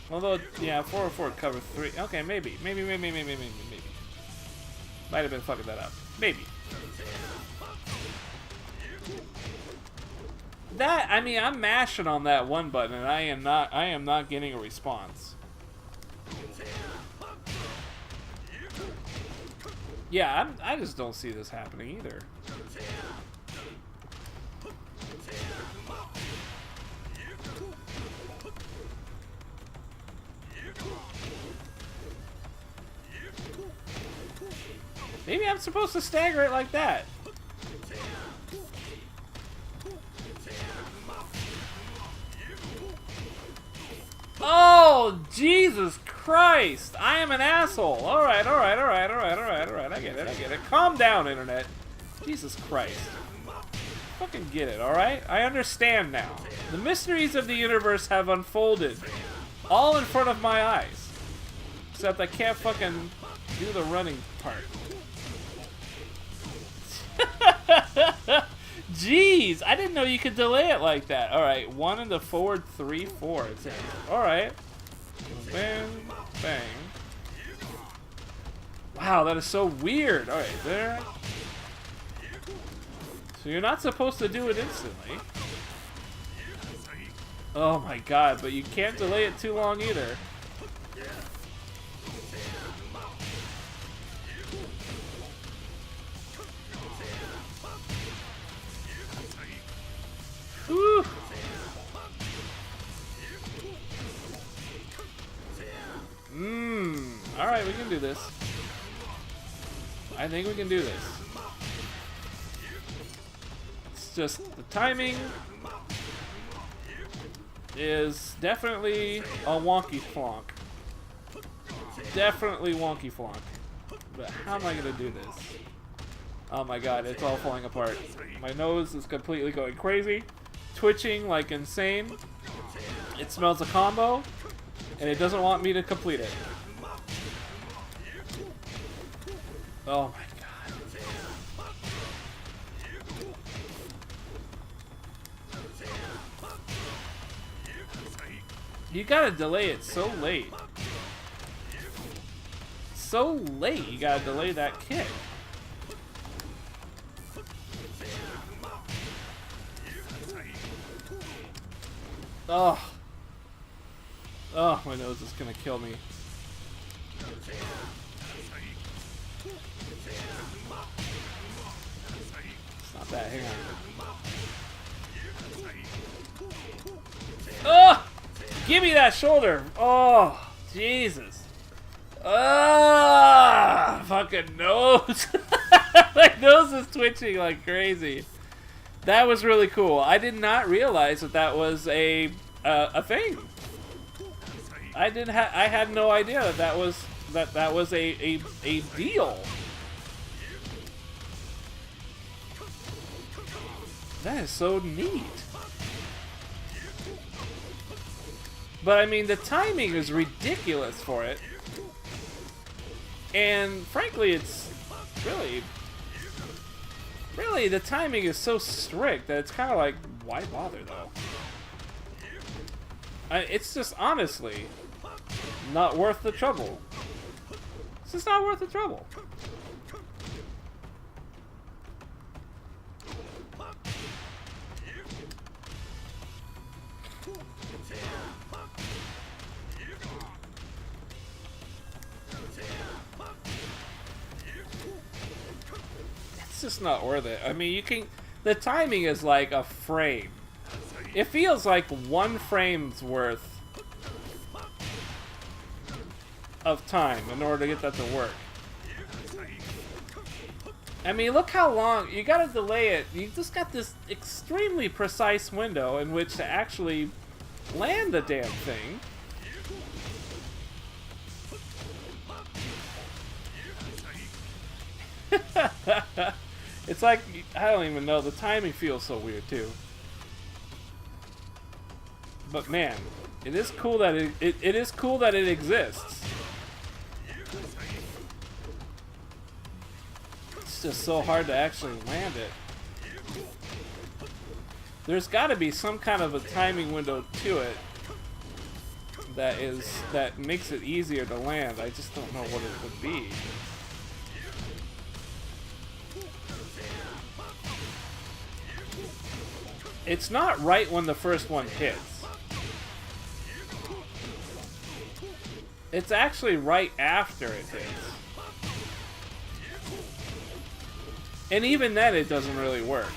Although, yeah, 4-4 cover 3. Okay, maybe. Maybe. Might have been fucking that up. Maybe. That, I mean, I'm mashing on that one button and I am not getting a response. Yeah, I just don't see this happening either. Maybe I'm supposed to stagger it like that. Oh, Jesus Christ! I am an asshole. Alright, alright, alright, alright, alright, alright. I get it, I get it. Calm down, Internet. Jesus Christ. Fucking get it, alright? I understand now. The mysteries of the universe have unfolded. All in front of my eyes. Except I can't fucking do the running part. Jeez, I didn't know you could delay it like that. Alright, 1 into forward, 3, 4. Alright. Bang, bang. Wow, that is so weird. Alright, there. So you're not supposed to do it instantly. Oh my god, but you can't delay it too long either. Woo. Alright, we can do this. I think we can do this. It's just the timing is definitely a wonky flonk. Definitely wonky flonk. But how am I gonna do this? Oh my god, it's all falling apart. My nose is completely going crazy. Twitching like insane. It smells a combo, and it doesn't want me to complete it. Oh my god. You gotta delay it so late. So late, you gotta delay that kick. Oh. Oh, my nose is gonna kill me. It's not that, hang on. Oh! Give me that shoulder! Oh, Jesus. Ah, fucking nose. My nose is twitching like crazy. That was really cool. I did not realize that that was a thing. I had no idea that that was a deal. That is so neat. But I mean, the timing is ridiculous for it. And frankly, it's really, the timing is so strict that it's kind of like, why bother though? It's just honestly not worth the trouble. It's just not worth the trouble. It's just not worth it. I mean, you can. The timing is like a frame. It feels like 1 frame's worth of time in order to get that to work. I mean, look how long. You gotta delay it. You just got this extremely precise window in which to actually land the damn thing. It's like, I don't even know, the timing feels so weird too. But man, it is cool that it is cool that it exists. It's just so hard to actually land it. There's got to be some kind of a timing window to it that makes it easier to land. I just don't know what it would be. It's not right when the first one hits. It's actually right after it hits. And even then, it doesn't really work.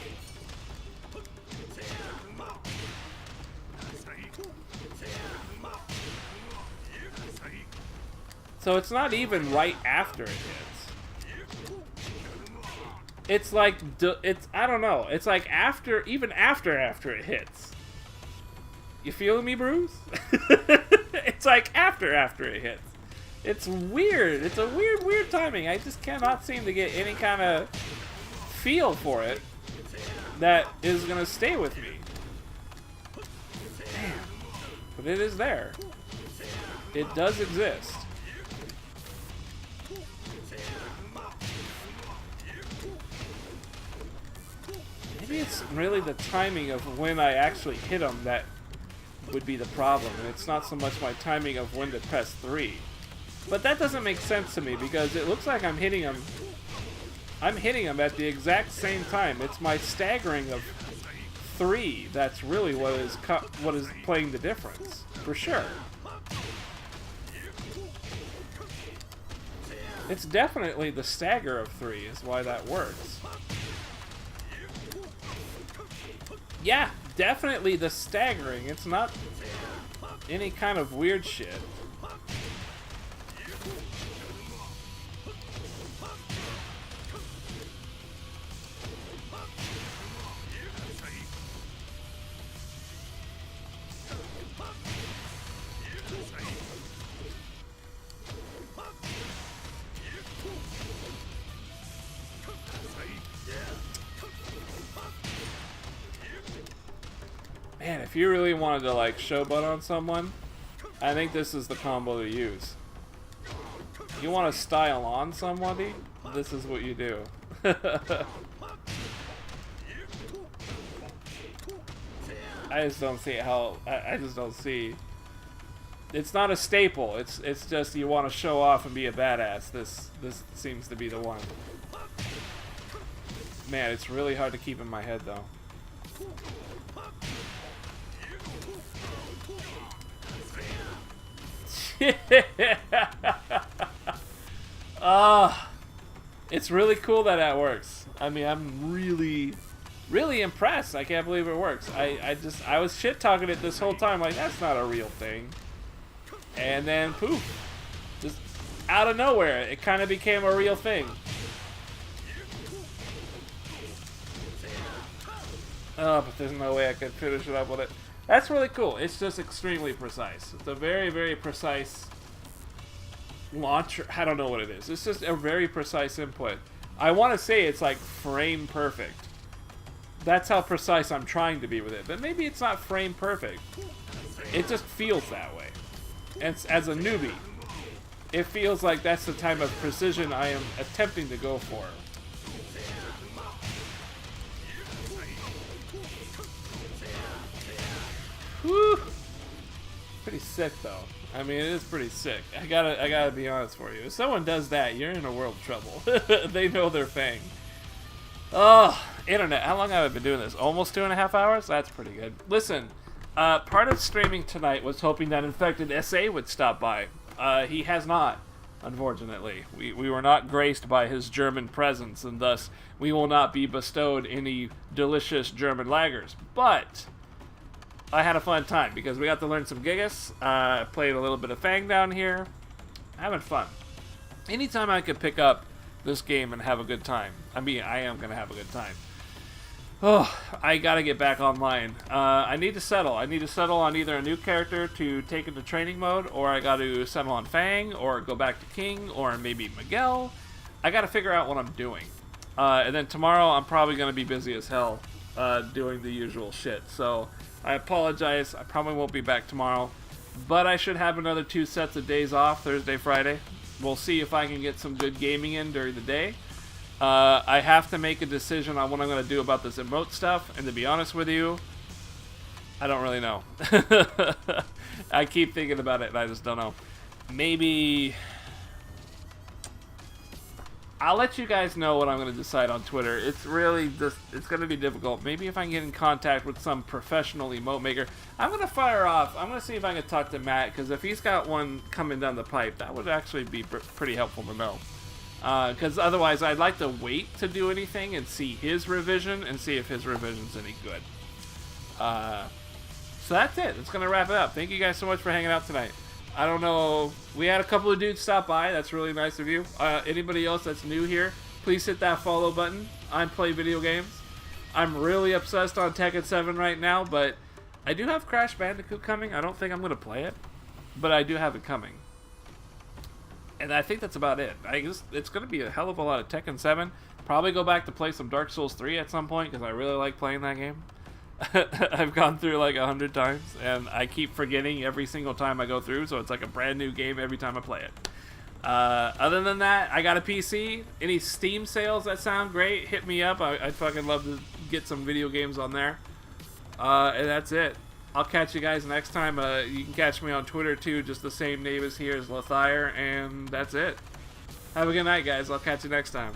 So it's not even right after it hits. It's like, I don't know. It's like after, even after it hits. You feeling me, Bruce? It's like after it hits. It's weird. It's a weird timing. I just cannot seem to get any kind of feel for it that is gonna stay with me. Damn. But it is there. It does exist. Maybe it's really the timing of when I actually hit them that would be the problem, and it's not so much my timing of when to press 3. But that doesn't make sense to me because it looks like I'm hitting them at the exact same time. It's my staggering of 3 that's really what is playing the difference, for sure. It's definitely the stagger of 3 is why that works. Yeah, definitely the staggering. It's not any kind of weird shit. Man, if you really wanted to like showboat on someone, I think this is the combo to use. You want to style on somebody? This is what you do. I just don't see how. I just don't see. It's not a staple. It's just you want to show off and be a badass. This seems to be the one. Man, it's really hard to keep in my head though. It's really cool that works. I mean, I'm really impressed. I can't believe it works. I was shit talking it this whole time, like that's not a real thing. And then poof, just out of nowhere, it kind of became a real thing. But there's no way I could finish it up with it. That's really cool. It's just extremely precise. It's a very, very precise launcher. I don't know what it is. It's just a very precise input. I want to say it's like frame perfect. That's how precise I'm trying to be with it. But maybe it's not frame perfect. It just feels that way. And as a newbie, it feels like that's the type of precision I am attempting to go for. Woo! Pretty sick though. I mean, it is pretty sick. I gotta be honest for you. If someone does that, you're in a world of trouble. They know their thing. Oh, internet. How long have I been doing this? Almost 2.5 hours? That's pretty good. Listen, part of streaming tonight was hoping that Infected SA would stop by. He has not, unfortunately. We were not graced by his German presence, and thus we will not be bestowed any delicious German lagers. But I had a fun time because we got to learn some Gigas. Played a little bit of Fang down here. Having fun. Anytime I could pick up this game and have a good time. I mean, I am going to have a good time. Oh, I got to get back online. I need to settle. I need to settle on either a new character to take into training mode, or I got to settle on Fang, or go back to King, or maybe Miguel. I got to figure out what I'm doing. And then tomorrow I'm probably going to be busy as hell doing the usual shit. So I apologize. I probably won't be back tomorrow. But I should have another 2 sets of days off, Thursday, Friday. We'll see if I can get some good gaming in during the day. I have to make a decision on what I'm going to do about this emote stuff. And to be honest with you, I don't really know. I keep thinking about it and I just don't know. Maybe I'll let you guys know what I'm going to decide on Twitter. It's really just, it's going to be difficult. Maybe if I can get in contact with some professional emote maker. I'm going to fire off. I'm going to see if I can talk to Matt, because if he's got one coming down the pipe, that would actually be pretty helpful to know. Because otherwise, I'd like to wait to do anything and see his revision and see if his revision's any good. So that's it. That's going to wrap it up. Thank you guys so much for hanging out tonight. I don't know. We had a couple of dudes stop by. That's really nice of you. Anybody else that's new here, please hit that follow button. I play video games. I'm really obsessed on Tekken 7 right now, but I do have Crash Bandicoot coming. I don't think I'm going to play it, but I do have it coming. And I think that's about it. I guess it's going to be a hell of a lot of Tekken 7. Probably go back to play some Dark Souls 3 at some point because I really like playing that game. I've gone through like 100 times, and I keep forgetting every single time I go through, so it's like a brand new game every time I play it. Other than that, I got a PC. Any Steam sales that sound great, hit me up. I'd fucking love to get some video games on there. And that's it. I'll catch you guys next time. You can catch me on Twitter too, just the same name as here as Lathyre, and that's it. Have a good night, guys. I'll catch you next time.